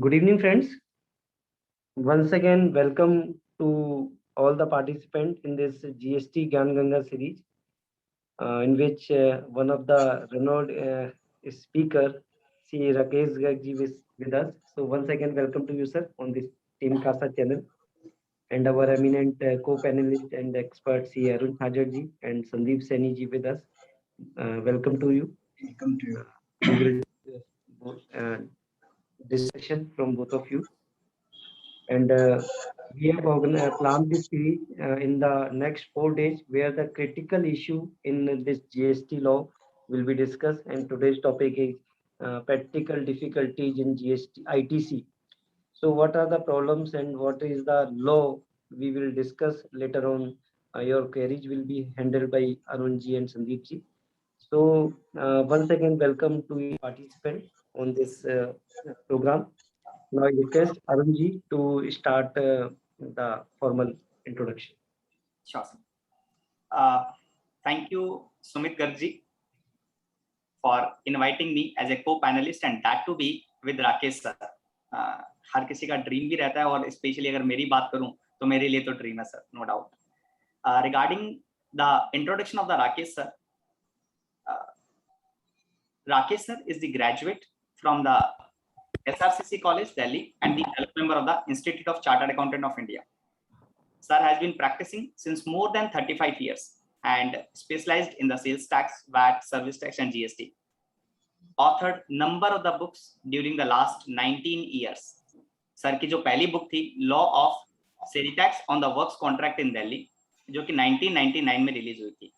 Good evening, friends. Once again, welcome to all the participants in this GST Gyan Ganga series, in which one of the renowned speaker, Sri Rakesh Garg ji, is with us. So once again, welcome to you, sir, on this Team Kasa channel, and our eminent co-panelist and expert, Sri Arun Hajar ji and Sandeep Saini ji with us. Welcome to you. Welcome to you. We will discussion from both of you. And we have planned this series in the next 4 days, where the critical issue in this GST law will be discussed. And today's topic is practical difficulties in GST ITC. So, what are the problems and what is the law? We will discuss later on. Your queries will be handled by Arunji and Sandeepji. So, once again, welcome to each participant on this program. Now I request Arunji to start the formal introduction. Sure. Thank you, Sumit Garg for inviting me as a co-panelist and that to be with Rakesh sir. हर किसी का dream भी रहता है और specially अगर मेरी बात करूं तो मेरे लिए तो ड्रीम है sir, no doubt. Regarding the introduction of the Rakesh sir, Rakesh sir is the graduate from the SRCC College, Delhi, and the member of the Institute of Chartered Accountant of India. Sir has been practicing since more than 35 years and specialized in the sales tax, VAT, service tax, and GST. Authored number of the books during the last 19 years. Sir की जो पहली book थी Law of Sales Tax on the Works Contract in Delhi, जो कि 1999 में release हुई थी.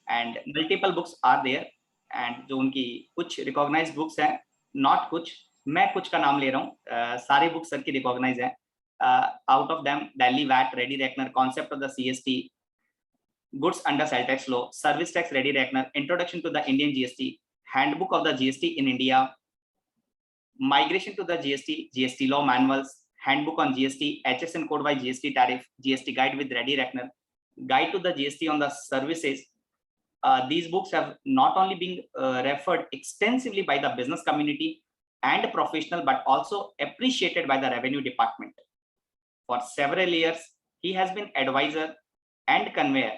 And multiple books are there. And जो उनकी कुछ recognized books हैं, not कुछ, मैं कुछ का नाम ले रहा हूँ, सारी books सर की recognized हैं. Out of them, Delhi VAT, Ready Reckoner, Concept of the CST, Goods under Sales Tax Law, Service Tax Ready Reckoner, Introduction to the Indian GST, Handbook of the GST in India, Migration to the GST, GST Law Manuals, Handbook on GST, HSN Code by GST Tariff, GST Guide with Ready Reckoner, Guide to the GST on the Services. These books have not only been referred extensively by the business community and professional, but also appreciated by the Revenue Department. For several years, he has been advisor and convener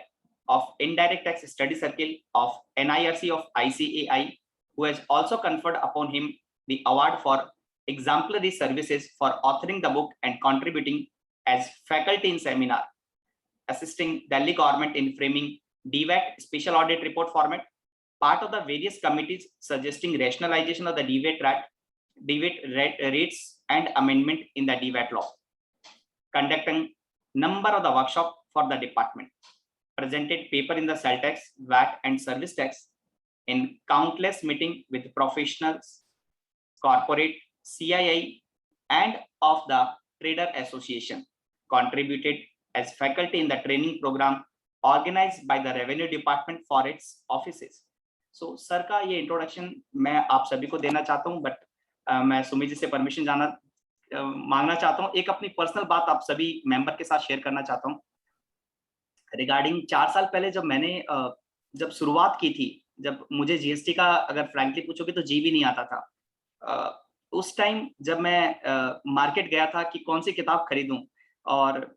of Indirect Tax Study Circle of NIRC of ICAI, who has also conferred upon him the award for exemplary services for authoring the book and contributing as faculty in seminar, assisting Delhi government in framing DVAT special audit report format, part of the various committees suggesting rationalization of the DVAT rates and amendment in the DVAT law, conducting number of the workshop for the department, presented paper in the sales tax, VAT, and service tax in countless meeting with professionals, corporate, CII, and of the Trader Association, contributed as faculty in the training program organized by the Revenue Department for its offices. So, sir का ये introduction मैं आप सभी को देना चाहता हूँ, but मैं सुमित जी से परमिशन मांगना चाहता हूँ. एक अपनी पर्सनल बात आप सभी मेंबर के साथ शेयर करना चाहता हूँ. रिगार्डिंग 4 साल पहले जब मैंने जब शुरुआत की थी, जब मुझे जीएसटी का अगर फ्रैंकली पूछोगे तो जी भी नहीं आता था. उस टाइम जब मैं मार्केट गया था कि कौन सी किताब खरीदूं, और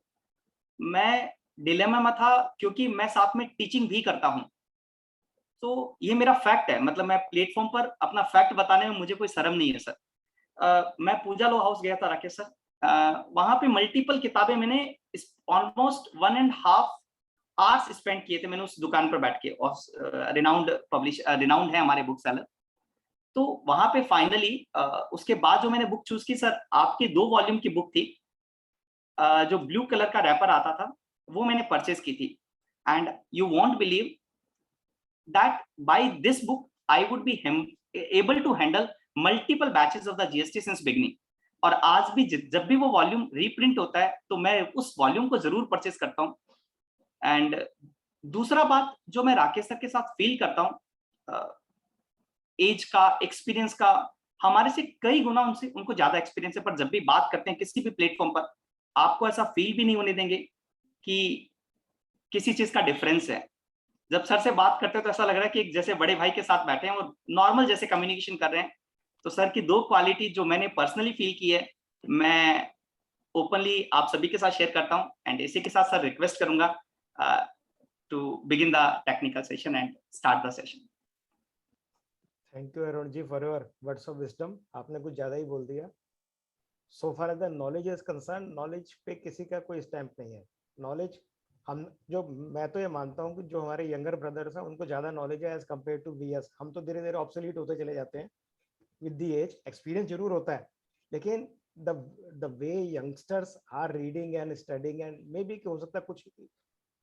मैं डिलेमा में था क्योंकि मैं साथ में टीचिंग भी करता हूं. तो ये मेरा फैक्ट है, मतलब मैं प्लेटफॉर्म पर अपना फैक्ट बताने में मुझे कोई शर्म नहीं है सर. मैं पूजा लो हाउस गया था राकेश सर. वहां पे मल्टीपल किताबें मैंने ऑलमोस्ट 1.5 आवर्स स्पेंड किए थे मैंने उस दुकान पर बैठ के, और रिनाउंड है हमारे बुक सेलर. तो वहां पे फाइनली उसके बाद जो मैंने बुक चूज की सर, आपकी 2 वॉल्यूम की बुक थी, जो ब्लू कलर का रैपर आता था, वो मैंने परचेज की थी. And you won't believe that by this book I would be able to handle multiple batches of the GST since beginning. और आज भी जब भी वो वॉल्यूम रीप्रिंट होता है तो मैं उस वॉल्यूम को जरूर परचेज करता हूँ. एंड दूसरा बात जो मैं राकेश सर के साथ फील करता हूँ, एज का, एक्सपीरियंस का, हमारे से कई गुना उनको ज्यादा एक्सपीरियंस है, पर जब भी बात करते हैं किसी भी प्लेटफॉर्म पर, आपको ऐसा फील भी नहीं होने देंगे कि किसी चीज का डिफरेंस है. जब सर से बात करते हैं तो ऐसा लग रहा है कि जैसे बड़े भाई के साथ बैठे हैं और नॉर्मल जैसे कम्युनिकेशन कर रहे हैं. तो सर की दो क्वालिटी जो मैंने पर्सनली फील की है, मैं ओपनली आप सभी के साथ शेयर करता हूं। एंड इसी के साथ सर रिक्वेस्ट करूंगा to begin the technical session and start the session. Thank you Arun ji for your words of wisdom. आपने कुछ ज्यादा ही बोल दिया। So far as the knowledge is concerned, knowledge पे किसी का कोई स्टैंप नहीं है। नॉलेज हम जो, मैं तो ये मानता हूँ कि जो हमारे यंगर ब्रदर्स हैं उनको ज्यादा नॉलेज है as compared to V S. हम तो धीरे धीरे ऑब्सोलीट होते चले जाते हैं विद द एज। एक्सपीरियंस जरूर होता है, लेकिन the way youngsters are reading and studying, and maybe हो सकता है कुछ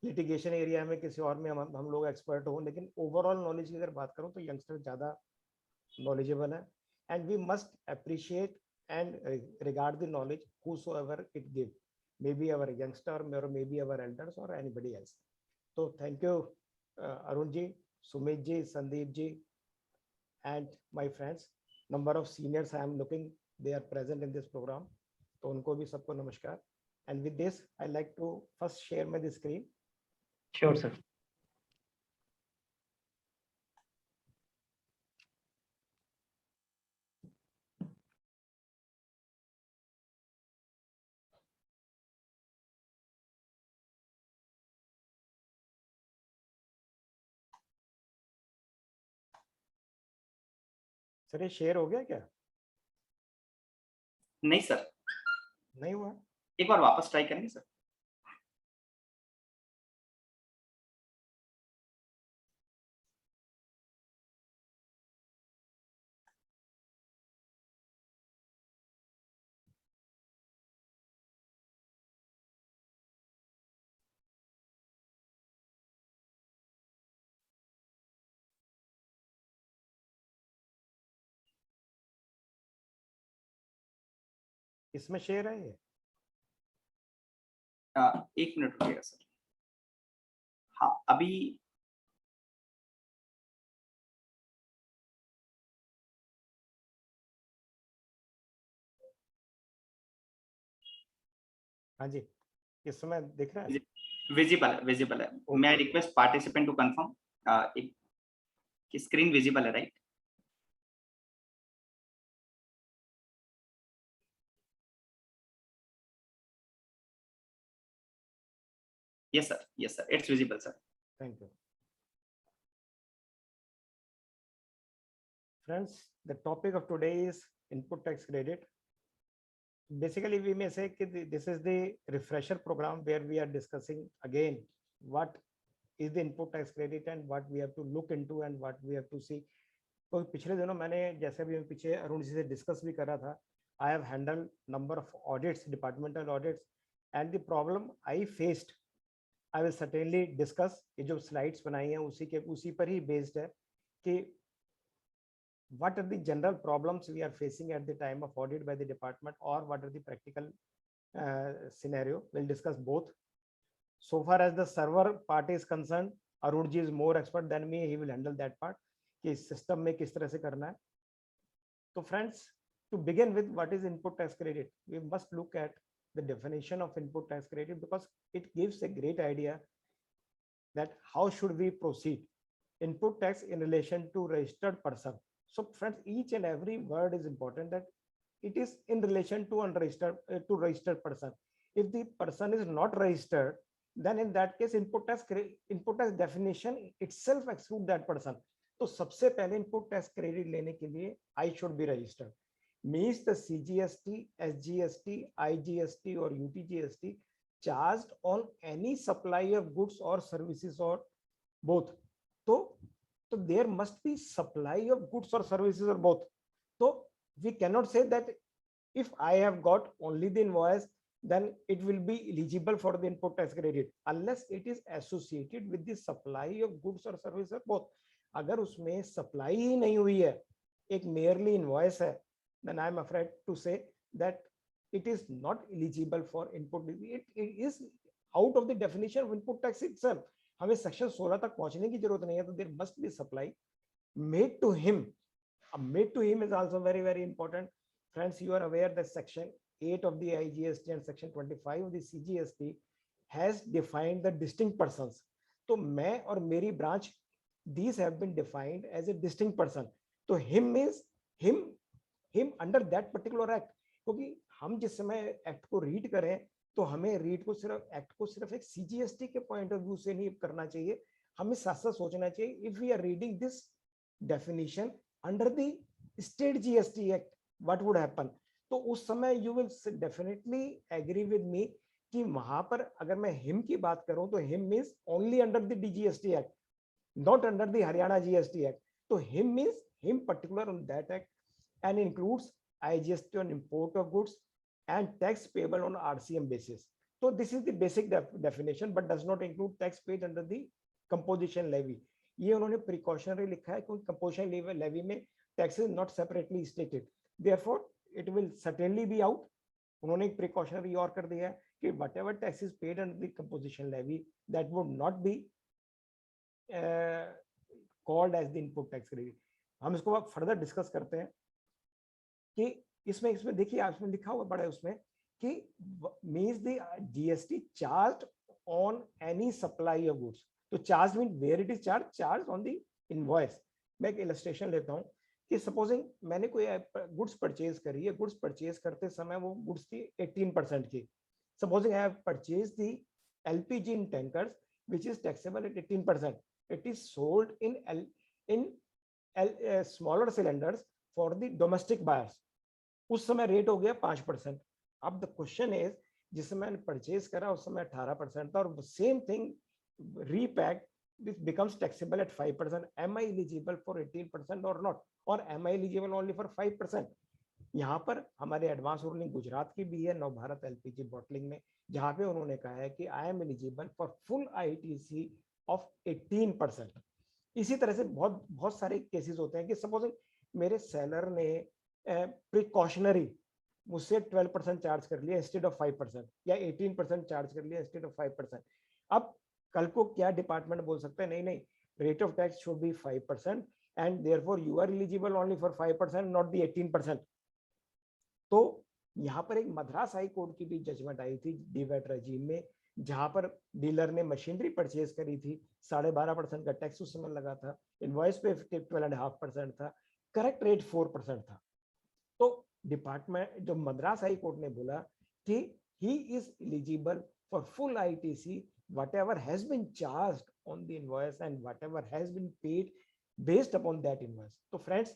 लिटिगेशन एरिया में किसी और में हम लोग एक्सपर्ट हो, लेकिन ओवरऑल नॉलेज की अगर बात करूँ तो यंगस्टर ज्यादा knowledgeable है। and we must appreciate and regard the knowledge whosoever it give, maybe our youngster or maybe our elders or anybody else. So thank you Arun ji, Sumit ji, Sandeep ji, and my friends. Number of seniors I am looking, they are present in this program, तो उनको भी सबको नमस्कार। and with this I like to first share my screen. Sure, sir. Sir ये share हो गया क्या? नहीं सर, नहीं हुआ। एक बार वापस ट्राई करेंगे सर। इसमें शेयर है ये? एक मिनट रुकिएगा सर। हाँ अभी हाँ जी, इस समय दिख रहा है? विजिबल है। मैं रिक्वेस्ट पार्टिसिपेंट टू कंफर्म एक स्क्रीन विजिबल है, right? yes sir, it's visible sir. Thank you. Friends, the topic of today is input tax credit. Basically, we may say that this is the refresher program where we are discussing again what is the input tax credit and what we have to look into and what we have to see. तो पिछले दिनों मैंने जैसे भी पीछे अरुण जी से discuss भी करा था, I have handled number of audits, departmental audits, and the problem I faced, I will certainly discuss. ये जो slides बनाई हैं उसी पर ही based है कि what are the general problems we are facing at the time of audit by the department, or what are the practical scenario. We'll discuss both. So far as the server part is concerned, Arun ji is more expert than me. He will handle that part कि system में किस तरह से करना है. So friends, to begin with, what is input tax credit? We must look at the definition of input tax credit because it gives a great idea that how should we proceed. Input tax in relation to registered person. So friends, each and every word is important, that it is in relation to unregistered to registered person. If the person is not registered, then in that case input tax definition itself exclude that person. तो सबसे पहले input tax credit लेने के लिए I should be registered. Means the CGST, SGST, IGST or UTGST charged on any supply of goods or services or both. So there must be supply of goods or services or both. So we cannot say that if I have got only the invoice, then it will be eligible for the input tax credit unless it is associated with the supply of goods or services or both. अगर उसमें supply ही नहीं हुई है, एक merely invoice है, then I am afraid to say that it is not eligible for input. It is out of the definition of input tax itself. हमें section 16 तक पहुंचने की जरूरत नहीं है, तो there must be supply made to him. Made to him is also very very important. Friends, you are aware that section 8 of the IGST and section 25 of the CGST has defined the distinct persons. तो मैं और मेरी branch, these have been defined as a distinct person. तो him means him him under that particular act, क्योंकि हम जिस समय act को रीड करें तो हमें रीड को सिर्फ एक्ट को सिर्फ एक सीजीएसटी के पॉइंट ऑफ व्यू से नहीं करना चाहिए, हमें साथ साथ सोचना चाहिए if we are reading this definition under the state GST act what would happen. तो उस समय you will definitely agree with me कि वहां पर अगर मैं हिम की बात करूं तो him means only under the DGST act, not under the Haryana GST act. तो him means him particular on that act and includes IGST on import of goods and tax payable on RCM basis. So this is the basic definition, but does not include tax paid under the composition levy. ये उन्होंने precautionary लिखा है क्योंकि composition levy में tax is not separately stated, therefore it will certainly be out. उन्होंने एक precautionary और कर दिया है कि whatever tax is paid under the composition levy that would not be called as the input tax credit. हम इसको फर्दर डिस्कस करते हैं कि इसमें देखिए इसमें लिखा हुआ बड़ा है उसमें कि means the GST charge on any supply of goods. तो charge mean where it is charge on the invoice. मैं एक इलस्ट्रेशन लेता हूं कि सपोजिंग मैंने कोई गुड्स परचेज करी है, गुड्स परचेज करते समय वो गुड्स थी 18% की। Supposing I have purchase the LPG in tankers which is taxable at 18%, it is sold in smaller cylinders for the domestic buyers. उस समय रेट हो गया 5%। अब द क्वेश्चन इज जिस समय मैंने परचेज करा उस समय 18% था और same thing repack this becomes taxable at 5%। Am I eligible for 18% और नॉट, और am I eligible only for 5%? यहाँ पर हमारे एडवांस रूलिंग गुजरात की भी है नव भारत एलपीजी बॉटलिंग में, जहाँ पे उन्होंने कहा है कि I am eligible for full ITC of 18%। इसी तरह से बहुत सारे केसेस होते हैं कि सपोजिंग मेरे सेलर ने प्रिकॉशनरी मुझसे 12% चार्ज कर लिया इंस्टेड ऑफ 5%, या 18% चार्ज कर लिया इंस्टेड ऑफ 5%। अब कल को क्या डिपार्टमेंट बोल सकता है, नहीं नहीं, rate of tax should be 5% and therefore you are eligible only for 5% not the 18%। तो यहाँ पर एक मद्रास हाई कोर्ट की भी जजमेंट आई थी डीवैट रेजीम में, जहां पर डीलर ने मशीनरी परचेज करी थी, 12.5% का टैक्स उस समय लगा था, इनवॉइस पे 12.5% था, करेक्ट रेट 4% था। तो डिपार्टमेंट जो मद्रास हाई कोर्ट ने बोला कि he is eligible for full ITC whatever has been charged on the invoice and whatever has been paid based upon that invoice. तो फ्रेंड्स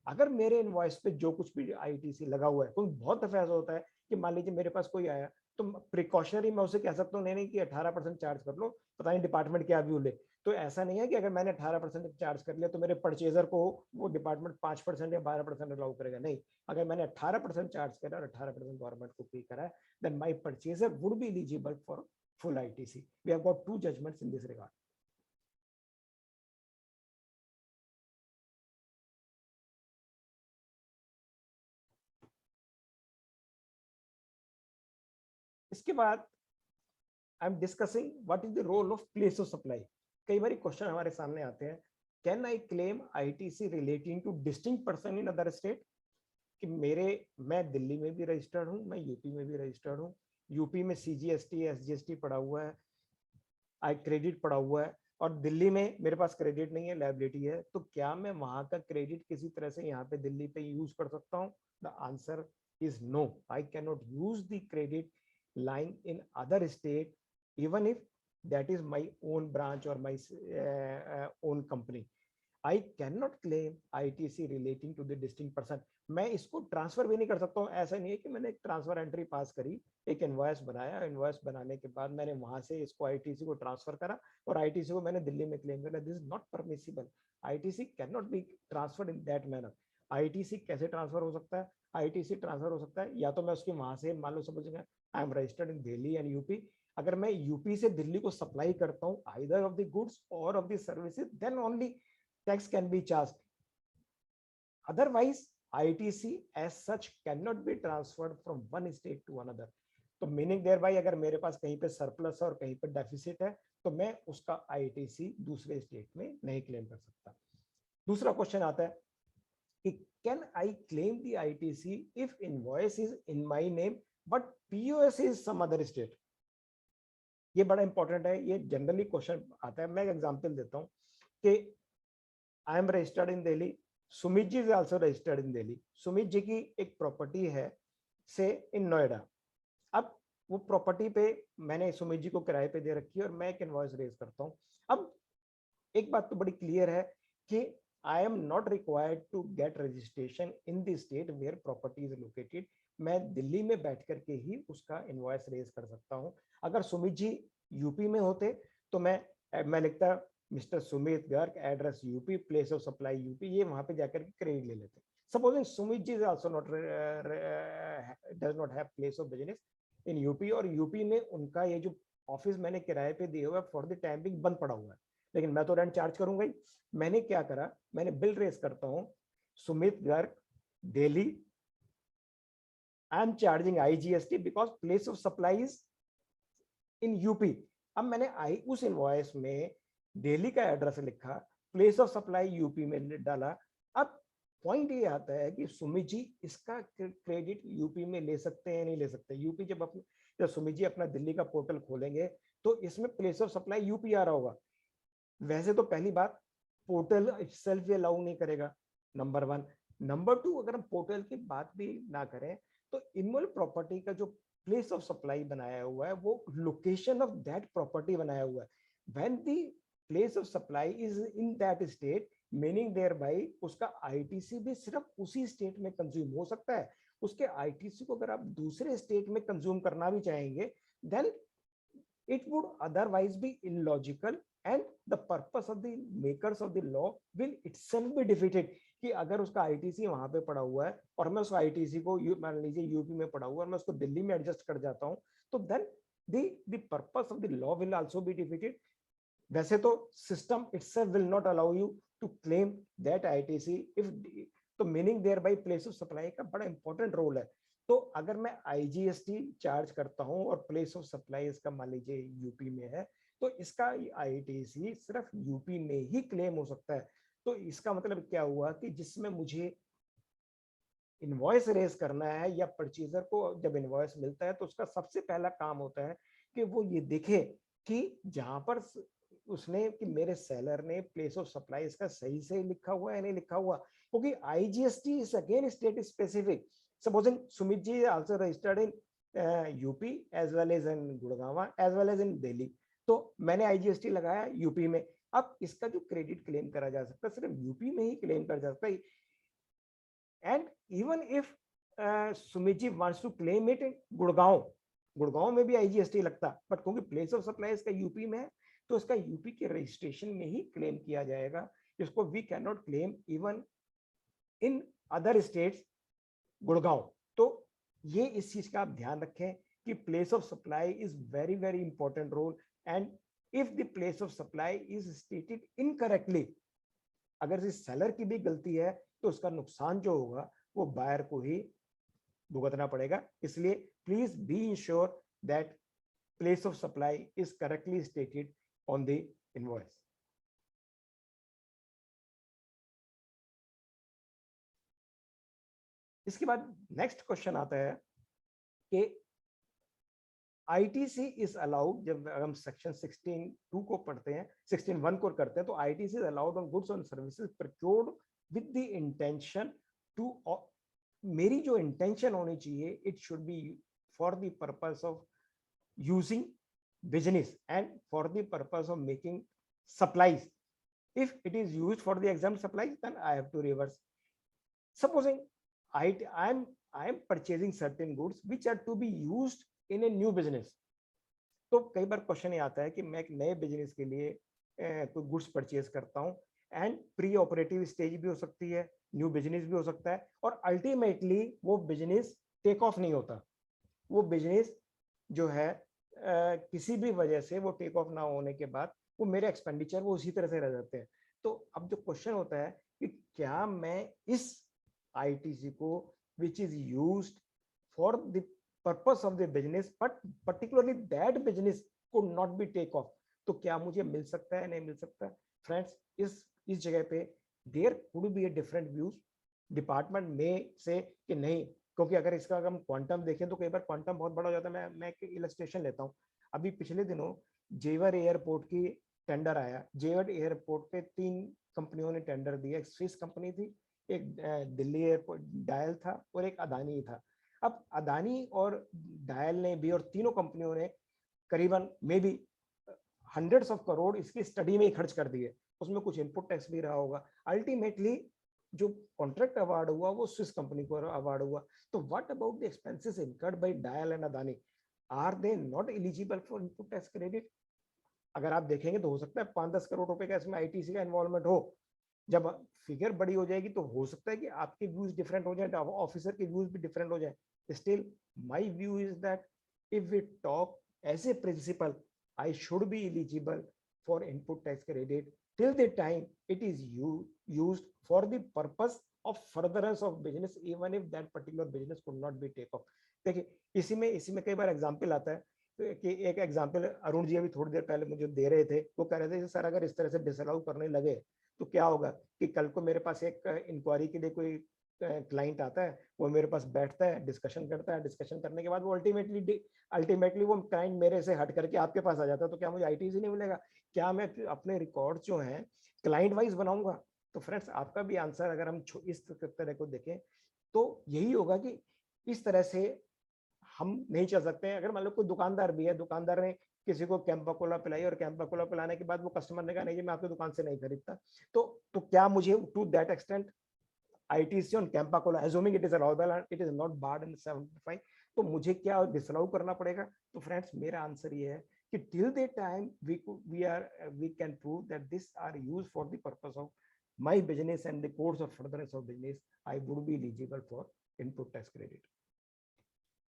अगर मेरे इनवॉइस पे जो कुछ भी आईटीसी लगा हुआ है, क्योंकि बहुत दफा ऐसा होता है कि मान लीजिए मेरे पास कोई आया तो प्रिकॉशनरी मैं उसे कह सकता हूँ नहीं कि 18% चार्ज कर लो, पता नहीं डिपार्टमेंट क्या व्यू ले। तो ऐसा नहीं है कि अगर मैंने 18% चार्ज कर लिया तो मेरे परचेजर को वो डिपार्टमेंट 5% या 12% अलाउ करेगा, नहीं। अगर मैंने 18% चार्ज करा और 18% गवर्नमेंट को पे करा है, then my purchaser would be eligible for full ITC. We have got 2 judgments in this regard. इसके बाद I am discussing what is the role of place of supply. कई बार क्वेश्चन हमारे सामने आते हैं, can I claim ITC relating to distinct person in other state? कि मैं दिल्ली में भी रजिस्टर्ड हूं, मैं यूपी में भी रजिस्टर्ड हूं, यूपी में सीजीएसटी एसजीएसटी पड़ा हुआ है, आई क्रेडिट पड़ा हुआ है, और दिल्ली में मेरे पास क्रेडिट नहीं है, लायबिलिटी है, तो क्या मैं वहां का क्रेडिट किसी तरह से यहाँ पे दिल्ली पे यूज कर सकता हूँ? The answer is no, I can not use the credit line in other state even if that is my own branch or my own company. I cannot claim ITC relating to the distinct person. मैं इसको transfer भी नहीं कर सकता हूँ। ऐसा नहीं है कि मैंने एक ट्रांसफर एंट्री पास करी, एक इनवॉइस बनाया, इनवॉइस बनाने के बाद मैंने वहां से इसको आईटीसी को ट्रांसफर करा और आईटीसी को मैंने दिल्ली में क्लेम करा। This is not permissible. ITC can not be transferred in that manner. ITC कैसे ट्रांसफर हो सकता है? आईटीसी ट्रांसफर हो सकता है या तो मैं उसकी वहां से, मान लो suppose I am registered in Delhi and UP, अगर मैं यूपी से दिल्ली को सप्लाई करता हूँ आइदर ऑफ द गुड्स और of the services, then only tax can be charged. Otherwise ITC as such cannot be transferred from one state to another. तो meaning there bye अगर मेरे पास कहीं पे सरप्लस है और कहीं पे डेफिसिट है तो मैं उसका ITC दूसरे स्टेट में नहीं क्लेम कर सकता। दूसरा क्वेश्चन आता है कि can I claim the ITC if invoice is in my name but POS is some other state? ये बड़ा इंपॉर्टेंट है, ये जनरली क्वेश्चन आता है। मैं एक एग्जांपल देता हूं कि I am registered in Delhi, Sumit ji is also registered in Delhi. Sumit ji की एक प्रॉपर्टी है से इन नोएडा। अब वो प्रॉपर्टी पे मैंने सुमित जी को किराए पे दे रखी है और मैं एक इनवॉइस रेज करता हूँ। अब एक बात तो बड़ी क्लियर है कि I am not required to get registration in the state where property is located. मैं दिल्ली में बैठ करके ही उसका इनवॉइस रेज कर सकता हूँ। अगर सुमित जी यूपी में होते तो मैं लिखता Mister Sumit Garg, address UP, place of supply UP, ये वहां पे जाकर के क्रेडिट ले लेते। Supposing Sumit ji is also not does not have place of business in UP, और यूपी में उनका ये जो ऑफिस मैंने किराए पे दिया हुआ है फॉर द टाइम बिंग बंद पड़ा हुआ है, लेकिन मैं तो रेंट चार्ज करूंगा ही। मैंने क्या करा, मैंने बिल रेस करता हूं, Sumit Garg Delhi, I am charging IGST because place of supply is in UP. अब मैंने उस इनवॉइस में दिल्ली का एड्रेस लिखा, प्लेस ऑफ सप्लाई यूपी में डाला। अब पॉइंट ये आता है कि सुमित जी इसका क्रेडिट यूपी में ले सकते हैं नहीं ले सकते। यूपी जब सुमित जी अपना दिल्ली का पोर्टल खोलेंगे तो इसमें प्लेस ऑफ सप्लाई यूपी आ रहा होगा। वैसे तो पहली बात पोर्टल सेल्फ अलाउ नहीं करेगा, नंबर 1। नंबर 2, अगर हम पोर्टल की बात भी ना करें तो इमोल प्रॉपर्टी का जो प्लेस ऑफ सप्लाई बनाया हुआ है वो लोकेशन ऑफ दैट प्रॉपर्टी बनाया हुआ है। When the place of supply is in that state, meaning there by उसका आईटीसी भी सिर्फ उसी स्टेट में कंज्यूम हो सकता है। उसके आईटीसी को अगर आप दूसरे स्टेट में कंज्यूम करना भी चाहेंगे then it would otherwise be illogical and the purpose of the makers of the law will itself be defeated। कि अगर उसका आईटीसी वहां पे पड़ा हुआ है और मैं उसका आईटीसी को मान लीजिए यूपी में पड़ा हुआ है, मैं उसको दिल्ली में एडजस्ट कर जाता हूं, तो then the purpose of the law will also be defeated। वैसे तो system itself will not allow you to claim that ITC if, तो meaning there by place of supply का बड़ा इंपॉर्टेंट रोल है। तो अगर मैं IGST चार्ज करता हूं और प्लेस ऑफ सप्लाई इसका मान लीजिए यूपी में है, तो इसका ITC सिर्फ यूपी में ही क्लेम हो सकता है। तो इसका मतलब क्या हुआ कि जिसमें मुझे इनवॉइस रेज करना है या परचेजर को जब इनवॉइस मिलता है तो उसका सबसे पहला काम होता है कि वो ये देखे कि जहां पर उसने कि मेरे सेलर ने प्लेस ऑफ सप्लाई इसका सही से लिखा हुआ है नहीं लिखा हुआ, क्योंकि IGST is again state specific. Supposing Sumit ji is also registered in UP as well as in Gurgaon as well as in Delhi, तो मैंने IGST लगाया यूपी में। अब इसका जो क्रेडिट क्लेम करा जा सकता है सिर्फ यूपी में ही क्लेम कर जा सकता है। And even if Sumit ji wants to claim it in Gurgaon में भी IGST लगता, बट क्योंकि प्लेस ऑफ सप्लाई इसका यूपी में है तो इसका यूपी के रजिस्ट्रेशन में ही क्लेम किया जाएगा। इसको we can not claim even in other states Gurgaon. तो ये इस चीज का आप ध्यान रखें कि place of supply is very very important role. And if the place of supply is stated incorrectly, अगर इस सेलर की भी गलती है तो उसका नुकसान जो होगा वो बायर को ही भुगतना पड़ेगा। इसलिए please be ensure that place of supply is correctly stated on the invoice. इसके बाद नेक्स्ट क्वेश्चन आता है कि ITC इज अलाउड, जब हम सेक्शन 16(2) को पढ़ते हैं, 16(1) को करते हैं, तो ITC is allowed on goods and services procured with the intention to, मेरी जो इंटेंशन होनी चाहिए it should be for the purpose of using business and for the purpose of making supplies. If it is used for the exempt supplies then I have to reverse. Supposing I am purchasing certain goods which are to be used in a new business। तो कई बार question ये आता है कि मैं एक नए बिजनेस के लिए कोई गुड्स परचेज करता हूँ, एंड प्री ऑपरेटिव स्टेज भी हो सकती है, न्यू बिजनेस भी हो सकता है, और अल्टीमेटली वो बिजनेस टेक ऑफ नहीं होता। वो बिजनेस जो है किसी भी वजह से वो टेक ऑफ ना होने के बाद वो मेरे एक्सपेंडिचर वो उसी तरह से रह जाते हैं। तो अब जो क्वेश्चन होता है कि क्या मैं इस ITC को which is used for the purpose of the business but particularly that business could not be take off, तो क्या मुझे मिल सकता है नहीं मिल सकता? फ्रेंड्स, इस जगह पे there could be a different views department में से कि नहीं, क्योंकि अगर इसका हम क्वांटम देखें तो कई बार क्वांटम बहुत बड़ा हो जाता है। मैं एक इलस्ट्रेशन लेता हूँ। अभी पिछले दिनों जेवर एयरपोर्ट की टेंडर आया। जेवर एयरपोर्ट पे 3 कंपनियों ने टेंडर दिया। एक स्विस कंपनी थी, एक दिल्ली एयरपोर्ट डायल था और एक अदानी था। अब अदानी और डायल ने भी, और तीनों कंपनियों ने करीबन may be hundreds of crore इसकी स्टडी में ही खर्च कर दिए, उसमें कुछ इनपुट टैक्स भी रहा होगा। अल्टीमेटली जो कॉन्ट्रैक्ट अवार्ड हुआ वो स्विस कंपनी को अवार्ड हुआ। तो what about the expenses incurred by DIAL and Adani, are they not eligible for input tax credit? अगर आप देखेंगे तो हो सकता है 5-10 करोड़ रुपए का इसमें आईटीसी का इन्वॉल्वमेंट हो। जब फिगर बड़ी हो जाएगी तो हो सकता है कि आपके व्यूज डिफरेंट हो जाए, ऑफिसर के व्यूज भी डिफरेंट हो जाए। Still my view is that if we talk as a principle, I should be eligible for input tax credit till the time it is used for the purpose of furtherance of business, even if that particular business could not be take off. देखिए इसी में कई बार example आता है कि एक example Arun ji अभी थोड़ी देर पहले मुझे दे रहे थे, वो कह रहे थे सर अगर इस तरह से डिसअलाउ करने लगे तो क्या होगा कि कल को मेरे पास एक इंक्वायरी के लिए कोई क्लाइंट आता है, वो मेरे पास बैठता है, डिस्कशन करता है, डिस्कशन करने के बाद वो अल्टीमेटली वो क्लाइंट मेरे से हट करके आपके पास आ जाता है, तो क्या मुझे आईटीसी नहीं मिलेगा? क्या मैं अपने रिकॉर्ड जो हैं क्लाइंट वाइज बनाऊंगा? तो फ्रेंड्स आपका भी आंसर अगर हम इस तरह को देखें तो यही होगा कि इस तरह से हम नहीं चल सकते हैं। अगर मान लो कोई दुकानदार भी है, दुकानदार ने किसी को कैंपा कोला पिलाई और कैंपा कोला पिलाने के बाद वो कस्टमर ने कहा नहीं मैं आपकी दुकान से नहीं खरीदता, तो क्या मुझे to that extent ITC on Campa Cola, assuming it is allowable and it is not barred in 75, तो मुझे क्या डिसअलाउ करना पड़ेगा? तो फ्रेंड्स मेरा आंसर ये है कि till the time we can prove that this are used for the purpose of my business and the course of furtherance of business, I would be eligible for input tax credit.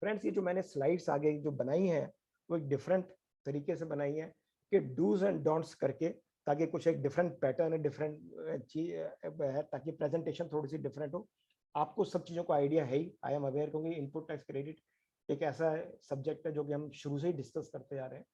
Friends ये जो मैंने slides आगे जो बनाई है वो एक different तरीके से बनाई है कि डूज एंड डोंट्स करके, ताकि कुछ एक डिफरेंट पैटर्न है, डिफरेंट चीज है, ताकि प्रेजेंटेशन थोड़ी सी डिफरेंट हो। आपको सब चीज़ों का आइडिया है ही, आई एम अवेयर, क्योंकि इनपुट टैक्स क्रेडिट एक ऐसा सब्जेक्ट है जो कि हम शुरू से ही डिस्कस करते जा रहे हैं।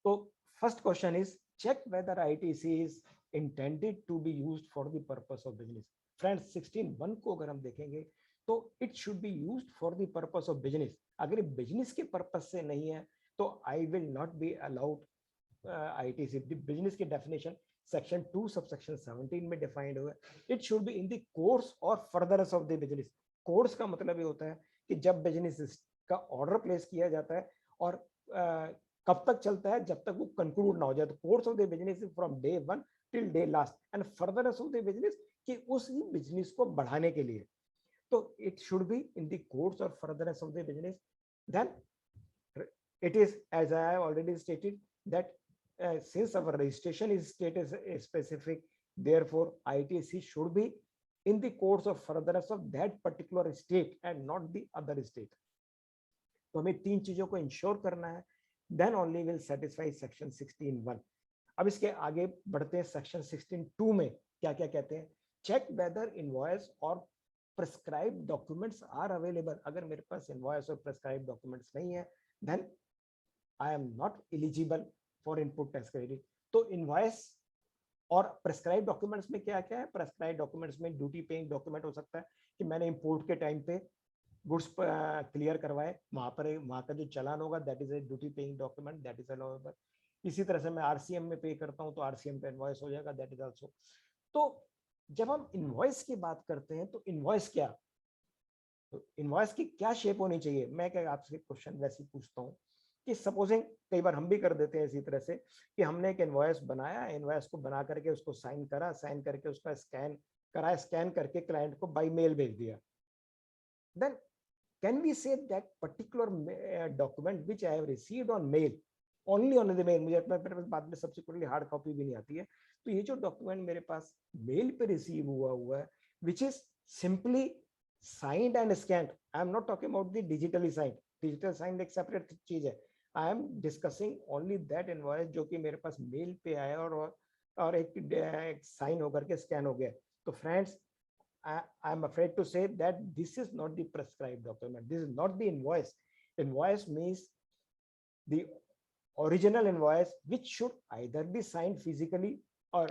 तो first question is check whether ITC is intended to be used for the purpose of business. Friends 16(1) को अगर हम देखेंगे तो it should be used for the purpose of business. अगर बिजनेस के पर्पस से नहीं है तो I will not be allowed ITC। Business की डेफिनेशन सेक्शन 2 सबसेक्शन 17 में डिफाइंड हुआ है। It should be in the course और furtherance of the business. Course का मतलब ये होता है कि जब बिजनेस का ऑर्डर प्लेस किया जाता है और कब तक चलता है, जब तक वो कंक्लूड ना हो जाए। तो course of the business is from day 1 till day last and furtherance of the business कि उस बिजनेस को बढ़ाने के लिए। तो it should be in the course और furtherance of the business. Then it is, as I have already stated, that since our registration is state specific, therefore ITC should be in the course of furtherance of that particular state and not the other state. तो हमें तीन चीजों को ensure करना है, then only will satisfy section 16(1). अब इसके आगे बढ़ते हैं सेक्शन 16(2) में क्या क्या कहते हैं। चेक वेदर इनवॉइस और प्रेस्क्राइब डॉक्यूमेंट्स आर अवेलेबल। अगर मेरे पास इनवॉइस और प्रेस्क्राइब डॉक्यूमेंट्स नहीं है then I am not eligible for input tax credit. तो इनवॉइस और प्रेस्क्राइब डॉक्यूमेंट्स में क्या क्या है? प्रेस्क्राइब डॉक्यूमेंट्स में ड्यूटी पेइंग डॉक्यूमेंट हो सकता है कि मैंने इंपोर्ट के टाइम पे गुड्स क्लियर करवाए, वहां का जो चालान होगा that is a duty paying document, that is allowable. इसी तरह से मैं RCM में पे करता हूं तो RCM पे इनवॉइस हो जाएगा, दैट इज आल्सो। तो जब हम इनवॉइस की बात करते हैं तो इनवॉइस क्या, तो इनवॉइस की क्या शेप होनी चाहिए? मैं क्या आपसे क्वेश्चन वैसे ही पूछता हूँ कि सपोजिंग कई बार हम भी कर देते हैं इसी तरह से कि हमने एक इनवॉइस बनाया, इनवॉइस को बना करके उसको साइन करा, साइन करके उसका स्कैन करा, स्कैन करके क्लाइंट को बाय मेल भेज दिया। Then can we say that particular document which I have received on mail, only on the mail, मुझे अपने बाद में सब्सिक्वेंटली हार्ड कॉपी भी नहीं आती है, तो ये जो डॉक्यूमेंट मेरे पास मेल पे रिसीव हुआ है which is simply signed and scanned, I am not talking about the digitally signed, digital signed एक separate चीज है, I am discussing only that invoice जो कि मेरे पास मेल पे आया और एक साइन होकर के स्कैन हो गया। तो friends I am afraid to say that this is not the prescribed document, this is not the invoice. Invoice means the original invoice which should either be signed physically or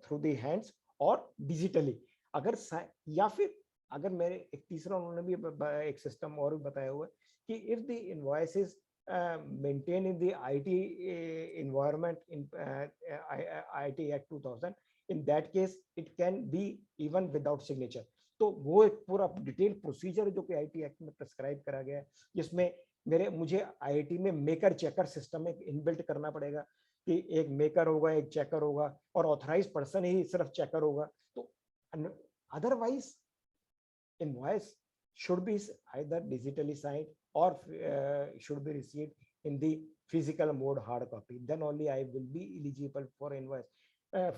through the hands or digitally। अगर या फिर अगर मेरे एक तीसरा उन्होंने भी एक सिस्टम और भी बताया हुआ है कि if the invoice is maintain in the IT environment in IT Act 2000, in that case it can be even without signature. तो वो एक पूरा डिटेल प्रोसीजर जो कि आईटी एक्ट में प्रेस्क्राइब करा गया है, जिसमें मुझे आईआईटी में मेकर चेकर सिस्टम एक इनबिल्ट करना पड़ेगा कि एक मेकर होगा, एक चेकर होगा, और ऑथराइज पर्सन ही सिर्फ चेकर होगा. तो otherwise invoice should be either digitally signed or should be received in the physical mode hard copy. Then only I will be eligible for invoice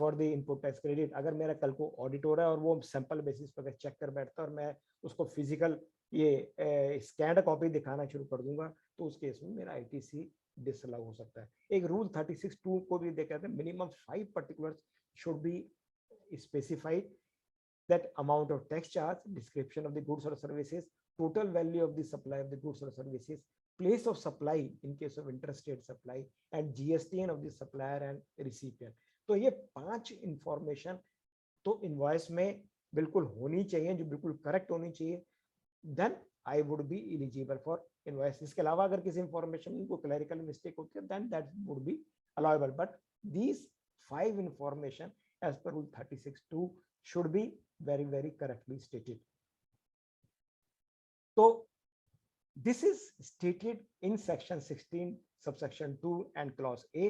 for the input tax credit. अगर मेरा कल को audit हो रहा है और वो sample basis पर चेक कर बैठता है और मैं उसको फिजिकल ये स्कैंड कॉपी दिखाना शुरू कर दूंगा, तो उस केस में मेरा आईटीसी डिसअलाउ हो सकता है. एक रूल 36(2) को भी देखा था, minimum 5 particulars should be specified. That amount of tax charge, description of the goods or services, total value of the supply of the goods or services, place of supply in case of interstate supply, and GSTN of the supplier and recipient. तो ये 5 information तो invoice में बिल्कुल होनी चाहिए, जो बिल्कुल correct होनी चाहिए. Then I would be eligible for invoice. इसके अलावा अगर किसी इंफॉर्मेशन में कोई क्लरिकल मिस्टेक होती है, then that would be allowable. But these 5 information as per rule 36(2) should be very, very correctly stated. So this is stated in section 16 subsection 2 and clause A.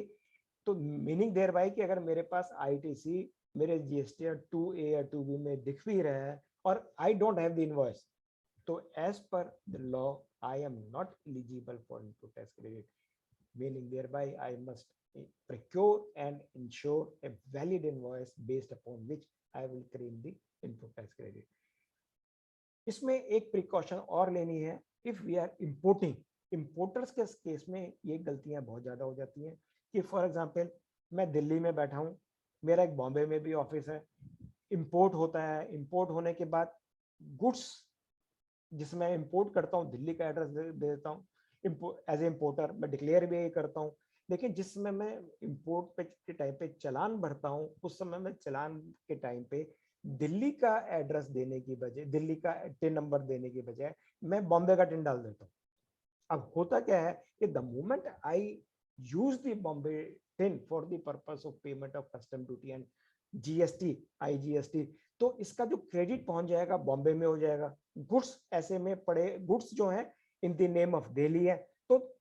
तो meaning thereby कि अगर मेरे पास ITC मेरे GST 2A या 2B में दिख भी रहा है और I don't have the invoice, तो as per the law I am not eligible for input tax credit. Meaning thereby I must procure and ensure a valid invoice based upon which I will claim the input tax credit. इसमें एक precaution और लेनी है. If we are importing, importers के case में ये गलतियां बहुत ज्यादा हो जाती हैं कि फॉर एग्जांपल मैं दिल्ली में बैठा हूं, मेरा एक बॉम्बे में भी ऑफिस है, इंपोर्ट होता है. इंपोर्ट होने के बाद गुड्स जिसमें इंपोर्ट करता हूं दिल्ली का एड्रेस दे देता हूं एज ए इम्पोर्टर, मैं डिक्लेयर भी यही करता हूं. लेकिन जिस समय मैं इंपोर्ट के टाइम पे चालान भरता हूं, उस समय मैं चालान के टाइम पे दिल्ली का एड्रेस देने की बजाय, दिल्ली का टिन नंबर देने की बजाय मैं बॉम्बे का टिन डाल देता हूं. अब होता क्या है कि the moment I use the Bombay tin for the purpose of payment of custom duty and GST, IGST, तो इसका जो क्रेडिट पहुंच जाएगा बॉम्बे में हो जाएगा. गुड्स ऐसे में पड़े, गुड्स जो है in the name of Delhi है, तो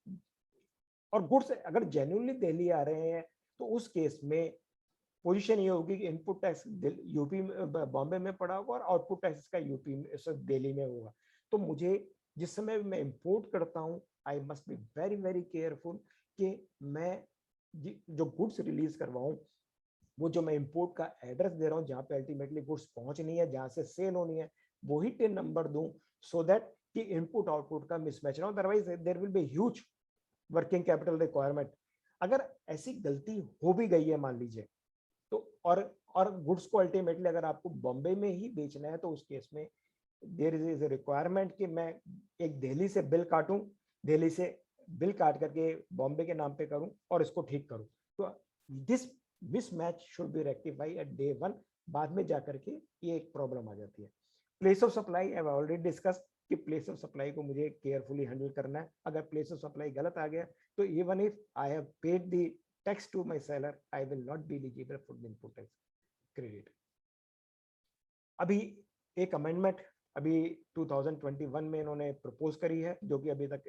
और गुड्स अगर जेन्युइनली दिल्ली आ रहे हैं तो उस केस में पोजीशन ये होगी कि इनपुट टैक्स यूपी बॉम्बे में पड़ा होगा और आउटपुट टैक्स का यूपी में दिल्ली में होगा. तो मुझे जिस समय मैं इंपोर्ट करता हूं, I must be very very careful कि मैं जो गुड्स रिलीज करवाऊं, वो जो मैं इंपोर्ट का एड्रेस दे रहा हूं जहां पे अल्टीमेटली गुड्स पहुंचनी है, जहां से सेल होनी है, वही टिन नंबर दूं, सो दैट कि इनपुट आउटपुट का मिसमैच ना हो. Otherwise there will be huge working capital requirement. अगर ऐसी गलती हो भी गई है मान लीजिए, तो और गुड्स को अल्टीमेटली अगर आपको बॉम्बे में ही बेचना है, तो उस केस में देयर इज ए रिक्वायरमेंट कि मैं एक दिल्ली से बिल काटूं, दिल्ली से बिल काट करके बॉम्बे के नाम पे करूं और इसको ठीक करूं. तो this mismatch should be rectify at day 1. बाद में जाकर के ये एक प्रॉब्लम आ जाती है. Place of supply I have already discuss कि प्लेस ऑफ सप्लाई को मुझे केयरफुली हैंडल करना है. अगर प्लेस ऑफ सप्लाई गलत आ गया तो even if I have paid the tax to my seller, I will not be eligible for the input tax credit. अभी एक अमेंडमेंट अभी 2021 में इन्होंने प्रपोज करी है, जो कि अभी तक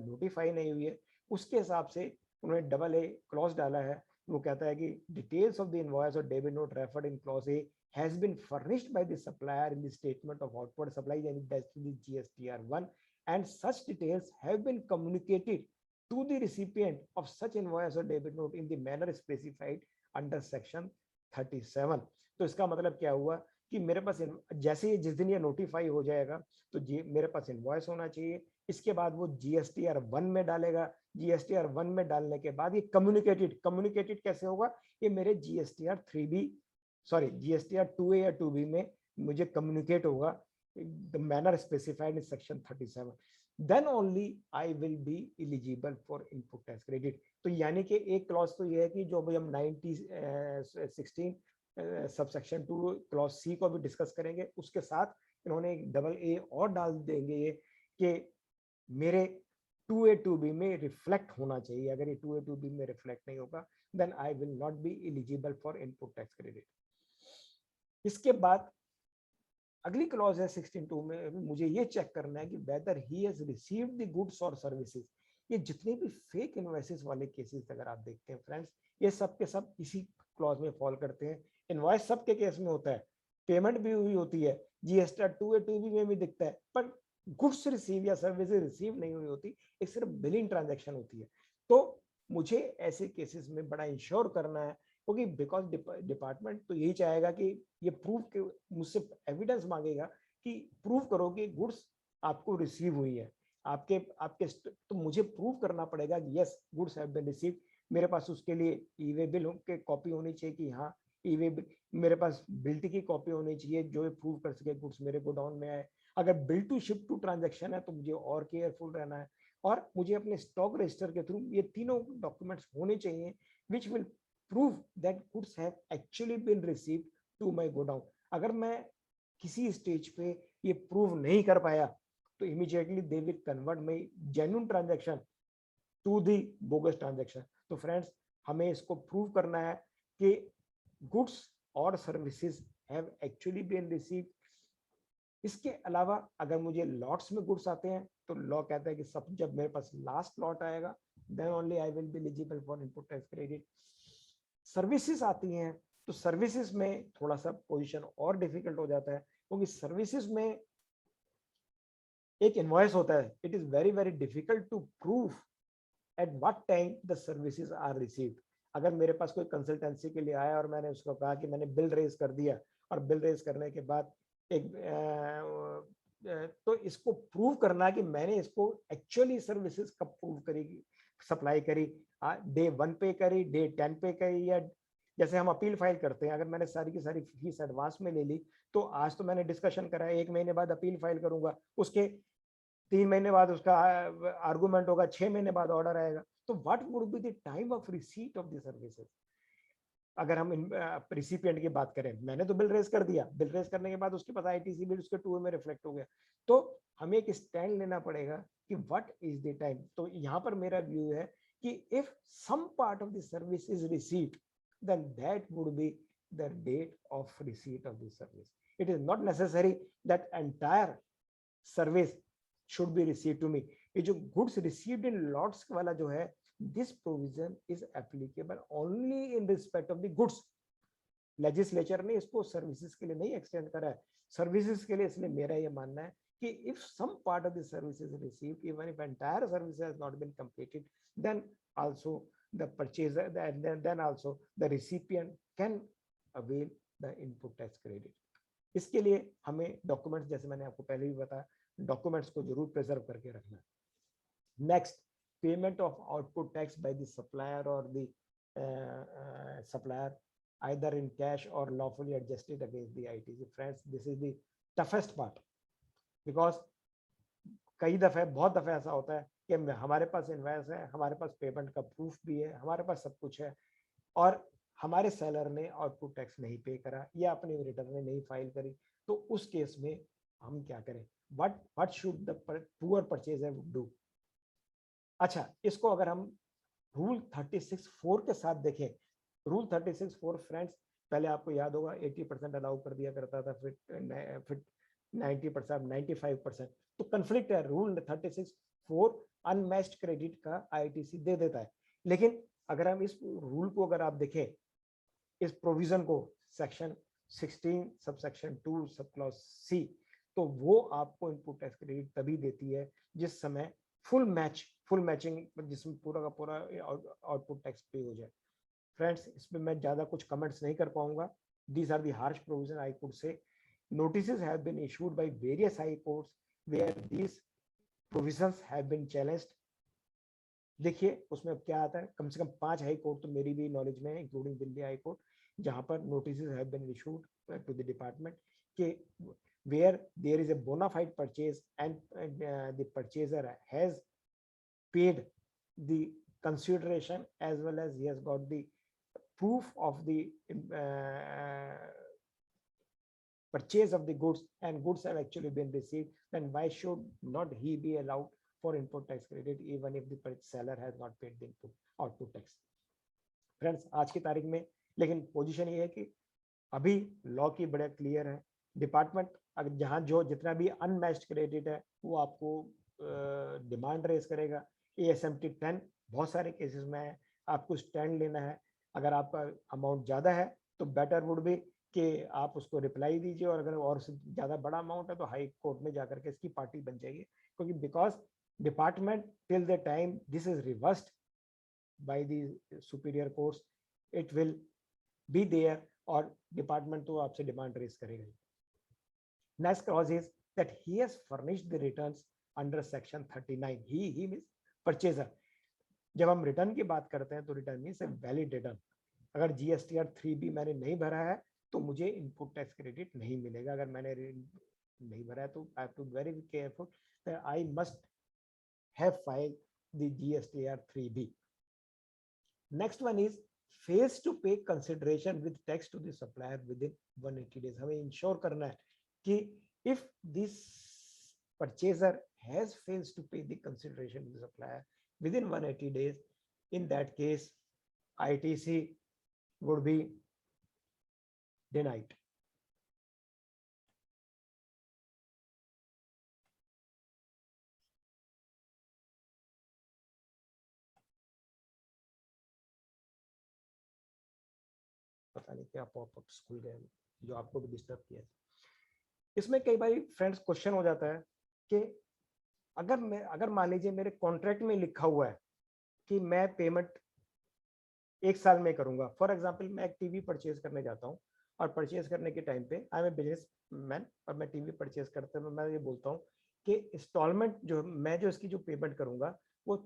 नोटिफाई नहीं हुई है. उसके हिसाब से उन्होंने डबल ए क्लॉज डाला है. वो कहता है कि डिटेल्स ऑफ द इनवॉइस और debit note referred in clause A has been furnished by the supplier in the statement of outward supply and that's the GSTR1, and such details have been communicated to the recipient of such invoice or debit note in the manner specified under section 37. तो इसका मतलब क्या हुआ कि मेरे पास जैसे ही जिस दिन ये नोटिफाई हो जाएगा तो मेरे पास इनवॉइस होना चाहिए. इसके बाद वो GSTR1 में डालेगा. GSTR1 में डालने के बाद ये कम्युनिकेटेड कैसे होगा, ये मेरे GSTR3B सॉरी GSTR 2A या 2B में मुझे कम्युनिकेट होगा the manner specified in section 37. Then only I will be eligible for input tax credit. तो यानी कि एक क्लॉज तो ये है कि जो अभी हम 16 सबसेक्शन 2 क्लॉज सी को भी डिस्कस करेंगे, उसके साथ इन्होंने एक डबल ए और डाल देंगे ये कि मेरे 2A 2B में रिफ्लेक्ट होना चाहिए. अगर ये 2A 2B में रिफ्लेक्ट नहीं होगा, then I will not be eligible for input tax credit. इसके बाद अगली क्लॉज है 16(2) में, मुझे ये चेक करना है कि weather he has received the goods और सर्विसेज। ये जितने भी फेक इनवॉइसेस वाले केसेस अगर आप देखते हैं फ्रेंड्स, ये सब के सब इसी क्लॉज में फॉल करते हैं। इनवॉइस सबके केस में होता है, पेमेंट भी हुई होती है, जीएसटी 2A2B में भी दिखता है, पर गुड्स रिसीव या सर्विसेज रिसीव नहीं हुई होती, एक सिर्फ बिलिंग ट्रांजैक्शन होती है। तो मुझे ऐसे केसेस में बड़ा इंश्योर करना है, क्योंकि बिकॉज डिपार्टमेंट तो यही चाहेगा कि ये प्रूव के मुझसे एविडेंस मांगेगा कि प्रूव करो कि गुड्स आपको रिसीव हुई है, आपके आपके तो मुझे प्रूव करना पड़ेगा कि yes goods have been receive. मेरे पास उसके लिए ई वे बिल के कॉपी होनी चाहिए कि हाँ ई वे, मेरे पास बिल्टी की कॉपी होनी चाहिए जो प्रूव कर सके गुड्स मेरे गोडाउन में आए। अगर bill to ship to transaction है तो मुझे और केयरफुल रहना है, और मुझे अपने स्टॉक रजिस्टर के थ्रू ये तीनों डॉक्यूमेंट्स होने चाहिए which will prove that goods have actually been received to my godown। अगर मैं किसी स्टेज पे ये प्रूव नहीं कर पाया तो immediately they will convert my genuine transaction to the bogus transaction. तो फ्रेंड्स हमें इसको प्रूव करना है कि गुड्स और services have actually been received. इसके अलावा अगर मुझे लॉट्स में गुड्स आते हैं तो लॉ कहता है कि सब जब मेरे पास लास्ट लॉट आएगा then only I will be eligible for input tax credit. Services आती हैं तो सर्विसेज में थोड़ा सा पोजीशन और डिफिकल्ट हो जाता है, क्योंकि सर्विसेज में एक इनवॉइस होता है, it is very very difficult to prove at what time the services are received. अगर मेरे पास कोई कंसल्टेंसी के लिए आया और मैंने उसको कहा कि मैंने बिल रेज कर दिया, और बिल रेज करने के बाद एक तो इसको प्रूव करना कि मैंने इसको एक्चुअली सर्विसेज कब प्रूव करेगी सप्लाई करी, डे 1 पे करी, डे 10 पे करी, या जैसे हम अपील फाइल करते हैं, अगर मैंने सारी की सारी फीस एडवांस में ले ली तो आज तो मैंने डिस्कशन करा है, 1 महीने बाद अपील फाइल करूंगा, उसके 3 महीने बाद उसका आर्गुमेंट होगा, 6 महीने बाद ऑर्डर आएगा। तो what would be the time of receipt of the services. अगर हम रिसिपिएंट की बात करें, मैंने तो बिल रेज कर दिया, बिल रेज करने के बाद उसके पास आईटीसी बिल उसके 2 में रिफ्लेक्ट हो गया, तो हमें एक स्टैंड लेना पड़ेगा कि व्हाट इज द टाइम। तो यहाँ पर मेरा व्यू है कि if some part of the service is received then that would be the date of receipt of the service। it is not necessary that entire service should be received to me। ये जो goods received in lots वाला जो है, this provision is applicable only in respect of the goods। Legislature ने इसको services के लिए नहीं एक्सटेंड करा है, सर्विसेज के लिए। इसलिए मेरा ये मानना है कि if some part of the services received even if entire service has not been completed then also the purchaser then also the recipient can avail the input tax credit। इसके लिए हमें डॉक्यूमेंट्स, जैसे मैंने आपको पहले भी बताया, डॉक्यूमेंट्स को जरूर प्रिजर्व करके रखना है। Next, payment of output tax by the supplier और the supplier either in cash or lawfully adjusted against the ITC। friends this is the toughest part because कई दफे बहुत दफे ऐसा होता है कि हमारे पास इनवॉइस है, हमारे पास पेमेंट का प्रूफ भी है, हमारे पास सब कुछ है, और हमारे सेलर ने आउटपुट टैक्स नहीं पे करा या अपनी रिटर्न में नहीं फाइल करी, तो उस केस में हम क्या करें? What should the poor purchaser do? अच्छा, इसको अगर हम रूल 36(4) के साथ देखें, रूल 36(4) फ्रेंड्स पहले आपको याद होगा 80% अलाउ कर दिया करता था, फिर 90%, 95%। तो कंफ्लिक्ट है, रूल 36(4) अनमैच्ड क्रेडिट का आईटीसी दे देता है। लेकिन अगर हम इस रूल को अगर आप देखें, इस प्रोविजन को, section 16 subsection 2 sub clause C, तो वो आपको इनपुट टैक्स क्रेडिट तभी देती है जिस समय फुल मैचिंग, जिसमें पूरा का पूरा आउटपुट टैक्स पे हो जाए। फ्रेंड्स इसमें मैं ज्यादा कुछ कमेंट्स नहीं कर पाऊंगा। These are the harsh provision I could say. Notices have been issued by various high courts where these provisions have been challenged। देखिए उसमें क्या आता है, कम से कम 5 हाई कोर्ट तो मेरी भी नॉलेज में है, इंक्लूडिंग दिल्ली हाई कोर्ट, जहां पर notices have been issued to the department कि where there is a bona fide purchase and the purchaser has paid the consideration as well as he has got the proof of the purchase of the goods and goods have actually been received, then why should not he be allowed for input tax credit even if the seller has not paid the output tax? Friends आज की तारीख में लेकिन position ये है कि अभी law की बड़े क्लियर है, डिपार्टमेंट अगर जहाँ जो जितना भी अनमैच्ड क्रेडिट है वो आपको डिमांड रेज करेगा। ASMT 10 बहुत सारे केसेस में है, आपको स्टैंड लेना है। अगर आपका अमाउंट ज़्यादा है तो बेटर वुड बी कि आप उसको रिप्लाई दीजिए, और अगर और से ज़्यादा बड़ा अमाउंट है तो हाई कोर्ट में जाकर के इसकी पार्टी बन जाइए, क्योंकि because department till the time this is reversed by the superior courts it will be there, और डिपार्टमेंट तो आपसे डिमांड रेज करेगा। Next clause is that he has furnished the returns under section 39। He means purchaser. जब हम return की बात करते हैं तो return means a valid return. अगर GSTR 3B मैंने नहीं भरा है तो मुझे इनपुट टैक्स क्रेडिट नहीं मिलेगा। अगर मैंने नहीं भरा है तो I have to very careful that I must have filed the GSTR 3B। Next one is fails to pay consideration with tax to the supplier within 180 days. हमें ensure करना है कि if this purchaser has fails to pay the consideration with supplier within 180 days, in that case ITC would be denied. पता नहीं क्या popup खुल गया जो आपको भी डिस्टर्ब किया। इसमें कई बार फ्रेंड्स क्वेश्चन हो जाता है कि अगर मान लीजिए मेरे कॉन्ट्रैक्ट में लिखा हुआ है कि मैं पेमेंट 1 साल में करूंगा। फॉर एग्जांपल मैं एक टीवी परचेज करने जाता हूं, और परचेज करने के टाइम पे I am a businessman, और मैं टीवी परचेज करते हुए मैं ये बोलता हूँ कि इंस्टॉलमेंट जो मैं जो इसकी जो पेमेंट करूंगा वो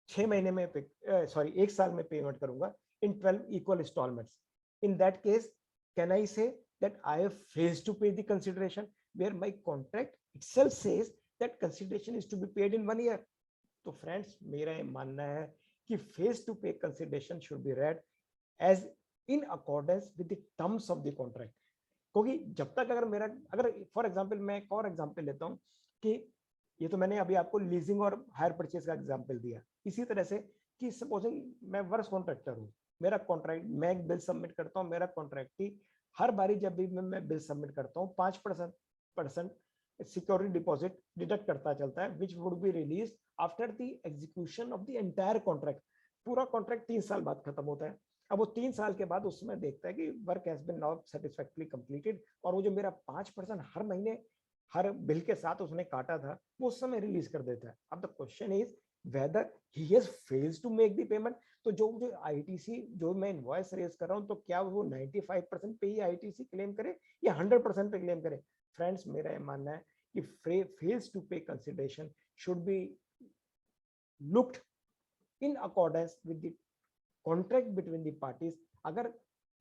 6 महीने में 1 साल में पेमेंट करूंगा in 12 equal instalments. In that case can I say that I have failed to pay the consideration where my contract itself says that consideration is to be paid in 1 year. तो friends मेरा ये मानना है कि fails to pay consideration should be read as in accordance with the terms of the contract. क्योंकि जब तक अगर फॉर एग्जांपल मैं एक और एग्जांपल लेता हूं कि ये तो मैंने अभी आपको लीजिंग और हायर परचेज का एग्जांपल दिया, इसी तरह से कि सपोजिंग मैं वर्क्स कॉन्ट्रैक्टर हूं, मेरा कॉन्ट्रैक्ट मैं एक बिल सबमिट करता हूं, मेरा कॉन्ट्रैक्ट ही हर बारी जब भी मैं बिल सबमिट करता हूं 5% सिक्योरिटी डिपॉजिट डिडक्ट करता चलता है, which would be release after the execution of the entire contract. पूरा कॉन्ट्रैक्ट 3 साल बाद खत्म होता है। अब वो 3 साल के बाद उसमें देखता है कि work has been now satisfactorily completed, और वो जो मेरा 5% हर महीने हर बिल के साथ उसने काटा था वो उस समय रिलीज कर देता है। अब the question is whether he has fails to make the payment. तो जो मुझे ITC जो मैं इनवॉइस रेज कर रहा हूं तो क्या वो 95% पे ही ITC क्लेम करे या 100% पे क्लेम करे? फ्रेंड्स मेरा ये मानना है कि fails to pay consideration should B looked in accordance with the contract between the parties. अगर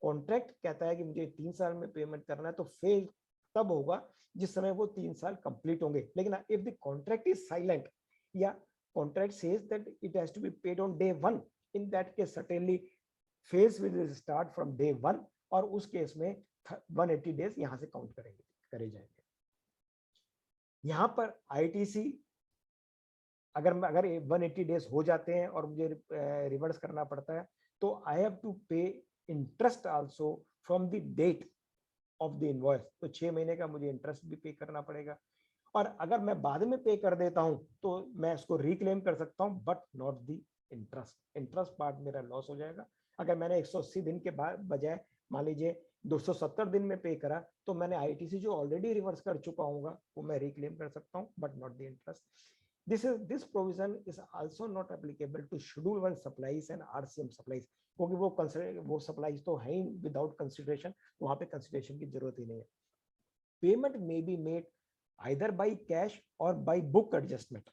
कॉन्ट्रैक्ट कहता है कि मुझे 3 साल में पेमेंट करना है तो फेल तब होगा जिस समय वो 3 साल कंप्लीट होंगे। लेकिन if the contract is silent या contract says that it has to be paid on day 1, in that case certainly phase will start from day 1, और उस केस में 180 डेज यहां से काउंट करे जाएंगे। यहां पर ITC अगर 180 डेज हो जाते हैं और मुझे रिवर्स करना पड़ता है तो I have to pay interest also from the date of the invoice. तो 6 महीने का मुझे इंटरेस्ट भी पे करना पड़ेगा, और अगर मैं बाद में पे कर देता हूं तो मैं इसको रिक्लेम कर सकता हूं, but not the interest part मेरा लॉस हो जाएगा। अगर मैंने 180 दिन के बाद बजाय मान लीजिए 270 दिन में पे करा तो मैंने ITC जो ऑलरेडी रिवर्स कर चुका हूँ वो मैं रिक्लेम कर सकता हूँ, but not the interest. This provision is also not applicable to Schedule 1 supplies and RCM supplies, क्योंकि वो supplies तो है ही विदाउट कंसिडरेशन, वहां पे कंसिडरेशन की जरूरत ही नहीं है। Payment may be made either by cash और by book adjustment.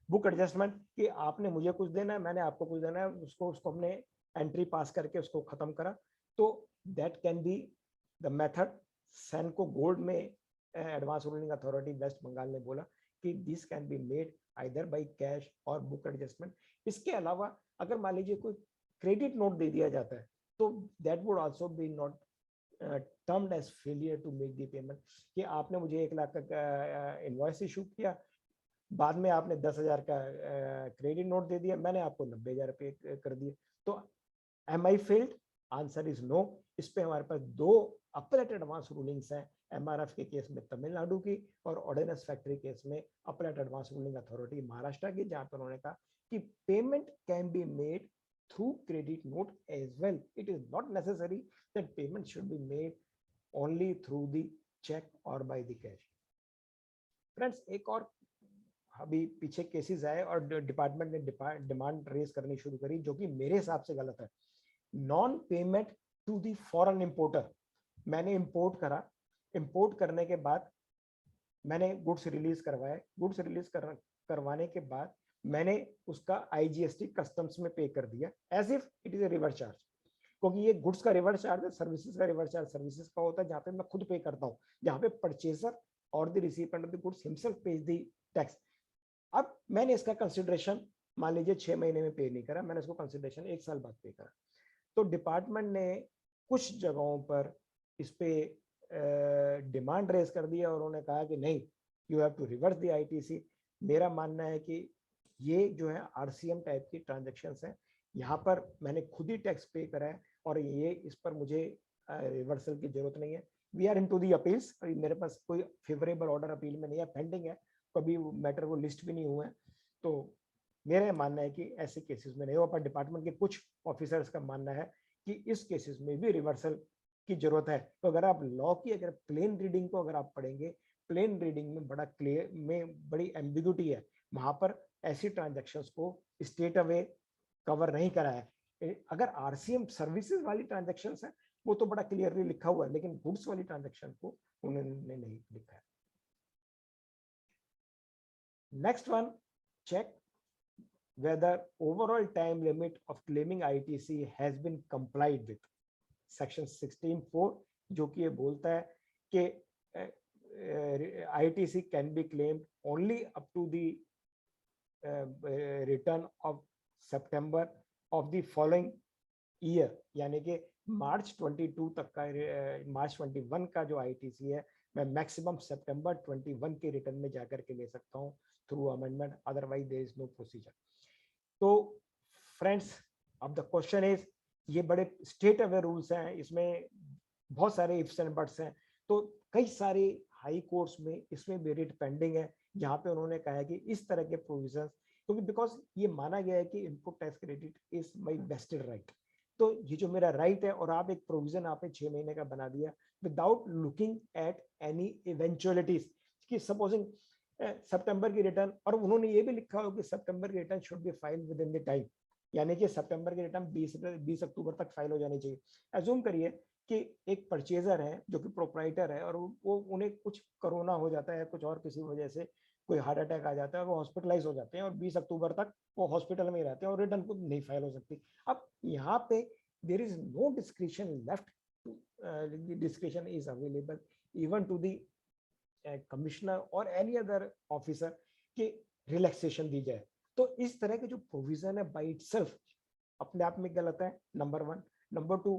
Book adjustment कि आपने मुझे कुछ देना है, मैंने आपको कुछ देना है, उसको हमने एंट्री पास करके उसको खत्म करा, तो that can be the method. Sanco gold में advance ruling authority West Bengal ने बोला कि this can be made either by cash और बुक एडजस्टमेंट। इसके अलावा अगर मान लीजिए कोई क्रेडिट नोट दे दिया जाता है तो that would also be not termed as failure to make the payment, कि आपने मुझे 1 लाख का इनवॉइस इशू किया, बाद में आपने 10,000 का क्रेडिट नोट दे दिया, मैंने आपको 90,000 पे कर दिए, तो am I failed? Answer is no. इस पे हमारे पास 2 अपलेट एडवांस रूलिंग्स हैं एमआरएफ के केस में तमिलनाडु की, और ऑर्डिनेंस फैक्ट्री केस में अपलेट एडवांस रूलिंग अथॉरिटी महाराष्ट्र की, जहां पर उन्होंने कहा कि payment can be made through credit note as well. It is not necessary that payment should be made only through the cheque और बाय द कैश. फ्रेंड्स, एक और अभी पीछे केसेस आए और डिपार्टमेंट ने डिमांड रेज करनी शुरू करी, जो कि मेरे हिसाब से गलत है. Non payment to the foreign importer. मैंने इंपोर्ट करा, इंपोर्ट करने के बाद मैंने गुड्स रिलीज करवाए, गुड्स रिलीज करवाने के बाद मैंने उसका आईजीएसटी कस्टम्स में पे कर दिया as if it is a reverse charge, क्योंकि ये गुड्स का रिवर्स चार्ज है, सर्विसेज का रिवर्स चार्ज सर्विसेज का होता है, जहाँ पे मैं खुद पे करता हूँ, जहाँ पे परचेजर और the recipient of the goods himself page the tax. अब मैंने इसका कंसिडरेशन मान लीजिए 6 महीने में पे नहीं करा, मैंने इसको कंसिडरेशन 1 साल बाद पे करा. तो डिपार्टमेंट ने कुछ जगहों पर इस पे डिमांड रेज कर दिया और उन्होंने कहा कि नहीं, you have to reverse the ITC. मेरा मानना है कि ये जो है आरसीएम टाइप की ट्रांजैक्शंस हैं, यहाँ पर मैंने खुद ही टैक्स पे करा है और ये इस पर मुझे रिवर्सल की जरूरत नहीं है. We are into the appeals. मेरे पास कोई फेवरेबल ऑर्डर अपील में नहीं है, पेंडिंग है, कभी मैटर वो लिस्ट भी नहीं हुए हैं. तो मेरा मानना है कि ऐसे केसेस में नहीं हो, पर डिपार्टमेंट के कुछ ऑफिसर्स का मानना है कि इस केसेस में भी रिवर्सल की जरूरत है. तो अगर आप लॉ की अगर प्लेन रीडिंग को अगर आप पढ़ेंगे, प्लेन रीडिंग में बड़ा क्लियर में बड़ी एम्बिग्यूटी है, वहां पर ऐसी ट्रांजैक्शंस को स्टेट अवे कवर नहीं करा है. अगर आरसीएम सर्विसेज वाली ट्रांजैक्शंस है वो तो बड़ा क्लियरली लिखा हुआ है, लेकिन गुड्स वाली ट्रांजैक्शन को उन्होंने नहीं लिखा है. Next one, check whether overall time limit of claiming ITC has been complied with. Section 16(4) जो कि ये बोलता है कि ITC can be claimed only up to the return of September of the following year. यानी कि मार्च 22 तक का, मार्च 21 का जो ITC है, मैं मैक्सिमम सितंबर 21 के रिटर्न में जाकर के ले सकता हूँ through amendment, otherwise there is no procedure. तो फ्रेंड्स, अब द क्वेश्चन इज, ये बड़े स्टेट अवेयर रूल्स हैं, इसमें बहुत सारे इफ्स एंड बट्स हैं. तो कई सारे हाई कोर्ट्स में इसमें भी रिट पेंडिंग है, जहां पे उन्होंने कहा है कि इस तरह के प्रोविजंस, क्योंकि बिकॉज ये माना गया है कि input tax credit is my vested right. तो ये जो मेरा राइट है और आप एक प्रोविजन आपने 6 महीने का बना दिया विदाउट लुकिंग एट एनी इवेंचुअलिटीज, कि सपोजिंग सितंबर की रिटर्न, और उन्होंने ये भी लिखा हो कि सितंबर की return should be filed with in the time, यानी कि सितंबर की रिटर्न 20 अक्टूबर तक फाइल हो जानी चाहिए. एज्यूम करिए कि एक परचेजर है जो कि प्रोप्राइटर है और वो उन्हें कुछ कोरोना हो जाता है, कुछ और किसी वजह से कोई हार्ट अटैक आ जाता है, वो हॉस्पिटलाइज हो जाते हैं और 20 अक्टूबर तक वो हॉस्पिटल में ही रहते हैं और रिटर्न को नहीं फाइल हो सकती. अब यहाँ पे there is no description left, description is available even to the commissioner और एनी अदर ऑफिसर के रिलैक्सेशन दी जाए. तो इस तरह के जो प्रोविजन है बाय इटसेल्फ अपने आप में गलत है, नंबर 1. नंबर 2,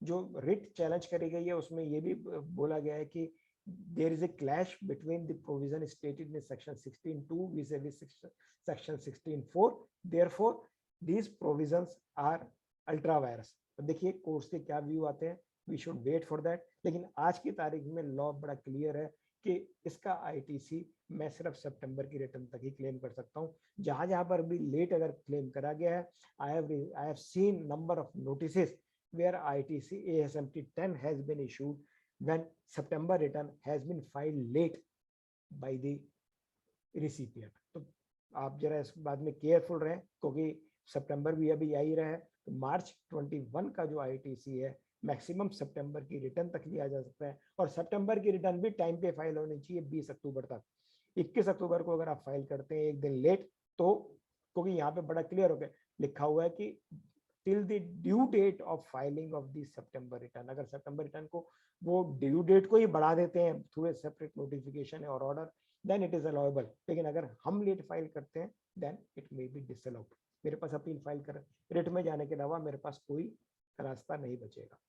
जो रिट चैलेंज करी गई है उसमें ये भी बोला गया है कि there is a clash between the provision stated in section 16(2) vis-a-vis section 16(4). Therefore these provisions are ultra vires. तो देखिए कोर्स के क्या व्यू आते हैं, we should wait for that. लेकिन आज की तारीख में लॉ बड़ा क्लियर है कि इसका आईटीसी मैं सिर्फ सितंबर की रिटर्न तक ही क्लेम कर सकता हूँ. जहां जहां पर भी लेट अगर क्लेम करा गया है, I have seen number of notices where ITC ASMT 10 has been issued when September return has been filed late by the recipient. तो आप जरा इस बात में केयरफुल रहें, क्योंकि सितंबर भी अभी आ ही रहा है. तो मार्च 21 का जो ITC है मैक्सिमम सितंबर की रिटर्न तक लिया जा सकता है, और सितंबर की रिटर्न भी टाइम पे फाइल होनी चाहिए 20 अक्टूबर तक. 21 अक्टूबर को अगर आप फाइल करते हैं एक दिन लेट, तो क्योंकि यहाँ पे बड़ा क्लियर हो गया लिखा हुआ है कि till the due date of filing of the सितंबर रिटर्न. अगर सितंबर रिटर्न को वो ड्यू डेट को ही बढ़ा देते हैं थ्रू ए सेपरेट नोटिफिकेशन और order, then it is allowable. लेकिन अगर हम लेट फाइल करते हैं then it may be disallowed. मेरे पास अपील फाइल कर रिट में जाने के अलावा मेरे पास कोई रास्ता नहीं बचेगा.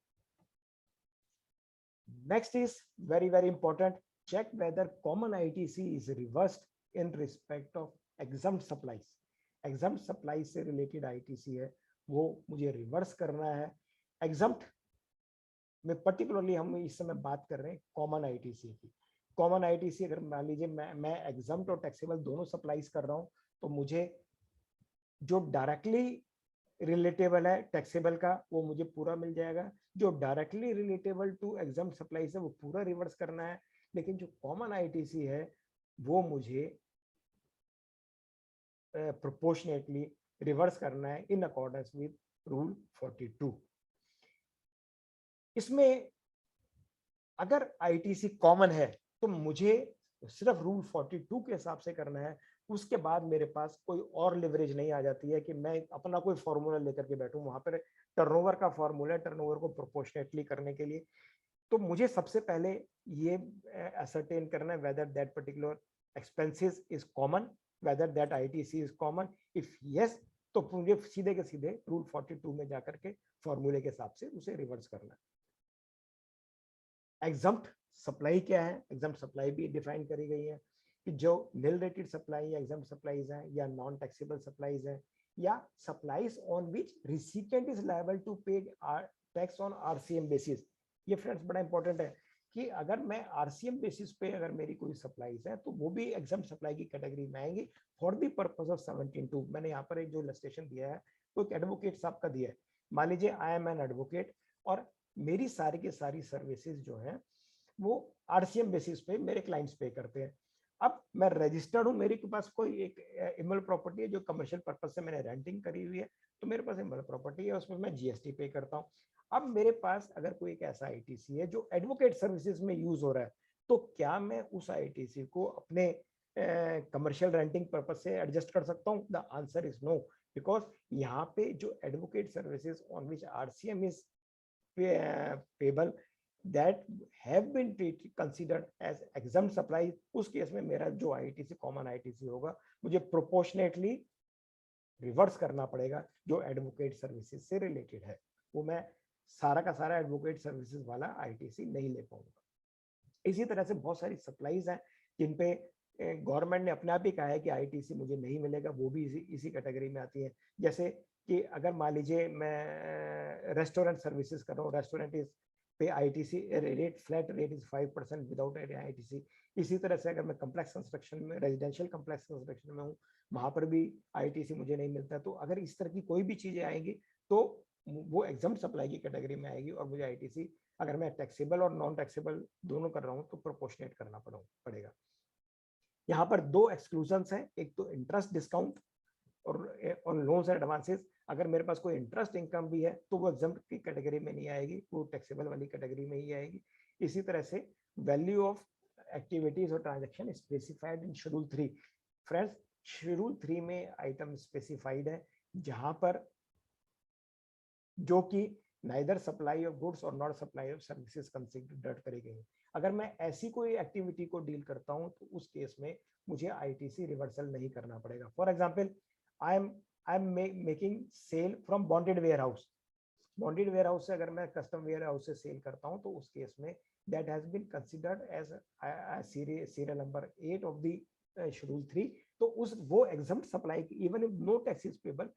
Next is very important. Check whether common ITC is reversed in respect of exempt supplies. Exempt supplies से related ITC है, वो मुझे रिवर्स करना है. Exempt में पर्टिकुलरली हम इस समय बात कर रहे हैं कॉमन आईटीसी की। कॉमन आईटीसी अगर मान लीजिए मैं एग्जाम्प्ट और टैक्सेबल दोनों सप्लाईज कर रहा हूँ, तो मुझे जो डायरेक्टली रिलेटेबल है टैक्सेबल का वो मुझे पूरा मिल जाएगा, जो directly relatable to exempt supplies है वो पूरा रिवर्स करना है, लेकिन जो कॉमन आईटीसी है वो मुझे प्रोपोर्शनेटली रिवर्स करना है इन अकॉर्डेंस विद रूल 42। इसमें अगर आईटीसी कॉमन है तो मुझे सिर्फ रूल 42 के हिसाब से करना है, उसके बाद मेरे पास कोई और लिवरेज नहीं आ जाती है कि मैं अपना कोई फॉर्मूला लेकर के बैठूं। वहां पर टर्नओवर का फॉर्मूला है टर्नओवर को प्रोपोर्शनेटली करने के लिए। तो मुझे सबसे पहले ये असरटेन करना है whether that particular expenses is common, whether that ITC is common. If yes, तो मुझे सीधे के सीधे रूल 42 में जाकर के फॉर्मूले के हिसाब से उसे रिवर्स करना है। एग्जम्प्ट सप्लाई क्या है? एग्जम्प्ट सप्लाई भी डिफाइन करी गई है कि जो नील रेटेड सप्लाई या एग्जम्प्ट सप्लाईज हैं या नॉन टैक्सेबल सप्लाईज हैं या supplies on which recipient is liable to pay tax on RCM basis. ये फ्रेंड्स बड़ा इंपॉर्टेंट है कि अगर मैं आरसीएम बेसिस पे अगर मेरी कोई सप्लाईज है तो वो भी एग्जम्प्ट सप्लाई की कैटेगरी में आएंगी फॉर द पर्पस ऑफ 17(2). मैंने यहाँ पर एक जो इलस्ट्रेशन दिया है वो एक एडवोकेट साहब का दिया है। मान लीजिए आई एम एन एडवोकेट और मेरी सारी की सारी सर्विसेज जो है वो आरसीएम बेसिस पे मेरे क्लाइंट्स पे करते हैं। अब मैं रजिस्टर्ड हूँ, मेरे के पास कोई एक इमल प्रॉपर्टी है जो कमर्शियल पर्पज से मैंने रेंटिंग करी हुई है, तो मेरे पास इमल प्रॉपर्टी है, उसमें मैं जीएसटी पे करता हूँ। अब मेरे पास अगर कोई एक ऐसा आईटीसी है जो एडवोकेट सर्विसेज में यूज हो रहा है, तो क्या मैं उस आईटीसी को अपने कमर्शियल रेंटिंग पर्पज से एडजस्ट कर सकता हूँ? The answer is no, because यहाँ पे जो advocate services on which RCM is payable that have been considered as exempt supply, उस केस में मेरा जो आईटीसी कॉमन आईटीसी होगा मुझे प्रोपोर्शनेटली रिवर्स करना पड़ेगा जो एडवोकेट सर्विसेज से रिलेटेड है। वो मैं सारा का सारा एडवोकेट सर्विसेज वाला आईटीसी नहीं ले पाऊंगा। इसी तरह से बहुत सारी सप्लाईज हैं जिन पे गवर्नमेंट ने अपने आप ही कहा है कि आईटीसी मुझे नहीं मिलेगा, वो भी इसी कैटेगरी में आती है। जैसे कि अगर मान लीजिए मैं रेस्टोरेंट सर्विसेज कर रहा हूँ, रेस्टोरेंट इज पे ITC rate, flat rate is 5% without any ITC. इसी तरह से अगर मैं कम्प्लेक्स कंस्ट्रक्शन में, रेजिडेंशियल कम्प्लेक्स कंस्ट्रक्शन में हूँ, वहां पर भी आईटीसी मुझे नहीं मिलता। तो अगर इस तरह की कोई भी चीजें आएंगी तो वो एग्जम्प्ट सप्लाई की कैटेगरी में आएगी और मुझे आईटीसी अगर मैं टैक्सेबल और नॉन टैक्सेबल दोनों कर रहा हूँ तो प्रोपोर्शनेट करना पड़ेगा। यहाँ पर दो एक्सक्लूजन्स हैं, एक तो इंटरेस्ट डिस्काउंट और ऑन लोन्स एंड एडवांसेस। अगर मेरे पास कोई इंटरेस्ट इनकम भी है तो वो एग्जम्प्ट की कैटेगरी में नहीं आएगी, वो टैक्सेबल वाली कैटेगरी में ही आएगी। इसी तरह से वैल्यू ऑफ एक्टिविटीज और transaction specified in schedule 3। Friends, schedule 3 में आइटम स्पेसिफाइड है जहां पर जो कि नाइदर सप्लाई ऑफ गुड्स और not supply of services consider करी गई। अगर मैं ऐसी कोई एक्टिविटी को डील करता हूं तो उस केस में मुझे आईटीसी रिवर्सल नहीं करना पड़ेगा। For example, I am making sale from bonded warehouse. Bonded warehouse से अगर मैं कस्टम वेयर हाउस से सेल करता हूं तो उस केस में that has been considered as serial number 8 of the schedule 3। तो उस वो एग्जम्प्ट सप्लाई की, even if no tax is payable,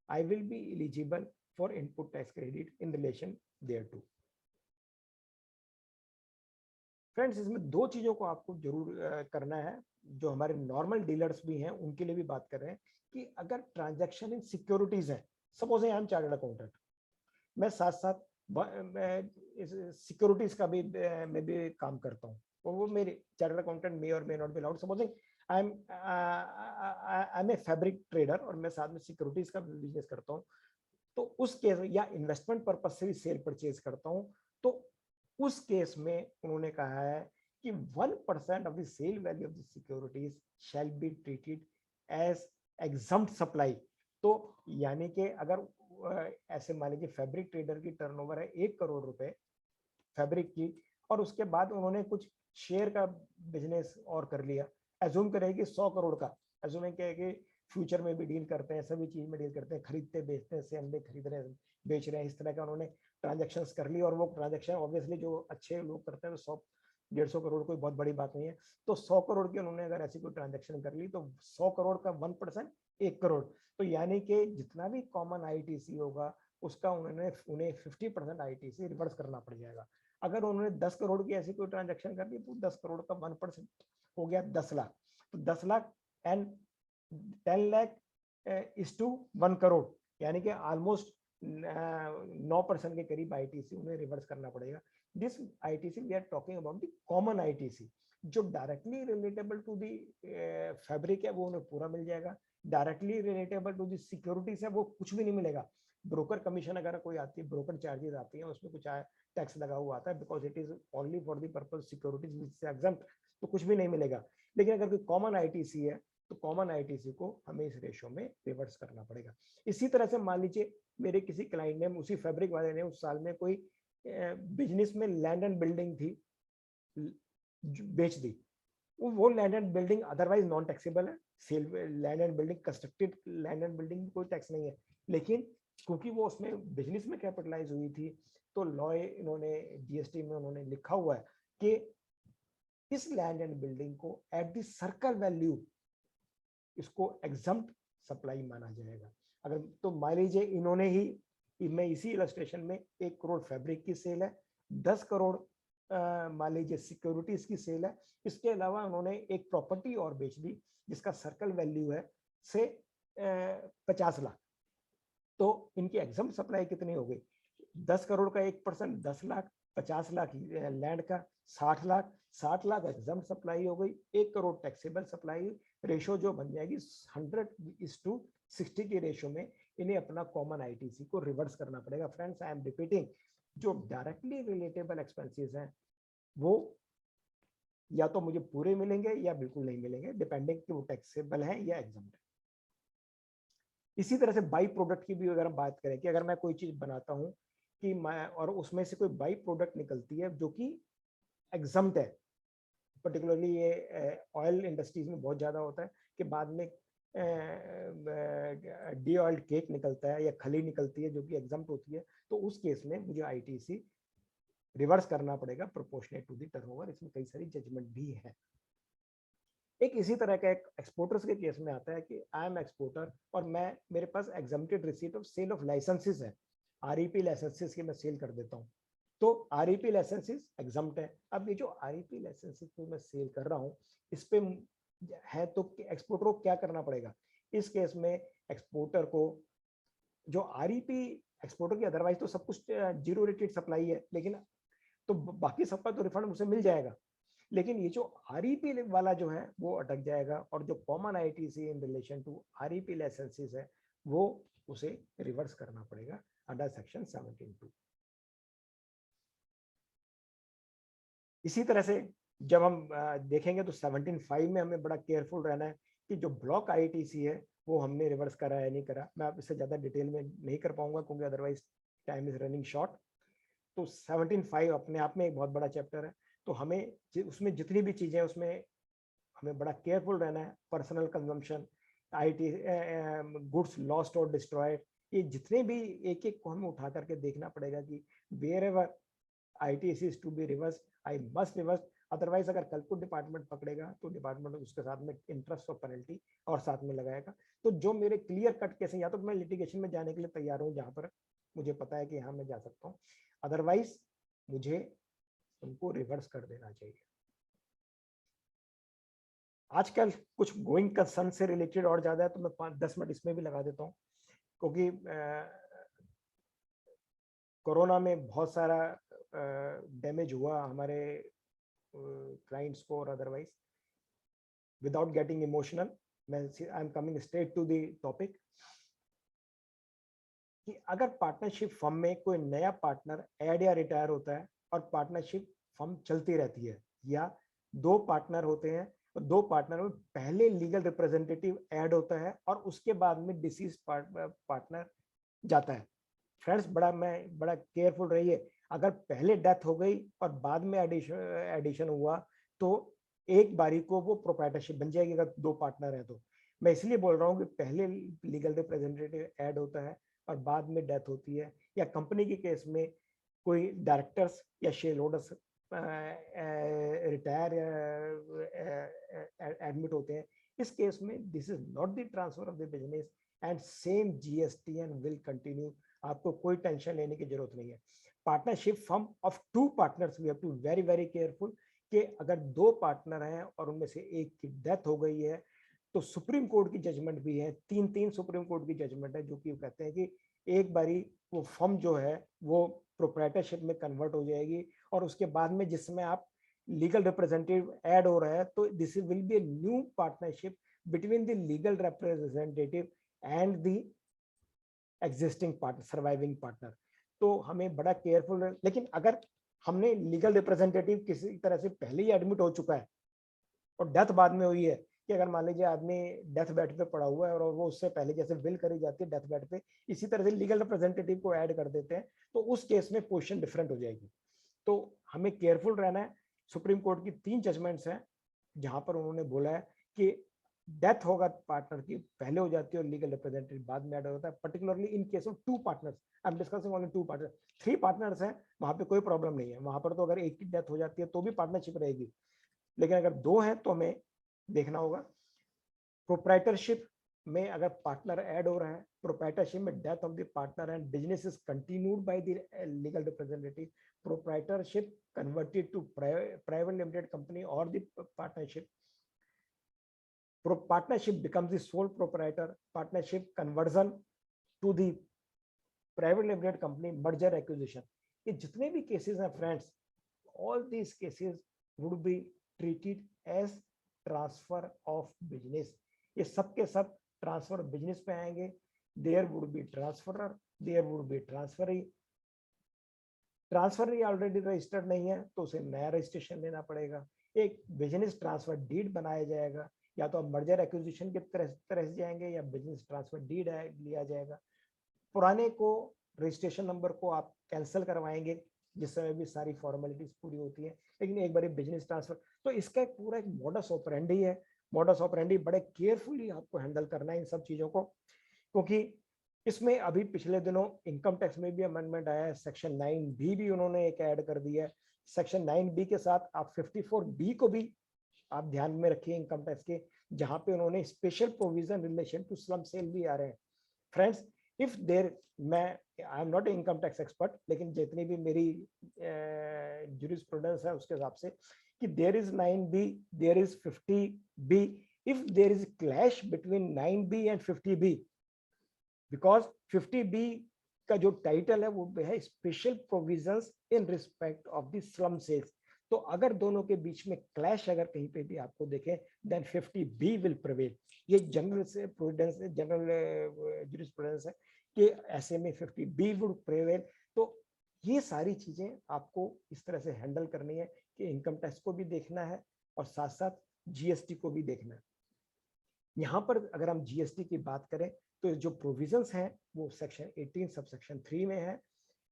I will be eligible for input tax credit in relation thereto। Friends, इसमें दो चीजों को आपको जरूर करना है, जो हमारे नॉर्मल डीलर्स भी हैं उनके लिए भी बात कर रहे हैं कि अगर ट्रांजैक्शन इन सिक्योरिटीज है, suppose I M chartered accountant, मैं साथ साथ सिक्योरिटीज का भी मैं भी काम करता हूँ, और वो मेरे चार्टर्ड अकाउंटेंट मे और may not be allowed. Supposing I am a fabric trader और मैं साथ में सिक्योरिटीज का बिजनेस करता हूँ, तो उस केस या इन्वेस्टमेंट पर्पज से भी सेल परचेज करता हूं, तो उस केस में उन्होंने कहा है कि 1% of the sale value of the securities shall be treated as exempt supply. तो यानी कि अगर ऐसे मान लीजिए फैब्रिक ट्रेडर की टर्नओवर है 1 करोड़ रुपए फैब्रिक की, और उसके बाद उन्होंने कुछ शेयर का बिजनेस और कर लिया, एज्यूम करेगी 100 करोड़ का, एज्यूम कि फ्यूचर में भी डील करते हैं, सभी चीज में डील करते हैं, खरीदते बेचते हैं, सेल में खरीद रहे हैं बेच रहे हैं, इस तरह का उन्होंने ट्रांजैक्शंस कर ली। और वो ट्रांजैक्शन ऑब्वियसली जो अच्छे लोग करते हैं तो 100-150 करोड़ कोई बहुत बड़ी बात नहीं है। तो 100 करोड़ की उन्होंने अगर ऐसी कोई ट्रांजैक्शन कर ली तो 100 करोड़ का 1% 1 करोड़, तो यानी कि जितना भी कॉमन आईटीसी होगा उसका उन्हें 50% आईटीसी रिवर्स करना पड़ जाएगा। अगर उन्होंने 10 करोड़ की ऐसी कोई ट्रांजैक्शन कर दी तो 10 करोड़ का 1% हो गया 10 लाख, तो 10 lakh and 10 lakh is to 1 crore, यानी कि ऑलमोस्ट 9% के करीब आईटीसी उन्हें रिवर्स करना पड़ेगा। This ITC we are talking about the common ITC, जो directly relatable to the fabric है वो उन्हें पूरा मिल जाएगा, directly relatable to the securities है वो कुछ भी नहीं मिलेगा। ब्रोकर कमीशन अगर कोई आती है, ब्रोकर चार्जेस आती है, उसमें कुछ टैक्स लगा हुआ आता है, because it is only for the purpose securities which is exempt, तो कुछ भी नहीं मिलेगा। लेकिन अगर कोई कॉमन आईटीसी है तो कॉमन आईटीसी को हमें इस रेशो में रिवर्स करना पड़ेगा। इसी तरह से मान लीजिए मेरे किसी क्लाइंट ने, उसी फैब्रिक वाले ने उस साल में कोई बिजनेस में लैंड एंड बिल्डिंग थी, बेच दी, वो land and building otherwise non taxable है, sale land and building, constructed land and building कोई टैक्स नहीं है, लेकिन क्योंकि वो उसमें बिजनेस में कैपिटलाइज हुई थी तो लॉ इन्होंने जीएसटी में उन्होंने लिखा हुआ है कि इस लैंड एंड बिल्डिंग को एट द सर्कल वैल्यू इसको एग्जम्प्ट सप्लाई माना जाएगा। अगर तो मान लीजिए इन्होंने ही, मैं इसी इलस्ट्रेशन में 1 करोड़ फैब्रिक की सेल है, 10 करोड़ मान लीजिए सिक्योरिटीज की सेल है, इसके अलावा उन्होंने एक प्रॉपर्टी और बेच दी जिसका सर्कल वैल्यू है से 50 लाख, तो इनकी एग्जम्प्ट सप्लाई कितनी हो गई? 10 करोड़ का 1% 10 लाख, 50 लाख लैंड का 60 लाख, 60 लाख एग्जम्प्ट सप्लाई हो गई, 1 करोड़ टैक्सेबल सप्लाई, रेशो जो बन जाएगी 100:60 की रेशो में इन्हें अपना कॉमन आईटीसी को रिवर्स करना पड़ेगा। फ्रेंड्स, आई एम रिपीटिंग, जो डायरेक्टली रिलेटेबल एक्सपेंसेस हैं वो या तो मुझे पूरे मिलेंगे या बिल्कुल नहीं मिलेंगे, डिपेंडिंग कि वो टैक्सेबल है या एग्जम्प्ट है। इसी तरह से बाई प्रोडक्ट की भी अगर हम बात करें कि अगर मैं कोई चीज बनाता हूं कि मैं, और उसमें से कोई बाई प्रोडक्ट निकलती है जो कि एग्जम्प्ट है, पर्टिकुलरली ये ऑयल इंडस्ट्रीज में बहुत ज्यादा होता है कि बाद में डी ऑयल केक निकलता है या खली निकलती है जो कि एग्जम्प्ट होती है, तो उस केस में मुझे आईटीसी रिवर्स करना पड़ेगा प्रोपोर्शनेट टू द टर्नओवर। इसमें कई सारी जजमेंट भी है। एक इसी तरह का एक एक्सपोर्टर्स के केस में आता है कि आई एम एक्सपोर्टर और मैं, मेरे पास exempted receipt of sale of licences है, आरईपी लाइसेंसेस की मैं सेल कर देता हूँ, तो आरईपी लाइसेंसेस एग्जम्प्ट है। अब ये जो आरईपी लाइसेंसेस को मैं सेल कर रहा हूँ इस पे है, तो एक्सपोर्टर को क्या करना पड़ेगा? इस केस में एक्सपोर्टर को जो आरईपी, एक्सपोर्टर की अदरवाइज तो सब कुछ जीरो रेटेड सप्लाई है, लेकिन तो बाकी सबका तो रिफंड उसे मिल जाएगा, लेकिन ये जो आरईपी वाला जो है वो अटक जाएगा, और जो common ITC in relation to REP licences है वो उसे रिवर्स करना पड़ेगा अंडर सेक्शन 17(2). इसी तरह से जब हम देखेंगे तो 17(5) में हमें बड़ा केयरफुल रहना है कि जो ब्लॉक आईटीसी है वो हमने रिवर्स करा है नहीं करा। मैं आप इससे ज्यादा डिटेल में नहीं कर पाऊंगा क्योंकि otherwise time is running short. तो 17(5) अपने आप में एक बहुत बड़ा चैप्टर है, तो हमें उसमें जितनी भी चीजें उसमें हमें बड़ा केयरफुल रहना है। Personal consumption, IT goods lost और डिस्ट्रॉयड, ये जितने भी एक एक को हमें उठा करके देखना पड़ेगा कि wherever ITC is to be reverse I must reverse, otherwise अगर कल को डिपार्टमेंट पकड़ेगा तो डिपार्टमेंट उसके साथ में इंटरेस्ट और पेनल्टी और साथ में लगाएगा। तो जो मेरे क्लियर कट केस है, या तो मैं लिटिगेशन में जाने के लिए तैयार हूँ जहां पर मुझे पता है कि हाँ मैं जा सकता हूँ, अदरवाइज मुझे उनको रिवर्स कर देना चाहिए। आजकल कुछ गोइंग कंसर्न से रिलेटेड और ज्यादा है तो मैं 5-10 मिनट इसमें भी लगा देता हूँ, क्योंकि कोरोना में बहुत सारा डैमेज हुआ हमारे क्लाइंट्स को और अदरवाइज। विदाउट गेटिंग इमोशनल, मैं I am coming straight to the topic कि अगर पार्टनरशिप फर्म में कोई नया पार्टनर ऐड या रिटायर होता है और पार्टनरशिप फर्म चलती रहती है, या 2 पार्टनर होते हैं और 2 पार्टनर में पहले लीगल रिप्रेजेंटेटिव ऐड होता है और उसके बाद में डिसीज पार्टनर जाता है। फ्रेंड्स, बड़ा केयरफुल रहिए। अगर पहले डेथ हो गई और बाद में एडिशन हुआ तो एक बारी को वो प्रोप्राइटरशिप बन जाएगी अगर 2 पार्टनर है तो। मैं इसलिए बोल रहा हूँ कि पहले लीगल रिप्रेजेंटेटिव ऐड होता है और बाद में डेथ होती है, या कंपनी के केस में कोई डायरेक्टर्स या शेयर होल्डर्स रिटायर एडमिट होते हैं, इस केस में this is not the transfer of the business and same GST and will continue. आपको कोई टेंशन लेने की जरूरत नहीं है। Partnership firm of 2 partners, we have to very very careful कि अगर 2 पार्टनर हैं और उनमें से एक की डेथ हो गई है तो सुप्रीम कोर्ट की जजमेंट भी है, 3 सुप्रीम कोर्ट की जजमेंट है जो कि कहते हैं कि एक बारी वो फर्म जो है वो प्रोप्राइटरशिप में कन्वर्ट हो जाएगी और उसके बाद में जिसमें आप लीगल रिप्रेजेंटेटिव ऐड हो रहा है तो this will B a new partnership between the legal representative and the existing partner, surviving partner. तो हमें बड़ा केयरफुल, लेकिन अगर हमने लीगल रिप्रेजेंटेटिव किसी तरह से पहले ही एडमिट हो चुका है और डेथ बाद में हुई है, कि अगर मान लीजिए आदमी डेथ बेड पे पड़ा हुआ है और वो उससे पहले जैसे विल करी जाती है डेथ बेड पे, इसी तरह से लीगल रिप्रेजेंटेटिव को ऐड कर देते हैं, तो उस केस में पोजीशन डिफरेंट हो जाएगी। तो हमें केयरफुल रहना है। सुप्रीम कोर्ट की 3 जजमेंट्स हैं जहां पर उन्होंने बोला है कि डेथ होगा पार्टनर की पहले हो जाती है और लीगल रिप्रेजेंटेटिव बाद में ऐड होता है, particularly in case of 2 partners. I am discussing only 2 partners. 3 partners हैं वहां पे कोई प्रॉब्लम नहीं है, वहां पर तो अगर एक की डेथ हो जाती है तो भी पार्टनरशिप रहेगी, लेकिन अगर 2 हैं तो हमें देखना होगा। प्रोप्राइटरशिप में अगर पार्टनर ऐड हो रहा है, प्रोप्राइटरशिप में death of the partner and business is continued by the legal representative, proprietorship converted to private limited company और the partnership, partnership becomes the sole proprietor, partnership conversion to the private limited company, merger acquisition, ये जितने भी cases हैं friends, all these cases would be treated as transfer of business। ये सब के सब transfer business पे आएंगे। There would be transferor, there would be transferee. Transferee already registered नहीं है तो उसे नया रजिस्ट्रेशन लेना पड़ेगा। एक बिजनेस ट्रांसफर डीड बनाया जाएगा, या तो आप मर्जर एक्विजिशन की तरह से जाएंगे या बिजनेस ट्रांसफर डीड लिया जाएगा। पुराने को रजिस्ट्रेशन नंबर को आप कैंसिल करवाएंगे जिस समय भी सारी फॉर्मेलिटीज पूरी होती है, लेकिन एक बार बिजनेस ट्रांसफर, तो इसका एक पूरा एक मॉडस ऑपरेंडी है। मॉडस ऑपरेंडी बड़े केयरफुली आपको हैंडल करना है इन सब चीजों को, क्योंकि इसमें अभी पिछले दिनों इनकम टैक्स में भी अमेंडमेंट आया है, सेक्शन 9B भी उन्होंने एक ऐड कर दिया है। सेक्शन 9B के साथ आप 54B को भी आप ध्यान में रखिए इनकम टैक्स के, जहां पे उन्होंने special provision relation to slum sale भी आ रहे हैं। फ्रेंड्स, इफ देयर, मैं I am not income tax expert, लेकिन जितनी भी मेरी ज्यूरिस्प्रूडेंस है उसके हिसाब से कि there is 9B, there is 50B, if there is clash between 9B and 50B, because 50B का जो टाइटल है वो है special provisions in respect of the slump sales. तो अगर दोनों के बीच में क्लैश अगर कहीं पे भी आपको देखें, देन 50B विल प्रिवेल। ये जनरल से प्रूडेंस, जनरल ज्यूरिस्प्रूडेंस है कि ऐसे में 50B वुड प्रिवेल। तो ये सारी चीजें आपको इस तरह से हैंडल करनी है कि इनकम टैक्स को भी देखना है और साथ साथ जीएसटी को भी देखना है। यहाँ पर अगर हम जीएसटी की बात करें तो जो प्रोविजंस हैं वो सेक्शन 18 सबसेक्शन 3 में है,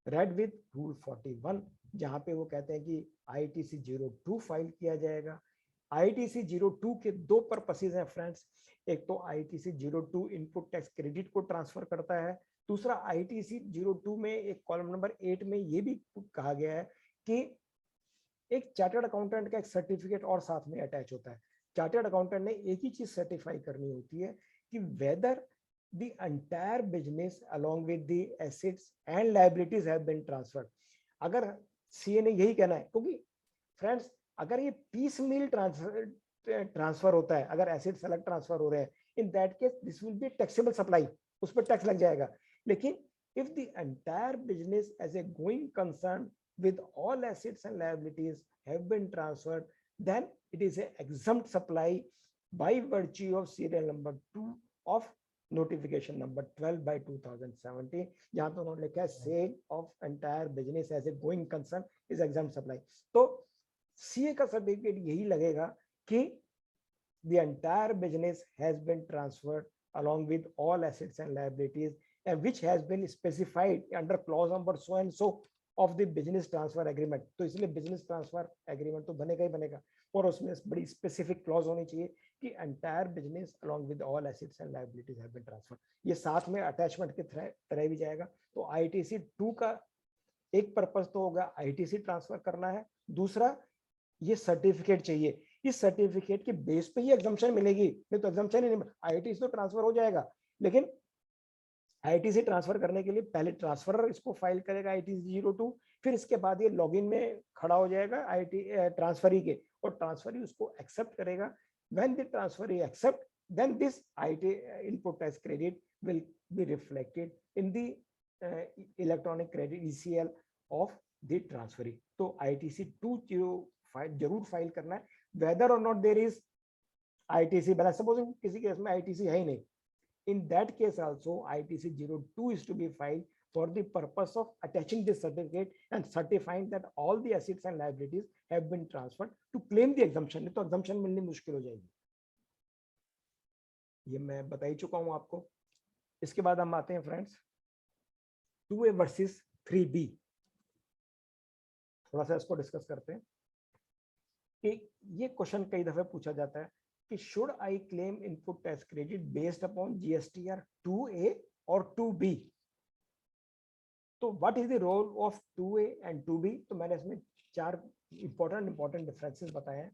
रेड विद रूल 41, जहां पे वो कहते हैं कि ITC 02 फाइल किया जाएगा। ITC 02 के 2 पर्पसेस हैं फ्रेंड्स। एक तो ITC 02 इनपुट टैक्स क्रेडिट को ट्रांसफर करता है, दूसरा ITC 02 में एक कॉलम नंबर 8 में ये भी कहा गया है कि एक चार्टर्ड अकाउंटेंट का एक सर्टिफिकेट और साथ में अटैच होता है। चार्टर्ड अकाउंटेंट ने एक ही चीज सर्टिफाई करनी होती है कि weather the entire business along with the assets and liabilities have been transferred। अगर सीए ने यही कहना है, क्योंकि फ्रेंड्स अगर ये पीस मील ट्रांसफर होता है, अगर एसेट्स अलग ट्रांसफर हो रहे हैं, in that case this will be taxable supply, उस पर टैक्स लग जाएगा। लेकिन if the entire business as a going concern with all assets and liabilities have been transferred, then it is a exempt supply by virtue of serial number 2 of notification number 12 by 2017, जहां तो उन्होंने लिखा है sale of entire business as a going concern is exempt supply. तो CA का certificate यही लगेगा कि the entire business has been transferred along with all assets and liabilities and which has been specified under clause number so and so of the business transfer agreement। तो इसलिए business transfer agreement तो बनेगा ही बनेगा, और उसमें बड़ी specific clause होनी चाहिए कि entire business along with all assets and liabilities have been transferred। ये साथ में attachment की तरह भी जाएगा। तो ITC 2 का एक पर्पस तो होगा ITC ट्रांसफर करना है, दूसरा ये सर्टिफिकेट चाहिए, इस सर्टिफिकेट के बेस पे ही एग्जम्पशन मिलेगी, नहीं तो एग्जम्पशन ही नहीं। ITC तो ट्रांसफर हो जाएगा, लेकिन ITC ट्रांसफर करने के लिए पहले ट्रांसफरर इसको फाइल करेगा ITC 02, फिर इसके बाद ये लॉगिन में खड़ा हो जाएगा आईटी ट्रांसफरी के, और ट्रांसफरी उसको एक्सेप्ट करेगा. When the transferee accept, then this IT input tax credit will be reflected in the electronic credit ECL of the transferee. तो ITC2 जरूर फाइल करना है, whether or not there is ITC balance. Suppose किसी case में ITC है ही नहीं, in that case also ITC02 is to be filed for the purpose of attaching this certificate and certifying that all the assets and liabilities have been transferred to claim the exemption. नहीं तो exemption मिलनी मुश्किल हो जाएगी. ये मैं बता ही चुका हूं आपको. इसके बाद हम आते हैं फ्रेंड्स 2A वर्सेस 3B. थोड़ा सा इसको डिस्कस करते हैं कि ये क्वेश्चन कई दफे पूछा जाता है कि should I claim input tax credit based upon GSTR 2A और 2B. तो what is the role of 2A and 2B? तो मैंने इसमें 4 इंपॉर्टेंट डिफरेंसेस बताए हैं.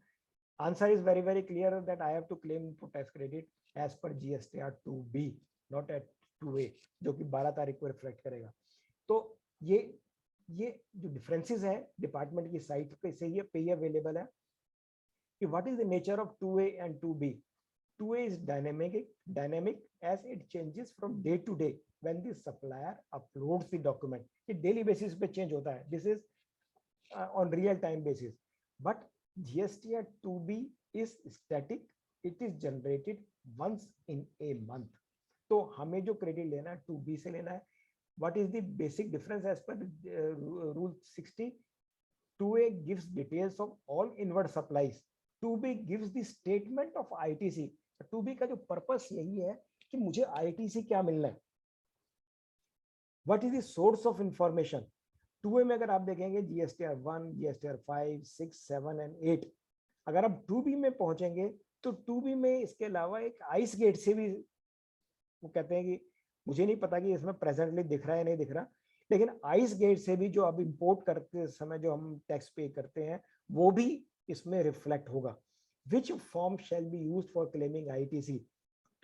Answer is very very clear that I have to claim input tax credit as per GSTR 2B, not at 2A, जो कि 12 तारीख को रिफ्लेक्ट करेगा. तो ये जो डिफरेंसेस है डिपार्टमेंट की साइट पे से ही अवेलेबल है कि what is the nature of 2A and 2B. 2A is dynamic as it changes from day to day when the supplier uploads the document. ये डेली बेसिस पे चेंज होता है. This is on real time basis. But GSTR 2B is static. It is generated once in a month. तो हमें जो credit लेना है 2B से लेना है. What is the basic difference as per rule 60? 2A gives details of all inward supplies. 2B gives the statement of ITC. 2B का जो पर्पस यही है कि मुझे ITC क्या मिलना है. What is the source of information? 2A में अगर आप देखेंगे GSTR 1, GSTR 5, 6, 7 एंड 8. अगर आप 2B में पहुंचेंगे तो 2B में इसके अलावा एक आइस गेट से भी, वो कहते हैं कि मुझे नहीं पता कि इसमें प्रेजेंटली दिख रहा है नहीं दिख रहा, लेकिन आइस गेट से भी जो अब इंपोर्ट करते समय जो हम टैक्स पे करते हैं वो भी इसमें रिफ्लेक्ट होगा. Which form shall be used for claiming ITC?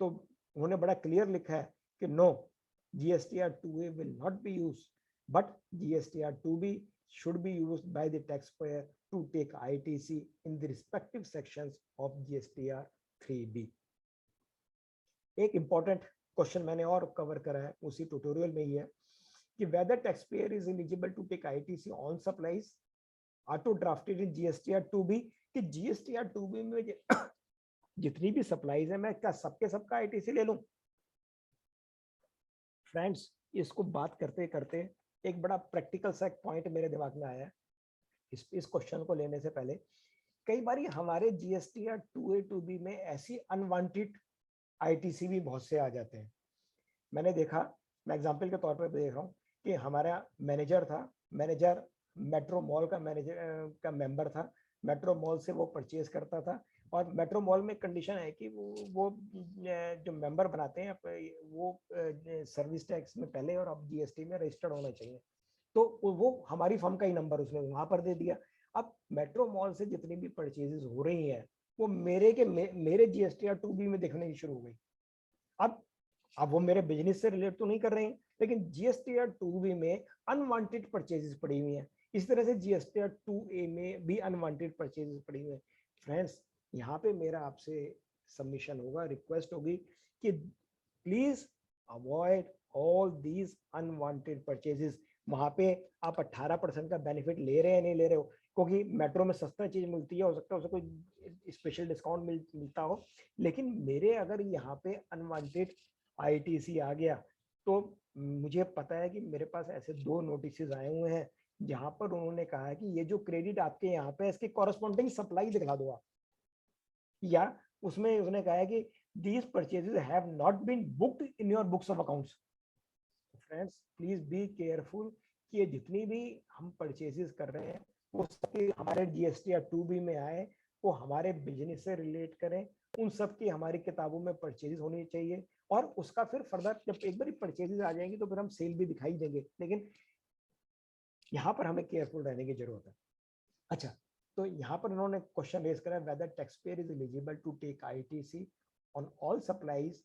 तो उन्होंने बड़ा क्लियर लिखा है कि no, GSTR 2A will not be used, but GSTR 2B should be used by the taxpayer to take ITC in the respective sections of GSTR 3B. एक important question मैंने और cover करा है उसी ट्यूटोरियल में ही है कि whether taxpayer is eligible to take ITC on supplies auto drafted in GSTR 2B. कि GSTR 2B में जितनी भी सप्लाईज है मैं क्या सबके सबका ITC ले लूं? फ्रेंड्स, इसको बात करते करते एक बड़ा प्रैक्टिकल सा पॉइंट मेरे दिमाग में आया है इस क्वेश्चन को लेने से पहले. कई बार हमारे GSTR 2A 2B में ऐसी अनवांटेड ITC भी बहुत से आ जाते हैं. मैंने देखा, मैं एग्जांपल के तौर पर देख रहा हूँ कि हमारा मैनेजर मेट्रो मॉल का मेंबर था. मेट्रो मॉल से वो परचेज करता था और मेट्रो मॉल में कंडीशन है कि वो जो मेंबर बनाते हैं वो सर्विस टैक्स में पहले और अब GST में रजिस्टर्ड होना चाहिए. तो वो हमारी फर्म का ही नंबर उसने वहां पर दे दिया. अब मेट्रो मॉल से जितनी भी परचेजेस हो रही हैं वो मेरे GSTR 2B में दिखने की शुरू हो गई. अब वो मेरे बिजनेस से रिलेट तो नहीं कर रहे हैं, लेकिन GSTR 2B में अनवांटेड परचेजेस पड़ी हुई हैं. इस तरह से GSTR 2A में भी अनवांटेड परचेजेस पड़ी हुई हैं. फ्रेंड्स, यहाँ पे मेरा आपसे सबमिशन होगा, रिक्वेस्ट होगी कि please avoid all these unwanted purchases. वहां पे आप 18% का बेनिफिट ले रहे हैं नहीं ले रहे हो, क्योंकि मेट्रो में सस्ता चीज मिलती है, हो सकता है उसे कोई स्पेशल डिस्काउंट मिलता हो, लेकिन मेरे अगर यहाँ पे अनवांटेड ITC आ गया तो मुझे पता है कि मेरे पास ऐसे 2 नोटिस आए हुए हैं जहां पर उन्होंने कहा है कि ये जो क्रेडिट आपके यहाँ पे इसकी कॉरेस्पॉन्डिंग सप्लाई दिखा दो आप, या उसमें उसने कहा है कि these purchases have not been booked in your books of accounts. Friends, please be careful कि ये जितनी भी हम परचेजेस कर रहे हैं वो सबके हमारे GSTR 2B में आए, वो हमारे बिजनेस से रिलेट करें, उन सब की हमारी किताबों में परचेजेस होनी चाहिए, और उसका फिर फर्दर जब एक बार परचेजेस आ जाएंगी तो फिर हम सेल भी दिखाई देंगे, लेकिन यहाँ पर हमें केयरफुल रहने की जरूरत है. अच्छा, तो यहाँ पर उन्होंने क्वेश्चन रेज करा whether taxpayer is eligible to take ITC on all supplies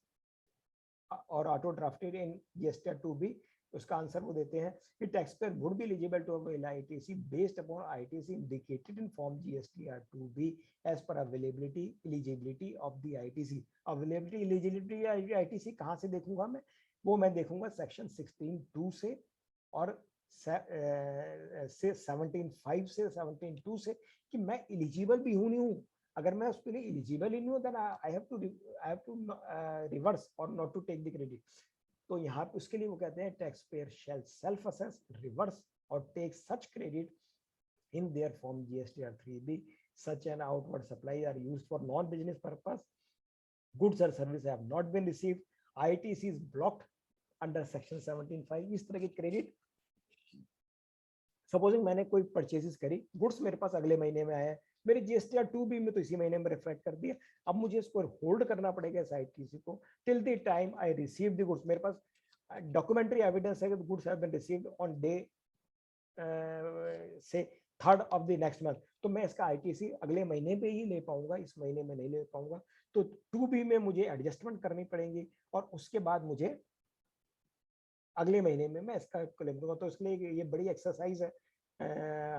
or auto drafted in GSTR 2B. उसका आंसर वो देते हैं कि tax payer would be eligible to avail ITC based upon ITC indicated in form GSTR 2B as per availability eligibility of the ITC. Availability eligibility ITC कहाँ से देखूंगा मैं? वो मैं देखूंगा सेक्शन 16(2) से और से 17(5) से 17(2) से कि मैं एलिजिबल भी हूँ नहीं हूँ। अगर मैं उसके लिए एलिजिबल ही नहीं हूँ, then I have to reverse और not to take the credit. तो यहाँ पे उसके लिए वो कहते हैं tax payer shall self assess, reverse और take such credit in their form GSTR 3B. Such an outward supply are used for non-business purpose. Goods or services have not been received. ITC is blocked under section 17(5). इस तरह के credit, supposing मैंने कोई purchases करी, goods मेरे पास अगले महीने में आया, मेरे GSTR 2B में तो इसी महीने में रिफ्लेक्ट कर दिया। अब मुझे इसको होल्ड करना पड़ेगा इस ITC को till the time I receive the goods. मेरे पास डॉक्यूमेंट्री एविडेंस है कि goods have been received on day से 3rd of the next month, तो मैं इसका ITC अगले महीने पे ही ले पाऊंगा, इस महीने में नहीं ले पाऊंगा। तो 2B में मुझे एडजस्टमेंट करनी पड़ेगी और उसके बाद मुझे अगले महीने में मैं इसका क्लेम दूंगा। तो इसलिए ये बड़ी एक्सरसाइज है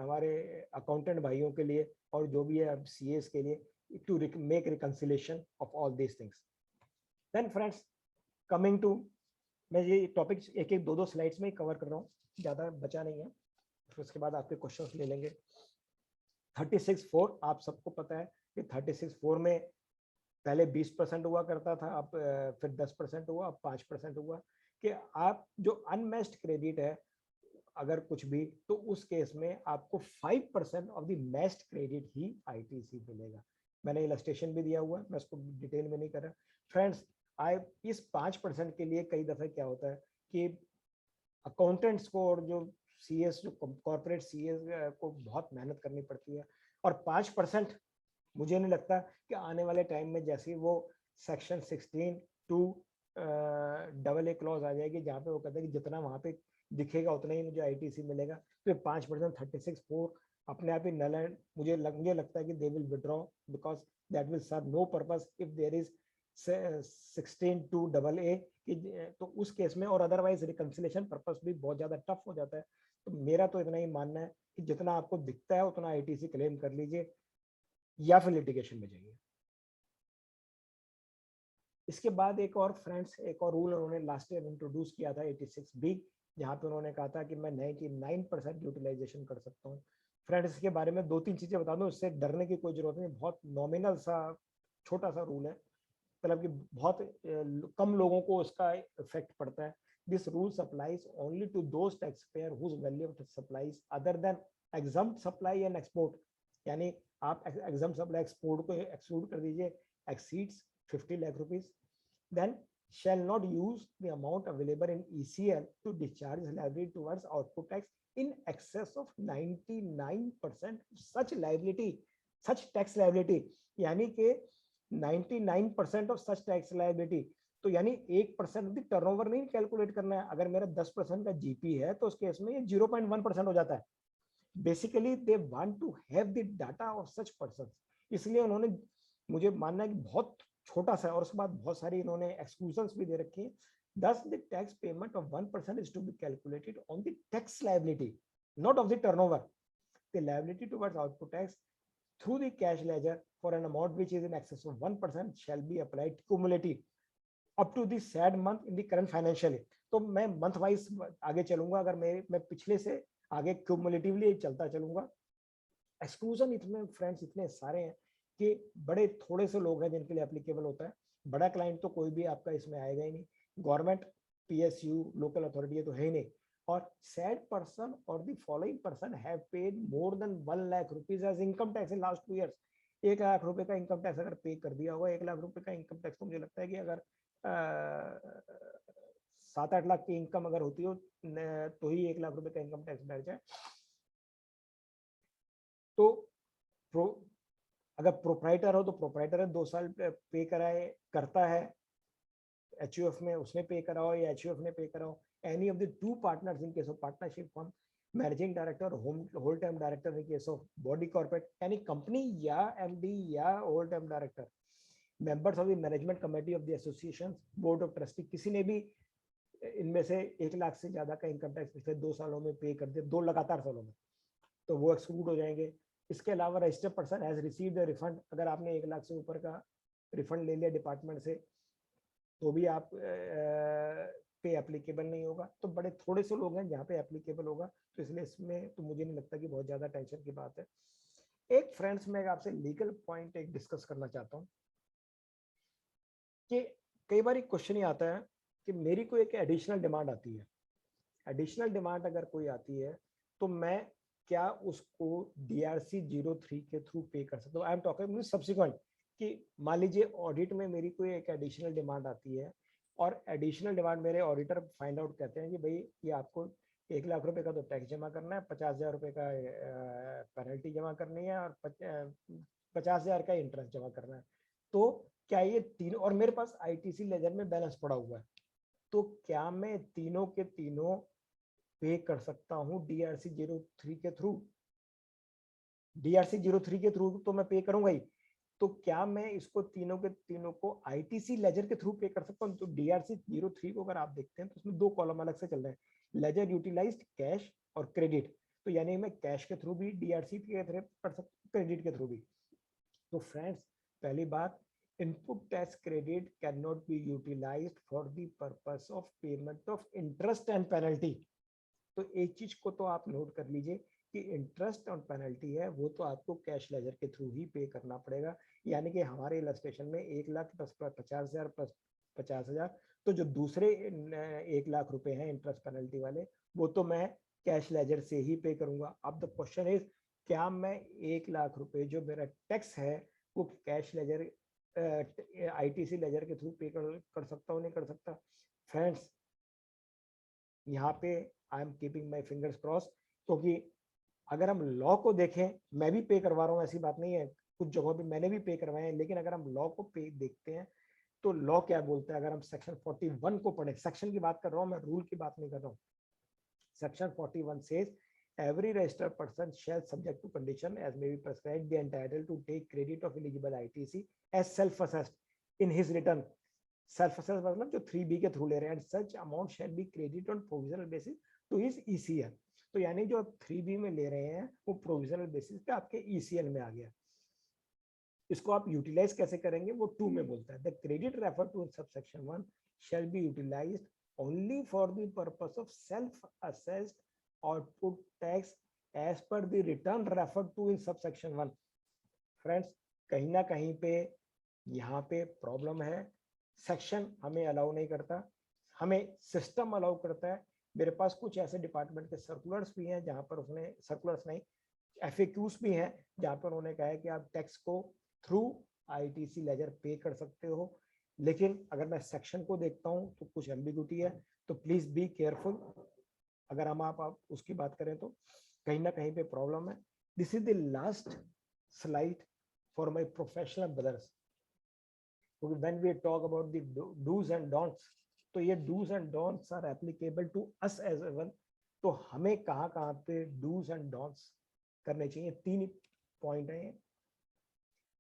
हमारे अकाउंटेंट भाइयों के लिए और जो भी है CAs के लिए, to make reconciliation of all these things. Then friends, coming to, मैं ये टॉपिक एक एक दो स्लाइड्स में ही कवर कर रहा हूँ, ज़्यादा बचा नहीं है, फिर उसके बाद आपके क्वेश्चंस ले लेंगे। 36(4) आप सबको पता है कि 36(4) में पहले 20% हुआ करता था, अब फिर 10% हुआ, अब 5% हुआ कि आप जो अनमैच्ड क्रेडिट है अगर कुछ भी, तो उस केस में आपको 5% of the matched credit he ITC मिलेगा। मैंने इलस्ट्रेशन भी दिया हुआ है, मैं उसको डिटेल में नहीं कर रहा। फ्रेंड्स, इस 5% के लिए कई दफे क्या होता है कि अकाउंटेंट्स को और जो CS, जो कॉर्पोरेट CS को बहुत मेहनत करनी पड़ती है। और 5% मुझे नहीं लगता कि आने वाले टाइम में जैसे वो सेक्शन 16(2) AA क्लॉज आ जाएगी जहाँ पे वो कहता है कि जितना वहाँ पे दिखेगा उतना ही मुझे ITC मिलेगा, तो 5% 36(4) अपने आप ही नल एंड मुझे लगता है कि they will withdraw because that will serve no purpose if there is 16(2) AA कि तो उस केस में, और अदरवाइज रिकंसिलेशन पर्पस भी बहुत ज्यादा टफ हो जाता है। तो मेरा तो इतना ही मानना है कि जितना आपको दिखता है उतना ITC क्लेम कर लीजिए या फिर लिटिगेशन में जाइए। इसके बाद एक और फ्रेंड्स, एक और रूल उन्होंने लास्ट ईयर इंट्रोड्यूस किया था 86B, जहाँ पे उन्होंने कहा था कि मैं 99% यूटिलाइजेशन कर सकता हूँ। फ्रेंड्स, इसके बारे में 2-3 चीजें बता दूं, इससे डरने की कोई जरूरत नहीं, बहुत नॉमिनल सा छोटा सा रूल है, मतलब कि बहुत कम लोगों को उसका इफेक्ट पड़ता है। This rule applies only to those taxpayer whose value of supplies other than exempt supply and export, यानी आप exempt supply export को exclude कर दीजिए, exceeds 50 lakh rupees, then shall not use the amount available in ECL to discharge liability towards output tax in excess of 99% such liability, such tax liability, यानी कि 99% of such tax liability। तो यानी 1% भी turnover नहीं calculate करना है। अगर मेरा 10% का GP है तो उस केस में ये 0.1% हो जाता है। Basically they want to have the data of such person, इसलिए उन्होंने, मुझे मानना है कि बहुत छोटा सा, और उसके बाद बहुत सारी इन्होंने एक्सक्लूजन्स भी दे रखी है। Thus the tax payment of 1% is to be calculated on the tax liability, not of the turnover. The liability towards output tax through the cash ledger for an amount which is in excess of 1% shall be applied cumulative up to the said month in the current financial year। तो मैं month wise आगे चलूंगा, अगर मैं पिछले से आगे cumulatively चलता चलूंगा। एक्सक्लूजन इतने फ्रेंड्स इतने सारे हैं कि बड़े थोड़े से लोग हैं जिनके लिए एप्लीकेबल होता है। बड़ा क्लाइंट तो कोई भी आपका इसमें आएगा ही नहीं, गवर्नमेंट, PSU, लोकल अथॉरिटी तो है ही नहीं। और said person or the following person have paid more than 1 lakh rupees as income tax in last 2 years। 1 lakh रुपए का इनकम टैक्स अगर पे कर दिया होगा, 1 लाख रुपए का इनकम टैक्स, तो मुझे लगता है कि अगर 7-8 लाख की इनकम अगर होती हो तो ही 1 लाख रुपए का इनकम टैक्स बैठ जाए। तो अगर प्रोप्राइटर हो तो प्रोप्राइटर है 2 साल पे कराए करता है, HUF में उसने पे करा हो या HUF ने पे करा हो। Any of the 2 partners in case of partnership firm, managing director, whole time director in case of body corporate, यानी कंपनी या MD या whole time director, members of the management committee of the association, board of trustee, किसी ने भी इनमें से 1 लाख से ज्यादा का इनकम टैक्स पिछले 2 सालों में पे कर दिया, 2 लगातार सालों में, तो वो एक्सक्लूड हो जाएंगे। इसके अलावा registered person has received the refund, अगर आपने 1 लाख से ऊपर का रिफंड ले लिया डिपार्टमेंट से तो भी आप पे एप्लीकेबल नहीं होगा। तो बड़े थोड़े से लोग हैं जहाँ पे एप्लीकेबल होगा, तो इसलिए इसमें तो मुझे नहीं लगता कि बहुत ज्यादा टेंशन की बात है। एक फ्रेंड्स मैं आपसे लीगल पॉइंट एक डिस्कस करना चाहता हूँ कि कई बार एक क्वेश्चन ही आता है कि मेरी कोई एक एडिशनल डिमांड आती है, एडिशनल डिमांड अगर कोई आती है तो मैं क्या उसको DRC 03 के थ्रू पे कर सकता हूँ? आई एम टॉकिंग सब्सिक्वेंट कि मान लीजिए ऑडिट में मेरी कोई एक एडिशनल डिमांड आती है और एडिशनल डिमांड मेरे ऑडिटर फाइंड आउट कहते हैं कि भाई ये आपको 1 लाख रुपए का तो टैक्स जमा करना है, 50,000 रुपए का पेनल्टी जमा करनी है और 50,000 का इंटरेस्ट जमा करना है। तो क्या ये तीनों, और मेरे पास ITC लेजर में बैलेंस पड़ा हुआ है, तो क्या मैं तीनों के तीनों पे कर सकता हूँ DRC 03 के थ्रू? DRC 03 के थ्रू तो मैं पे करूंगा ही, तो क्या मैं इसको तीनों के तीनों को ITC लेजर के थ्रू पे कर सकता हूँ? तो DRC 03 को अगर आप देखते हैं तो उसमें 2 कॉलम अलग से चल रहे हैं, लेजर यूटिलाइज्ड कैश और क्रेडिट। तो यानी मैं कैश के थ्रू भी DRC के थ्रू कर सकता हूँ, क्रेडिट के थ्रू भी। तो फ्रेंड्स, पहली बात, input tax credit can not be utilized for the purpose of payment of interest and penalty. तो एक चीज को तो आप नोट कर लीजिए कि इंटरेस्ट और पेनल्टी है वो तो आपको कैश लेजर के थ्रू ही पे करना पड़ेगा। यानी कि हमारे इलस्ट्रेशन में 1 लाख प्लस 50,000 प्लस 50,000, तो जो दूसरे 1 लाख रुपए हैं इंटरेस्ट पेनल्टी वाले, वो तो मैं कैश लेजर से ही पे करूंगा। अब द क्वेश्चन इज, क्या मैं 1 लाख रुपए जो मेरा टैक्स है वो कैश लेजर ITC लेजर के थ्रू पे कर सकता हूँ, नहीं कर सकता? फ्रेंड्स, यहाँ पे I am keeping my fingers cross, क्योंकि अगर हम लॉ को देखें, मैं भी पे करवा रहा हूँ, ऐसी बात नहीं है, कुछ जगहों पे मैंने भी पे करवाए हैं, लेकिन अगर हम लॉ को पे देखते हैं तो लॉ क्या बोलता है? अगर हम सेक्शन 41 को पढ़े, सेक्शन की बात कर रहा हूँ मैं, रूल की बात नहीं कर रहा हूँ। Section 41 says every registered person shall subject to condition as may be prescribed be entitled to take credit of eligible ITC as self-assessed in his return. self-assessed मतलब जो 3B के थ्रू ले रहे हैं, and such amount shall be credited on provisional basis to his ECL। तो यानी जो आप 3B में ले रहे हैं वो प्रोविजनल बेसिस पे आपके ECL में आ गया। इसको आप यूटिलाइज कैसे करेंगे? वो 2 में बोलता है, the credit refer to subsection 1 shall be utilized only for the purpose of self-assessed output tax as per the return referred to in subsection 1। Friends, कहीं ना कहीं पे यहाँ पे प्रॉब्लम है, सेक्शन हमें अलाउ नहीं करता, हमें सिस्टम अलाउ करता है। मेरे पास कुछ ऐसे डिपार्टमेंट के सर्कुलर्स भी हैं जहाँ पर उसने, सर्कुलर्स नहीं, FAQs भी हैं जहाँ पर उन्होंने कहा है कि आप टैक्स को थ्रू ITC लेजर पे कर सकते हो। लेकिन अगर मैं सेक्शन को देखता हूं तो कुछ एम्बिग्यूटी है, तो प्लीज बी केयरफुल। अगर हम आप उसकी बात करें तो कहीं ना कहीं पे प्रॉब्लम है। This is the last slide for my professional brothers, क्योंकि when we talk about the dos and don'ts, तो ये dos and don'ts are applicable to us as well. तो हमें कहाँ पे डूज एंड डोंट्स करने चाहिए? 3 पॉइंट है।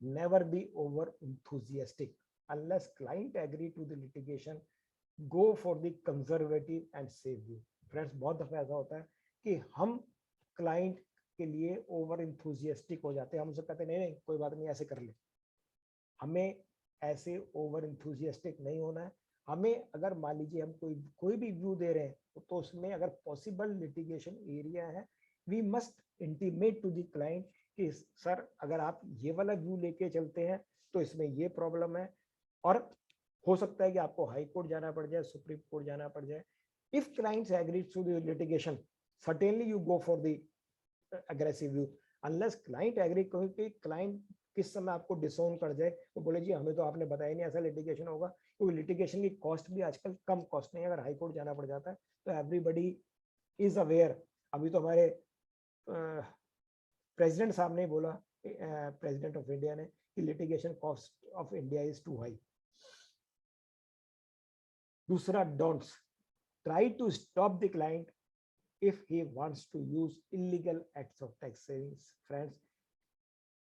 Never be over enthusiastic unless client agree to the litigation, go for the conservative and safe view। Friends, बहुत दफा ऐसा होता है कि हम क्लाइंट के लिए ओवर इंथुजियास्टिक हो जाते हैं, हम उनसे कहते हैं नहीं नहीं कोई बात नहीं ऐसे कर ले। हमें ऐसे ओवर इंथुजियास्टिक नहीं होना है। हमें अगर मान लीजिए हम कोई भी व्यू दे रहे हैं तो उसमें अगर पॉसिबल लिटिगेशन एरिया है, we must intimate to the client कि सर अगर आप ये वाला व्यू लेके चलते हैं तो इसमें ये प्रॉब्लम है, और हो सकता है कि आपको हाई कोर्ट जाना पड़ जाए, सुप्रीम कोर्ट जाना पड़ जाए। If clients agree to the litigation, certainly you go for the aggressive view. Unless client agree, क्योंकि क्लाइंट किस समय आपको डिसोन कर जाए तो बोले जी हमें तो आपने बताया नहीं ऐसा लिटिगेशन होगा, क्योंकि लिटिगेशन की कॉस्ट भी आजकल कम कॉस्ट नहीं है। अगर हाई कोर्ट जाना पड़ जाता है तो एवरीबडी इज अवेयर। अभी तो हमारे प्रेसिडेंट साहब ने बोला, प्रेसिडेंट ऑफ इंडिया ने, कि litigation cost of India is too high. दूसरा don'ts, try to stop the client if he wants to use illegal acts of tax savings. Friends,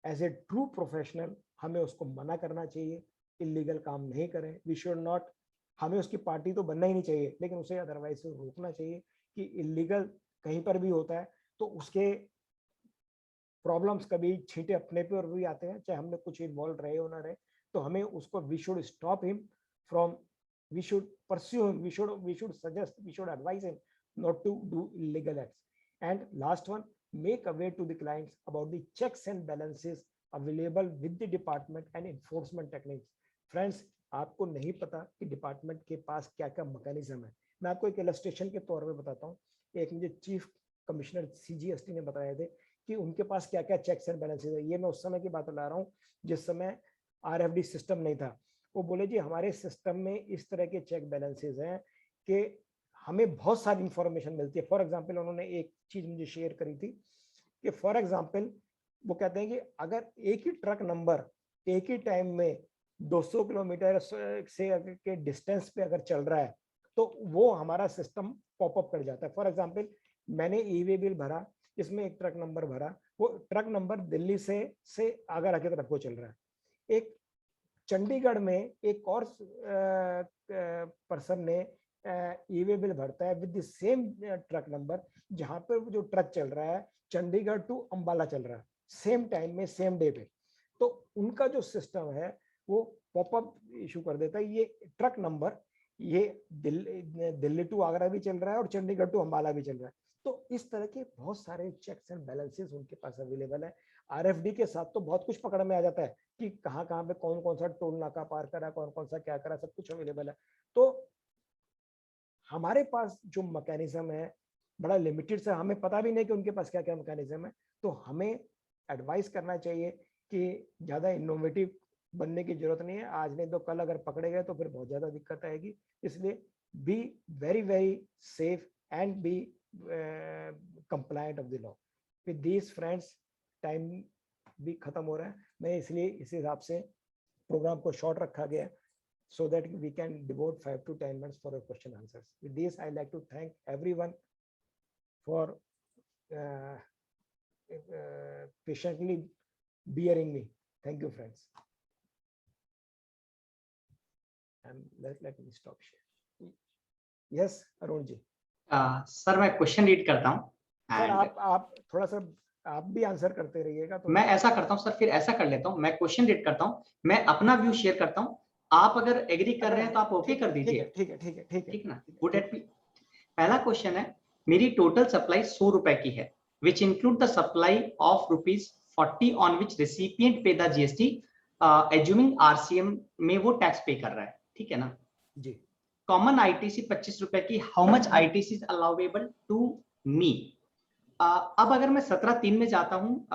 as a true professional हमें उसको मना करना चाहिए, illegal काम नहीं करें। वी शुड नॉट हमें उसकी पार्टी तो बनना ही नहीं चाहिए, लेकिन उसे अदरवाइज रोकना चाहिए कि इलीगल कहीं पर भी होता है तो उसके प्रॉब्लम्स कभी छींटे अपने पे और भी आते हैं, चाहे हमने कुछ इन्वॉल्व रहे हो ना रहे, तो हमें उसको we should stop him from, we should pursue him, we should suggest, we should advise him not to do illegal acts. And last one, make aware to the clients about the checks and balances available with the department and enforcement techniques. Friends, आपको नहीं पता कि department के पास क्या क्या mechanism है। मैं आपको एक इलस्ट्रेशन के तौर पे बताता हूँ। एक मुझे चीफ कमिश्नर CGST ने बताया थे कि उनके पास क्या क्या चेक्स एंड बैलेंसेस है। ये मैं उस समय की बात ला रहा हूँ जिस समय RFD सिस्टम नहीं था। वो बोले जी हमारे सिस्टम में इस तरह के चेक बैलेंसेस हैं कि हमें बहुत सारी इंफॉर्मेशन मिलती है। फॉर एग्जांपल उन्होंने एक चीज मुझे शेयर करी थी कि फॉर एग्जांपल वो कहते हैं कि अगर एक ही ट्रक नंबर एक ही टाइम में 200 किलोमीटर से के डिस्टेंस पे अगर चल रहा है तो वो हमारा सिस्टम पॉपअप कर जाता है। फॉर एग्जांपल मैंने ई-वे बिल भरा, इसमें एक ट्रक नंबर भरा, वो ट्रक नंबर दिल्ली से आगरा की तरफ को चल रहा है। एक चंडीगढ़ में एक और पर्सन ने ई-वे बिल भरता है with the same truck number, जहां पर जो ट्रक चल रहा है चंडीगढ़ टू अंबाला चल रहा है सेम टाइम में सेम डे पे, तो उनका जो सिस्टम है वो पॉपअप इशू कर देता है। ये ट्रक नंबर ये दिल्ली टू आगरा भी चल रहा है और चंडीगढ़ टू अंबाला भी चल रहा है। तो इस तरह के बहुत सारे चेक्स एंड बैलेंसेस उनके पास अवेलेबल है। RFD के साथ तो बहुत कुछ पकड़ में आ जाता है कि कहाँ कहाँ पे कौन कौन सा टोल नाका पार करा, कौन कौन सा क्या करा, सब कुछ अवेलेबल है। तो हमारे पास जो मैकेनिज्म है बड़ा लिमिटेड से, हमें पता भी नहीं कि उनके पास क्या क्या मैकेनिज्म है। तो हमें एडवाइस करना चाहिए कि ज्यादा इनोवेटिव बनने की जरूरत नहीं है। आज नहीं तो कल अगर पकड़े गए तो फिर बहुत ज्यादा दिक्कत आएगी। इसलिए be very very safe and be compliant of the law. With these friends, time भी खत्म हो रहा है, मैं इसलिए इस हिसाब से प्रोग्राम को शॉर्ट रखा गया so that we can devote 5 to 10 minutes for a question answers. With this, I like to thank everyone for patiently bearing me. Thank you, friends. And let me stop share. Yes, Arun ji. Sir मैं question read करता हूँ। Sir आप थोड़ा सा आप भी answer करते रहिएगा। तो मैं ऐसा करता हूँ सर, फिर ऐसा कर लेता हूँ, मैं क्वेश्चन रीड करता हूँ, मैं अपना व्यू शेयर करता हूँ, आप अगर एग्री कर रहे हैं तो आप ओके कर दीजिए। ठीक ना? Would it be? पहला क्वेश्चन है, मेरी टोटल सप्लाई 100 रुपए की है, which include the supply of ₹40 on which recipient पे द GST, एज्यूमिंग RCM में वो टैक्स पे कर रहा है, ठीक है ना जी। कॉमन ITC 25 रुपए की, how much ITC is allowable to me? अब अगर मैं 17(3) में जाता हूँ,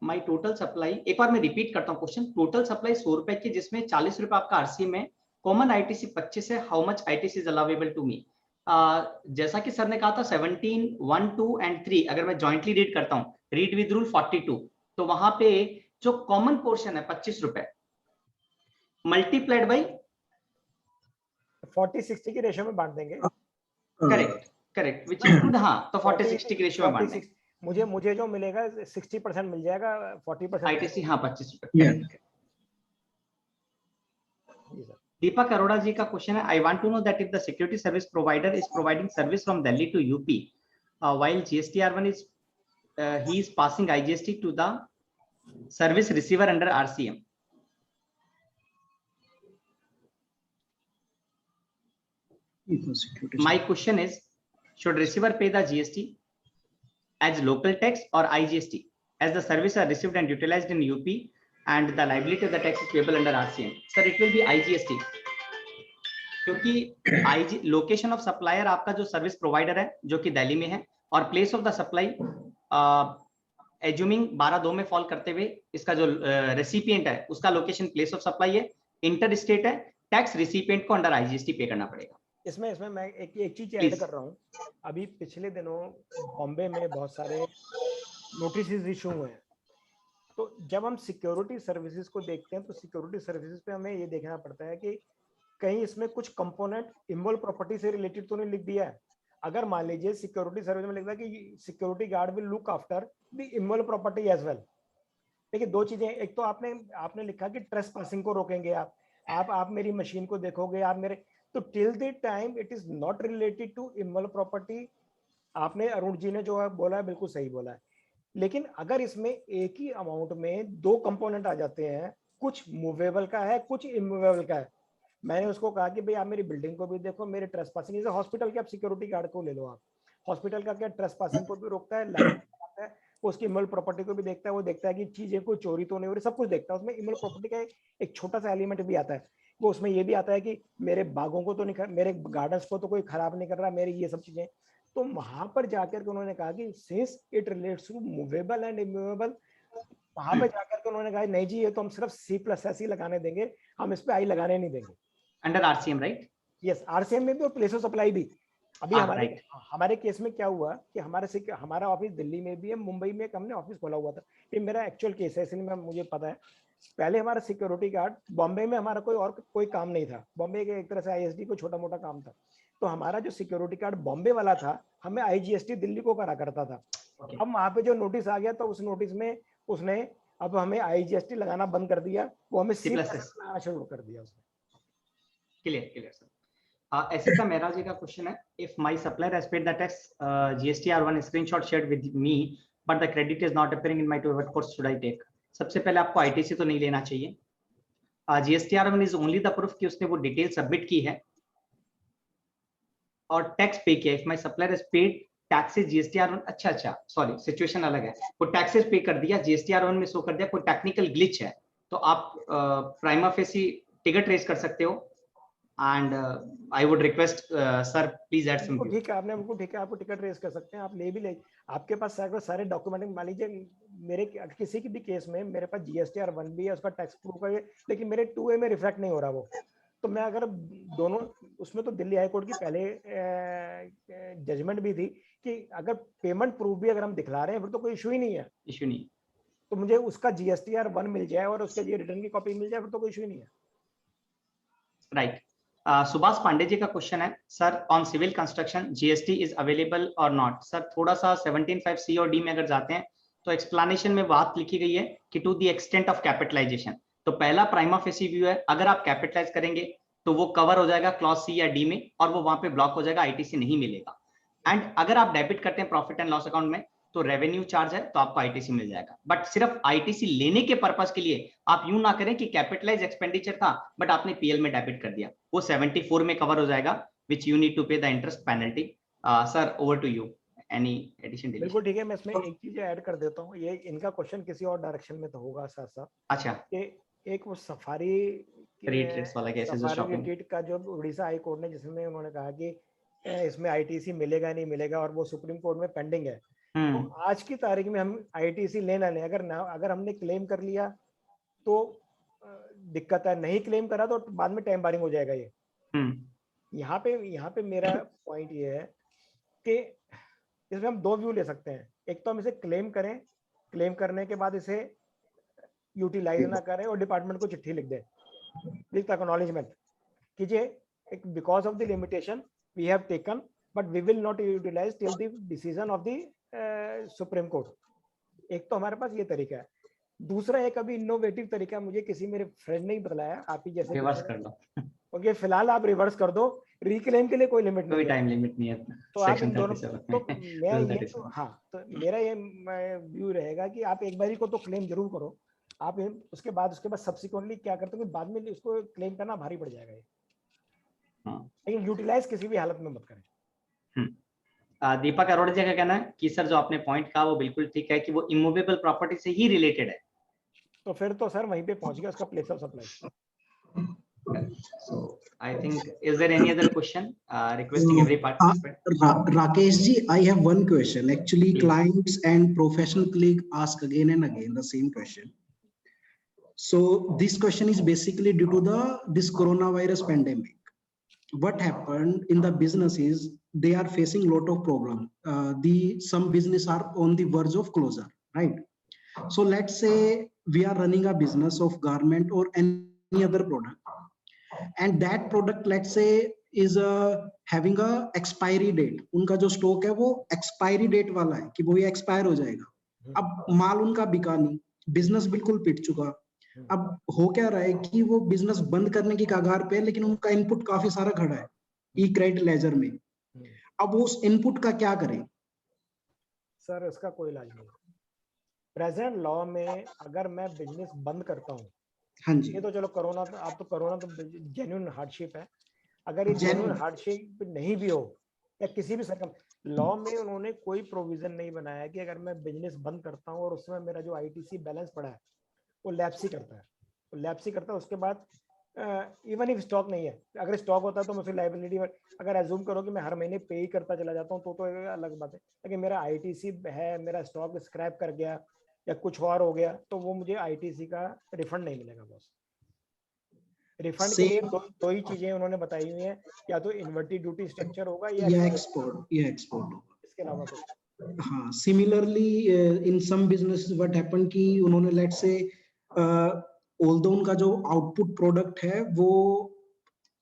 माई टोटल सप्लाई, एक बार मैं रिपीट करता हूँ क्वेश्चन, टोटल सप्लाई 100 रुपए की जिसमें 40 रुपए आपका RCM है, कॉमन ITC 25 है, how much ITC is allowable to me? जैसा कि सर ने कहा था 17, 1, 2 and 3 अगर मैं जॉइंटली रीड करता हूँ, रीड विद रूल 42, तो वहां पे जो कॉमन पोर्शन है 25 रुपए मल्टीप्लाइड बाई 40-60 की रेशियो में बांट देंगे। करेक्ट करेक्ट, विच इंक्लूड, हाँ तो 40-60 की रेशियो में बांट देंगे। मुझे जो मिलेगा 60% मिल जाएगा, 40% ITC हाँ 25 रुपए। दीपक अरोड़ा जी का क्वेश्चन है, I want to know that if the security service provider is providing service from Delhi to UP while GSTR1 is he is passing IGST to the service receiver under RCM. My question is, should receiver pay the GST as local tax or IGST as the service are received and utilized in UP and the liability of the tax is payable under RCM? Sir, it will be IGST, क्योंकि location of supplier आपका जो service provider है जो कि दिल्ली में है, और place of the supply assuming 12(2) में फॉल करते हुए इसका जो रेसिपिएंट है उसका लोकेशन प्लेस ऑफ सप्लाई है, इंटर स्टेट है, टैक्स रेसिपिएंट को अंडर IGST पे करना पड़ेगा। इसमें मैं एक चीज ऐड कर रहा हूँ। अभी पिछले दिनों बॉम्बे में बहुत सारे नोटिस इशू हुए हैं, तो जब हम सिक्योरिटी सर्विसेज को देखते हैं तो सिक्योरिटी सर्विसेज पे हमें ये देखना पड़ता है कि कहीं इसमें कुछ कंपोनेंट इमोल प्रॉपर्टी से रिलेटेड तो नहीं लिख दिया है। अगर मान लीजिए सिक्योरिटी सर्विस में लिखता है कि security guard will look after the immovable property as well. देखिए दो चीजें, एक तो आपने लिखा कि ट्रेसपासिंग को रोकेंगे आप मेरी मशीन को देखोगे, आप मेरे, तो till the time it is not related to immovable property, आपने अरुण जी ने जो है बोला है बिल्कुल सही बोला है, लेकिन अगर इसमें एक ही अमाउंट में दो कंपोनेंट आ जाते हैं, कुछ मूवेबल का है कुछ इमूवेबल का है, मैंने उसको कहा कि भाई आप मेरी बिल्डिंग को भी देखो, मेरे ट्रेसपासिंग, जैसे हॉस्पिटल के आप सिक्योरिटी गार्ड को ले लो, आप हॉस्पिटल का क्या ट्रेसपासिंग को भी रोकता है, लाइसेंस लगाता है, वो उसकी इमोबल प्रॉपर्टी को भी देखता है, वो देखता है कि चीजें कोई चोरी तो नहीं हो रही, सब कुछ देखता है, उसमें इमोबल प्रॉपर्टी का एक छोटा सा एलिमेंट भी आता है, वो उसमें ये भी आता है कि मेरे बागों को तो नहीं, मेरे गार्डन्स को तो कोई खराब नहीं कर रहा, मेरी ये सब चीजें। तो वहां पर जाकर के उन्होंने कहा कि since it relates to movable and immovable, वहां पे जाकर के उन्होंने कहा नहीं जी ये तो हम सिर्फ C+S ही लगाने देंगे, हम इस पे आई लगाने नहीं देंगे। Under RCM, right? Yes, RCM में भी और प्लेस ऑफ सप्लाई भी। अभी हमारे केस में क्या हुआ कि हमारा ऑफिस दिल्ली में भी है, मुंबई में हमने ऑफिस खोला हुआ था, ये मेरा एक्चुअल केस है इसलिए मुझे पता है। पहले हमारा सिक्योरिटी गार्ड बॉम्बे में, हमारा कोई काम नहीं था, बॉम्बे के एक तरह से आईएसडी को छोटा मोटा काम था, तो हमारा जो सिक्योरिटी गार्ड बॉम्बे वाला था हमें आईजीएसटी दिल्ली को करा करता था। अब वहां पे जो नोटिस आ गया तो उस नोटिस में उसने अब हमें आईजीएसटी लगाना बंद कर दिया, वो हमें C++ लगाना शुरू कर दिया उसने। Clear sir. ऐसे का मेरा जी का क्वेश्चन है, if my supplier has paid the tax GSTR1 screenshot shared with me but the credit is not appearing in my two, what course should I take? सबसे पहले आपको आईटीसी तो नहीं लेना चाहिए। GSTR1 is only the proof कि उसने वो डिटेल सबमिट की है और टैक्स पे किया। If my supplier has paid taxes GSTR1, अच्छा सॉरी सिचुएशन अलग है, वो टैक्सेस पे कर दिया, GSTR1 में शो कर दिया, कोई टेक्निकल ग्लिच है तो आप प्राइमा फेसी टिकट रेज कर सकते हो। And I would request sir please add some. ठीक है, आपने बिल्कुल ठीक है, आपको टिकट रेज कर सकते हैं, आप ले भी ले, आपके पास सारे डॉक्यूमेंट, मान लीजिए मेरे किसी की भी केस में मेरे पास GSTR1 भी है, उसका टैक्स प्रूफ है, लेकिन मेरे 2A में रिफ्लेक्ट नहीं हो रहा वो, तो मैं अगर दोनों उसमें, तो दिल्ली हाई कोर्ट की पहले जजमेंट भी थी कि अगर पेमेंट प्रूफ भी अगर हम दिखला रहे हैं फिर तो कोई इशू ही नहीं है, तो मुझे उसका GSTR1 मिल जाए और उसके लिए रिटर्न की कॉपी मिल जाए फिर तो कोई इशू ही नहीं है। राइट। सुभाष पांडे जी का क्वेश्चन है, sir on civil construction GST is available और नॉट? सर थोड़ा सा 17(5) और डी में अगर जाते हैं तो एक्सप्लेनेशन में बात लिखी गई है कि to the extent of capitalization, तो पहला प्राइमा फेसी व्यू है, अगर आप कैपिटलाइज करेंगे तो वो कवर हो जाएगा क्लॉज C या D में और वो वहां पे ब्लॉक हो जाएगा, आईटीसी नहीं मिलेगा। एंड अगर आप डेबिट करते हैं प्रॉफिट एंड लॉस अकाउंट में तो रेवेन्यू चार्ज है तो आपको आईटीसी मिल जाएगा। बट सिर्फ आईटीसी लेने के पर्पस के लिए आप यूं ना करें कि कैपिटलाइज एक्सपेंडिचर था बट आपने पीएल में डेबिट कर दिया, वो 74 में कवर हो जाएगा, which you need to pay the interest penalty. Sir over to you, any addition? बिल्कुल ठीक है, मैं इसमें एक चीज ऐड कर देता हूँ, ये इनका क्वेश्चन किसी और डायरेक्शन में तो होगा साथ साथ। अच्छा, एक वो सफारी वाला केसेस शॉपिंग का जो उड़ीसा हाई कोर्ट ने, जिसमें उन्होंने कहा कि इसमें आईटीसी मिलेगा नहीं मिलेगा और वो सुप्रीम कोर्ट में पेंडिंग है, तो आज की तारीख में हम आईटीसी लेना नहीं, अगर हमने क्लेम कर लिया तो दिक्कत है, नहीं क्लेम करा तो बाद में टाइम बारिंग हो जाएगा ये। यहाँ पे मेरा पॉइंट ये है कि इसमें हम दो व्यू ले सकते हैं, एक तो हम इसे क्लेम करें, क्लेम करने के बाद इसे यूटिलाइज ना करें और डिपार्टमेंट को चिट्ठी लिख दें विद एक्नॉलेजमेंट कीजिए, because of the limitation we have taken but we will not utilize till the decision of the supreme court. एक तो हमारे पास ये तरीका है, दूसरा एक अभी इनोवेटिव तरीका मुझे किसी मेरे फ्रेंड ने ही बताया, आप ही जैसे रिवर्स कर लो। ओके, फिलहाल आप रिवर्स कर दो, रिक्लेम के लिए कोई लिमिट नहीं है, टाइम लिमिट नहीं है, तो आप इन दोनों, तो मैं ये तो हाँ, तो मेरा ये व्यू रहेगा कि आप एक बारी को तो क्लेम जरूर करो, आप उसके बाद सब्सिक्वेंटली क्या करते हो, बाद में इसको क्लेम करना भारी पड़ जाएगा ये, लेकिन यूटिलाइज किसी भी हालत में मत करें। दीपक अरोड़ा जी का कहना है कि सर जो आपने पॉइंट कहा वो बिल्कुल ठीक है कि वो इमूवेबल प्रॉपर्टी से ही रिलेटेड है, तो फिर तो सर वहीं पे पहुंच गया उसका place of supply. So I think, is there any other question? Requesting every participant. Rakesh ji, I have one question. Actually, clients and professional colleague ask again and again the same question. So this question is basically due to this coronavirus pandemic. What happened in the business is they are facing lot of problem. Some business are on the verge of closure, right? So let's say we are running a business of garment or any other product, and that product, let's say, is having a expiry date. उनका जो stock है वो expiry date वाला है कि वो ये expire हो जाएगा। अब माल उनका बिका नहीं, बिजनेस बिल्कुल पिट चुका, अब हो क्या रहा है कि वो बिजनेस बंद करने की कगार पे है, लेकिन उनका इनपुट काफी सारा खड़ा है ई क्रेडिट लेजर में। अब वो उस इनपुट का क्या करें? सर इसका कोई इलाज नहीं। प्रेजेंट लॉ में अगर मैं बिजनेस बंद करता हूँ, हाँ जी, ये तो चलो कोरोना तो, आप तो कोरोना तो जेन्युइन हार्डशिप है, अगर ये जेन्युइन जेन्युइन हार्डशिप नहीं भी हो या किसी भी सरकम, लॉ में उन्होंने कोई प्रोविजन नहीं बनाया कि अगर मैं बिजनेस बंद करता हूँ और उसमें मेरा जो आईटीसी बैलेंस पड़ा है वो लैप्स ही करता है, वो लैप्स ही करता है। उसके बाद इवन इफ स्टॉक नहीं है, अगर स्टॉक होता है तो मैं फिर लाइबिलिटी, अगर एज्यूम करो कि मैं हर महीने पे ही करता चला जाता हूँ तो एक अलग बात है, लेकिन मेरा आईटीसी है, मेरा स्टॉक स्क्रैप कर गया या कुछ और हो गया तो वो मुझे आईटीसी का रिफंड नहीं मिलेगा बॉस। रिफंड के लिए सेम दो ही चीजें उन्होंने बताई हुई हैं, या तो इन्वर्टी ड्यूटी स्ट्रक्चर होगा या या एक्सपोर्ट, एक्सपोर्ट होगा। इसके अलावा कुछ। हाँ, similarly in some business what happen कि उन्होंने लेट्स से ऑल्दो उनका जो आउटपुट प्रोडक्ट है वो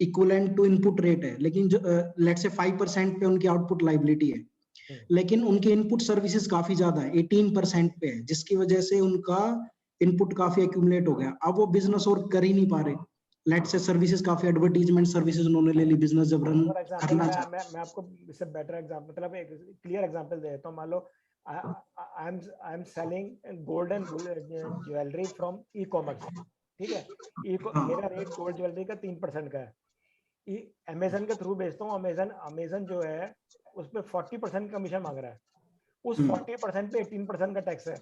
इक्विवेलेंट टू इनपुट रेट है, लेकिन जो लेट्स से 5% पे उनकी आउटपुट लाइबिलिटी है, लेकिन उनके इनपुट सर्विसेज काफी ज्यादा है, 18% पे है, जिसकी वजह से उनका इनपुट काफी एक्यूमुलेट हो गया। अब वो बिजनेस और कर ही नहीं पा रहे। लेट्स से सर्विसेज काफी एडवर्टीजमेंट सर्विसेज उन्होंने ले ली, बिजनेस जब रन फॉर एग्जांपल करना चाहते। मैं आपको इससे बेटर एग्जांपल, मतलब एक क्लियर एग्जांपल दे देता हूँ। मान लो I am selling gold and jewellery from e commerce, ठीक है, मेरा रेट गोल्ड ज्वेलरी का 3% का है, अमेजन के थ्रू बेचता हूँ, अमेजन जो है उस पर 40% कमीशन मांग रहा है, उस 40% पे 18% का टैक्स है,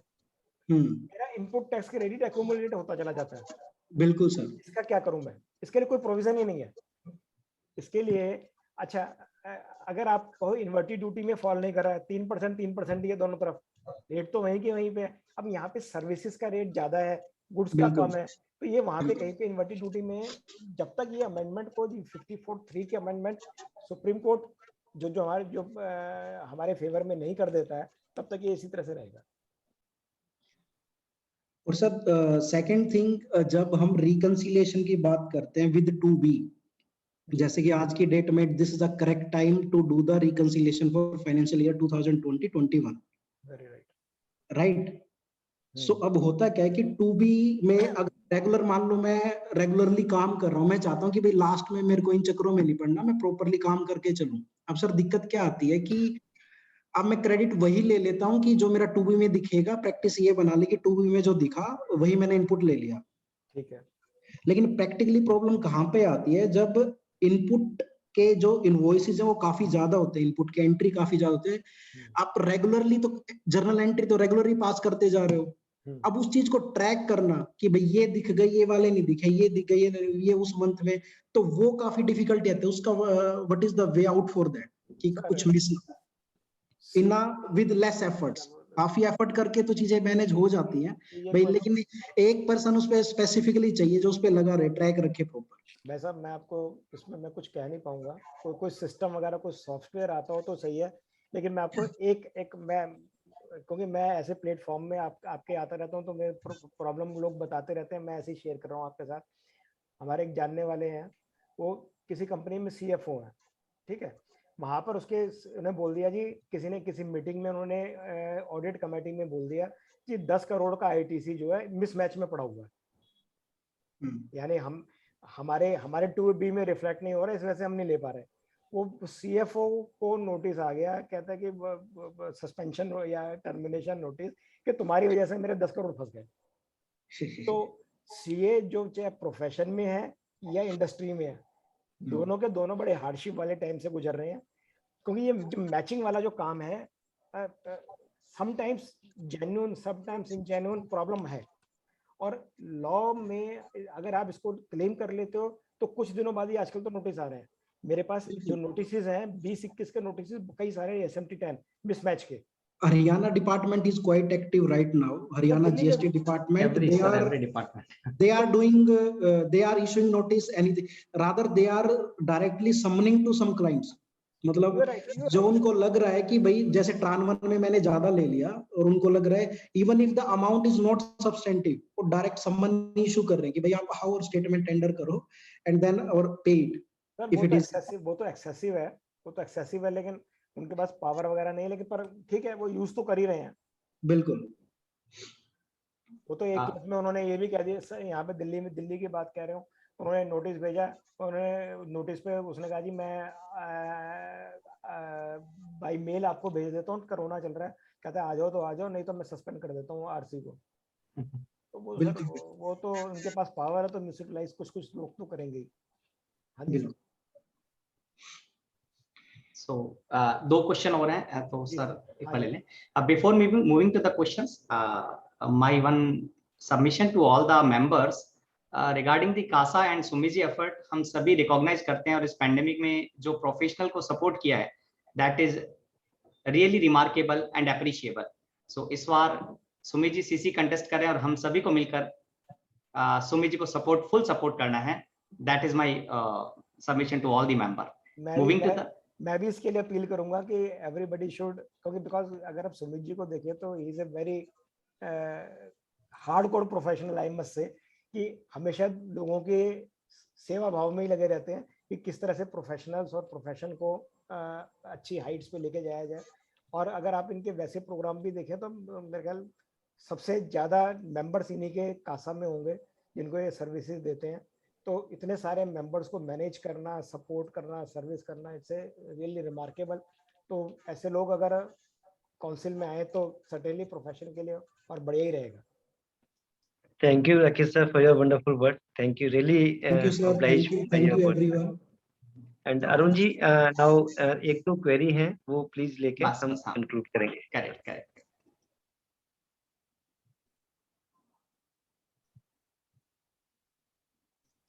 मेरा इनपुट टैक्स क्रेडिट एक्यूमुलेट होता चला जाता है। बिल्कुल सर। इसका क्या करूं मैं? इसके लिए कोई प्रोविजन ही नहीं है इसके लिए। अच्छा, अगर आप कहो इन्वर्टी ड्यूटी में फॉल नहीं कर रहा है, 3% ही है दोनों तरफ, रेट तो वहीं के वहीं पे है। अब यहाँ पे सर्विसेज का रेट ज्यादा है, गुड्स का बिल्कुल कम है, तो ये वहां पे कहीं पे इन्वर्टी ड्यूटी में, जब तक ये अमेंडमेंट को 54(3) के अमेंडमेंट सुप्रीम कोर्ट जो हमारे फेवर में नहीं कर देता है, तब तक ये इसी तरह से रहेगा। और सर सेकंड थिंग, जब हम रिकंसिलिएशन की बात करते हैं विद टू बी, जैसे कि आज की डेट में this is the correct time to do the reconciliation for financial year 2020-21, very right. Right? So अब होता क्या है कि टू बी में अगर रेगुलर, मान लो मैं रेगुलरली काम कर रहा हूँ, मैं चाहता हूँ कि भाई लास्ट में मेरे को इन चक्करों में नहीं पड़ना, मैं प्रॉपरली काम करके चलूं। अब सर दिक्कत क्या आती है कि अब मैं क्रेडिट वही ले लेता हूँ कि जो मेरा टू बी में दिखेगा, प्रैक्टिस ये बना ली कि टू बी में जो दिखा वही मैंने इनपुट ले लिया। ठीक है। लेकिन प्रैक्टिकली प्रॉब्लम कहाँ पे आती है, जब इनपुट के जो इनवॉइसेस है वो काफी ज्यादा होते हैं, इनपुट के एंट्री काफी ज्यादा होते हैं, आप रेगुलरली तो जर्नल एंट्री तो रेगुलरली पास करते जा रहे हो, अब उस चीज को ट्रैक करना कि भाई ये दिख गई, ये वाले नहीं दिखे, ये दिख गई, ये उस मंथ में, तो वो काफी डिफिकल्टी आती है उसका। What is the way out for that कि कुछ miss in with less efforts, काफी एफर्ट करके तो चीजें मैनेज हो जाती हैं भाई, लेकिन एक पर्सन उस पर स्पेसिफिकली चाहिए जो उस पर लगा रहे, ट्रैक रखे प्रॉपर। वैसा मैं आपको इसमें मैं कुछ कह नहीं पाऊंगा, कोई सिस्टम वगैरह कोई सॉफ्टवेयर आता हो तो सही है, लेकिन मैं आपको एक मैं, क्योंकि मैं ऐसे प्लेटफॉर्म में आपके आता रहता हूँ तो मैं प्रॉब्लम लोग बताते रहते हैं, मैं ऐसे ही शेयर कर रहा हूँ आपके साथ। हमारे एक जानने वाले हैं, वो किसी कंपनी में सीएफओ है, ठीक है, वहां पर उसके उन्हें बोल दिया जी, किसी ने किसी मीटिंग में उन्होंने ऑडिट कमेटी में बोल दिया कि 10 करोड़ का आईटीसी जो है मिसमैच में पड़ा हुआ है, यानी हमारे हमारे 2B में रिफ्लेक्ट नहीं हो रहा है, इस वजह से हम नहीं ले पा रहे। वो सीएफओ को नोटिस आ गया, कहता है कि सस्पेंशन या टर्मिनेशन नोटिस, कि तुम्हारी वजह से मेरे 10 करोड़ फंस गए। तो सीए जो चाहे प्रोफेशन में है या इंडस्ट्री में है, दोनों के दोनों बड़े हार्डशिप वाले टाइम से गुजर रहे हैं, क्योंकि ये जो मैचिंग वाला जो काम है, समटाइम्स जेन्युइन समटाइम्स इनजेन्युइन प्रॉब्लम है, और लॉ में अगर आप इसको क्लेम कर लेते हो तो कुछ दिनों बाद ही आजकल तो नोटिस आ रहे हैं मेरे पास, जो नोटिस हैं 20-21 के नोटिस, कई सारे SMT10 मिसमैच के। Haryana department is quite active right now. Haryana GST department, they are doing they are issuing notice anything, rather they are directly summoning to some clients. मतलब जो उनको लग रहा है कि भाई जैसे ट्रान 1 में मैंने ज्यादा ले लिया और उनको लग रहा है even if the amount is not substantive, वो डायरेक्ट समन इशू कर रहे हैं कि भाई आप हाउ स्टेटमेंट टेंडर करो एंड देन और पे इट इफ इट इज। वो तो एक्सेसिव है, लेकिन उनके पास पावर वगैरह नहीं है, लेकिन पर ठीक है, वो यूज तो कर ही रहे हैं। बिल्कुल। वो तो एक हाँ। केस में उन्होंने ये भी कह दिया सर, यहाँ पे दिल्ली की बात कह रहे हो, उन्होंने नोटिस भेजा, उन्होंने नोटिस पे उसने कहा जी मैं बाई मेल आपको भेज देता हूँ, कोरोना चल रहा है, कहता है आ जाओ तो आ जाओ, नहीं तो मैं सस्पेंड कर देता हूँ आरसी को। तो वो सर बिल्कुल वो तो उनके पास पावर है, तो म्यूनिसिपलाइज कुछ लोग तो करेंगे ही। हाँ जी बिल्कुल। सो दो क्वेश्चन हो रहे हैं, तो जी सर सर, एक हाँ बार ले जी। लें। Before moving to the questions, my one submission to all the members regarding the कासा एंड सुमी जी एफर्ट, हम सभी रिकॉग्नाइज करते हैं और इस पैंडेमिक में जो प्रोफेशनल को सपोर्ट किया है, that is really remarkable and appreciable. So इस बार सुमी जी सीसी कंटेस्ट कर रहे हैं और हम सभी को मिलकर सुमी जी को फुल सपोर्ट करना है। That is my submission to all the member. Moving to the, मैं भी इसके लिए अपील करूंगा कि एवरीबडी शुड, क्योंकि बिकॉज अगर आप सुमित जी को देखें तो he is a very hardcore professional, I must say, कि हमेशा लोगों के सेवा भाव में ही लगे रहते हैं कि किस तरह से प्रोफेशनल्स और प्रोफेशन को अच्छी हाइट्स पे लेके जाया जाए। और अगर आप इनके वैसे प्रोग्राम भी देखें तो मेरे ख्याल सबसे ज़्यादा मेंबर्स इन्हीं के कासा में होंगे जिनको ये सर्विसेज देते हैं। तो इतने सारे मेंबर्स को मैनेज करना, सपोर्ट करना, सर्विस करना, इट्स रियली रिमार्केबल। तो ऐसे लोग अगर काउंसिल में आए तो सर्टेनली प्रोफेशन के लिए और बढ़िया ही रहेगा। Thank you, Rakesh sir, for your wonderful word. Thank you. Really Thank you, sir. obliged by Thank your you, word. everyone. And Arun ji, now एक दो query हैं, वो please लेके बस हम बस हाँ, conclude करेंगे. Correct correct.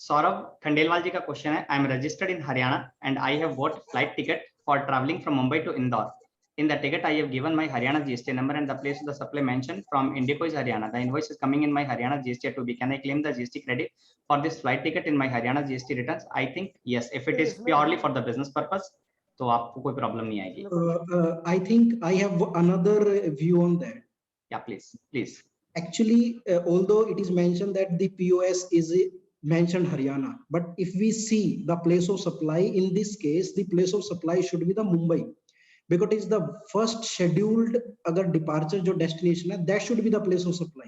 सौरभ खंडेलवाल जी का क्वेश्चन है, I am registered in Haryana and I have bought flight ticket for travelling from Mumbai to Indore. In the ticket, I have given my Haryana GST number and the place of the supply mentioned from Indico is Haryana. The invoice is coming in my Haryana GST to be. Can I claim the GST credit for this flight ticket in my Haryana GST returns? I think yes. If it is purely for the business purpose, तो आपको कोई problem नहीं आएगी। I think I have another view on that. Yeah, please. Actually, although it is mentioned that the POS is mentioned Haryana, but if we see the place of supply, in this case, the place of supply should be the Mumbai, because it is the first scheduled अगर departure जो destination है, that should be the place of supply.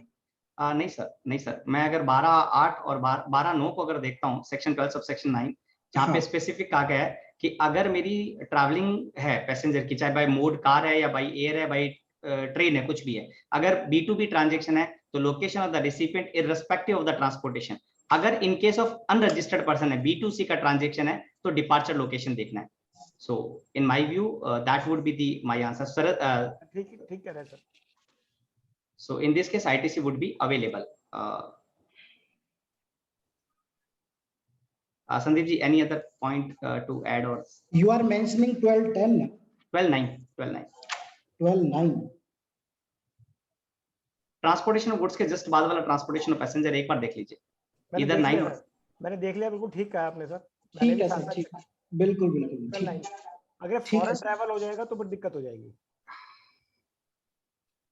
नहीं sir, मैं अगर 12(8) और 12(9) को अगर देखता हूँ, सेक्शन 12 सब सेक्शन 9, जहाँ पे स्पेसिफिक कहा गया है कि अगर मेरी ट्रैवलिंग है पैसेंजर की, चाहे बाय मोड कार है या बाय एयर है, बाय ट्रेन है, कुछ भी है, अगर B2B ट्रांजेक्शन है तो location of the recipient irrespective of the transportation. अगर in case of unregistered person है, B2C का ट्रांजेक्शन है, तो डिपार्चर लोकेशन देखना है। So in my view, that would be my answer, sir. ठीक है sir. So in this case, ITC would be available. Sandeep ji, any other point to add or? You are mentioning 12:10. 12:9. 12:9. Transportation of goods के just बाद वाला transportation of passenger एक बार देख लीजिए, इधर 9। मैंने देख लिया, बिल्कुल ठीक कहा आपने सर। ठीक है सर, ठीक, बिल्कुल ठीक। अगर फॉरेन ट्रैवल हो जाएगा तो बड़ी दिक्कत हो जाएगी,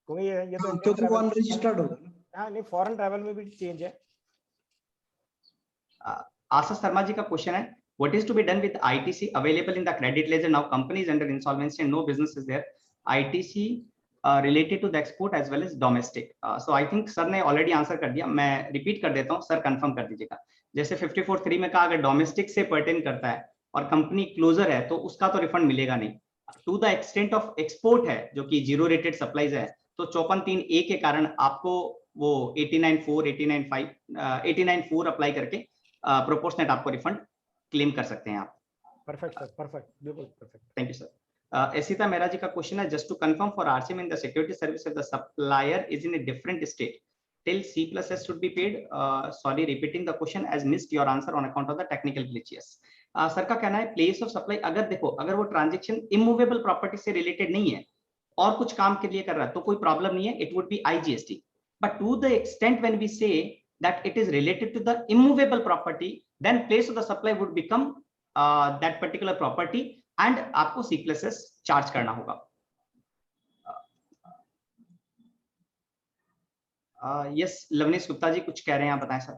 क्योंकि ये तो क्योंकि वो अनरजिस्टर्ड होगा ना। हाँ नहीं, फॉरेन ट्रैवल में भी चेंज है। आशीष शर्मा जी का क्वेश्चन है, what is to be done with ITC available in the credit ledger? Now company is under insolvency and no business is there. ITC related to the export as well as domestic. So I think sir ने already answer कर दिया, मैं repeat कर देता हूँ, sir confirm कर दीजिएगा। जैसे 54(3) में कहा, अगर डोमेस्टिक से पर्टेन करता है और कंपनी क्लोजर है तो उसका तो रिफंड मिलेगा नहीं। To the extent of export है जो कि जीरो रेटेड सप्लाईज है, तो 54(3)(a) के कारण आपको वो 89(4), 89(4) अप्लाई करके प्रोपोर्शनेट आपको रिफंड क्लेम कर सकते हैं आप। परफेक्ट सर, परफेक्ट, बिल्कुल perfect. Thank you sir. Esita Mehra ji का क्वेश्चन है, just to confirm for RCM in the security service of the supplier is in a different state till C+S should be paid. Sorry, repeating the question as missed your answer on account of the technical glitches. Sir का कहना है place of supply, अगर देखो अगर वो transaction immovable property से related नहीं है और कुछ काम के लिए कर रहा है तो कोई प्रॉब्लम नहीं है, it would be IGST। But to the extent when we say that it is related to the immovable property, then place of the supply would become that particular property and आपको C+S charge करना होगा। Yes, Lavnish Gupta ji कुछ कह रहे हैं, आप बताएं sir.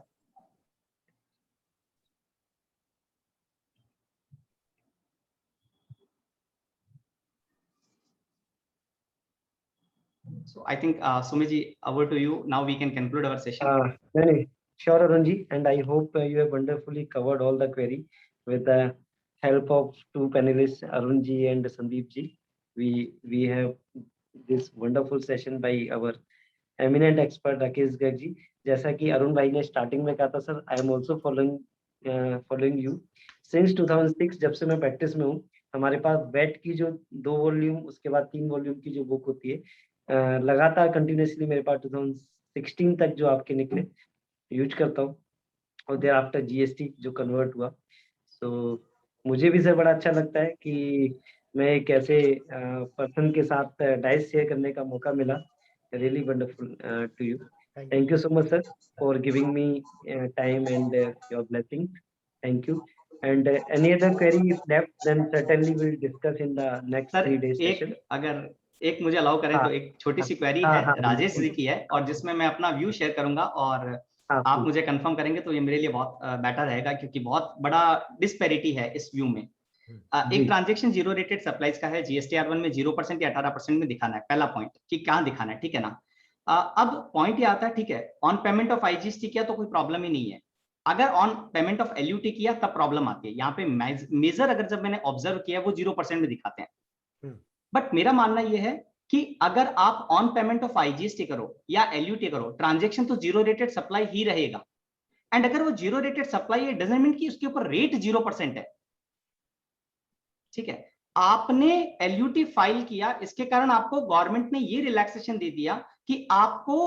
So I think Sumit ji, over to you. Now we can conclude our session. No, sure, Arunji, and I hope you have wonderfully covered all the query with the help of two panelists, Arunji and Sandeep ji. We have this wonderful session by our eminent expert Rakesh Garg ji. जैसा कि अरुण भाई ने starting में कहा था, sir I am also following you since 2006। जब से मैं प्रैक्टिस में हूँ, हमारे पास वेट की जो 2 वॉल्यूम, उसके बाद 3 वॉल्यूम की जो बुक होती है, लगातार कंटिन्यूसली मेरे पास 2016 तक जो आपके निकले यूज करता हूँ, और देयर आफ्टर जीएसटी जो कन्वर्ट हुआ। सो मुझे भी सर बड़ा अच्छा लगता है कि मैं एक ऐसे पर्सन के साथ डाइस शेयर करने का मौका मिला। Really wonderful to you. Thank you so much, sir, for giving me time and your blessing. Thank you. And any other query if left, then certainly we'll discuss in the next 3 days session. अगर एक मुझे allow करें तो एक छोटी सी query है, राजेश जी की है, और जिसमें मैं अपना व्यू शेयर करूंगा और आप मुझे कंफर्म करेंगे तो ये मेरे लिए बहुत बेटर रहेगा, क्योंकि बहुत बड़ा डिस्पैरिटी है इस व्यू में। एक ट्रांजैक्शन जीरो रेटेड सप्लाईज का है, जीएसटीआर1 में 0% या 18% में दिखाना है। पहला पॉइंट कि क्या दिखाना है, ठीक है ना। अब पॉइंट ये आता है, ठीक है, ऑन पेमेंट ऑफ आईजीएसटी किया तो कोई प्रॉब्लम ही नहीं है, अगर ऑन पेमेंट ऑफ एलयूटी किया तब प्रॉब्लम आती है। यहाँ पे मेजर अगर जब मैंने ऑब्जर्व किया वो 0% में दिखाते हैं। बट मेरा मानना यह है कि अगर आप ऑन पेमेंट ऑफ आईजीएसटी करो या एलयूटी करो, ट्रांजेक्शन तो जीरो रेटेड सप्लाई ही रहेगा। एंड अगर वो जीरो रेटेड सप्लाई है, डजंट मीन कि उसके ऊपर रेट 0% है, ठीक है। आपने एलयूटी फाइल किया, इसके कारण आपको गवर्नमेंट ने ये रिलैक्सेशन दे दिया कि आपको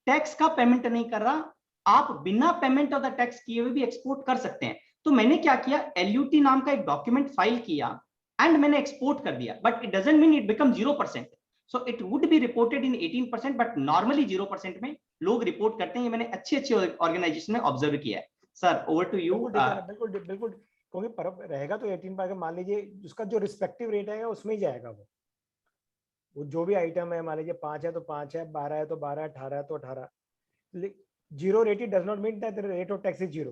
टैक्स का पेमेंट नहीं कर रहा, आप बिना पेमेंट ऑफ द टैक्स किए हुए भी एक्सपोर्ट कर सकते हैं। तो मैंने क्या किया, एलयूटी नाम का एक डॉक्यूमेंट फाइल किया एंड मैंने एक्सपोर्ट कर दिया, but it doesn't mean it become 0%। So it would be reported in 18%, but normally 0% में लोग रिपोर्ट करते हैं। ये मैंने अच्छे ऑर्गेनाइजेशन में ऑब्जर्व किया है। Sir over to you. बिल्कुल बिल्कुल, क्योंकि परब रहेगा तो 18%, मान लीजिए उसका जो रिस्पेक्टिव रेट है उसमें ही जाएगा। वो जो भी आइटम है, मान लीजिए 5 है तो 5 है, 12 है तो 12, 18 है तो 18। Zero rated does not mean that the rate of tax is zero.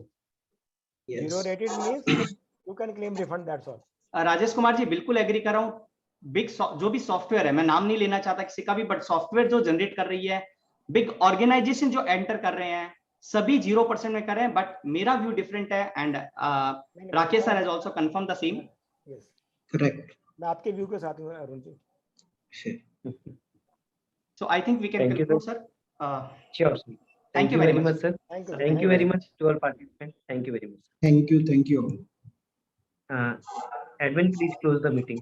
Zero rated means you can claim refund, that's all. Rajesh Kumar ji, बिल्कुल एग्री कर रहा हूँ। बिग जो भी सॉफ्टवेयर है, मैं नाम नहीं लेना चाहता किसी का भी, बट सॉफ्टवेयर जो जनरेट कर रही है, बिग ऑर्गेनाइजेशन जो एंटर कर रहे हैं, सभी 0% में कर रहे हैं। बट मेरा व्यू डिफरेंट है and Rakesh sir has also confirm the same. Yes, correct. मैं आपके व्यू के साथ हूं Arun ji. So I think we can conclude, sir. Sure, sir. Thank you very much, sir. Thank you very much to all participants. Thank you very much. Thank you all. Edwin, please close the meeting.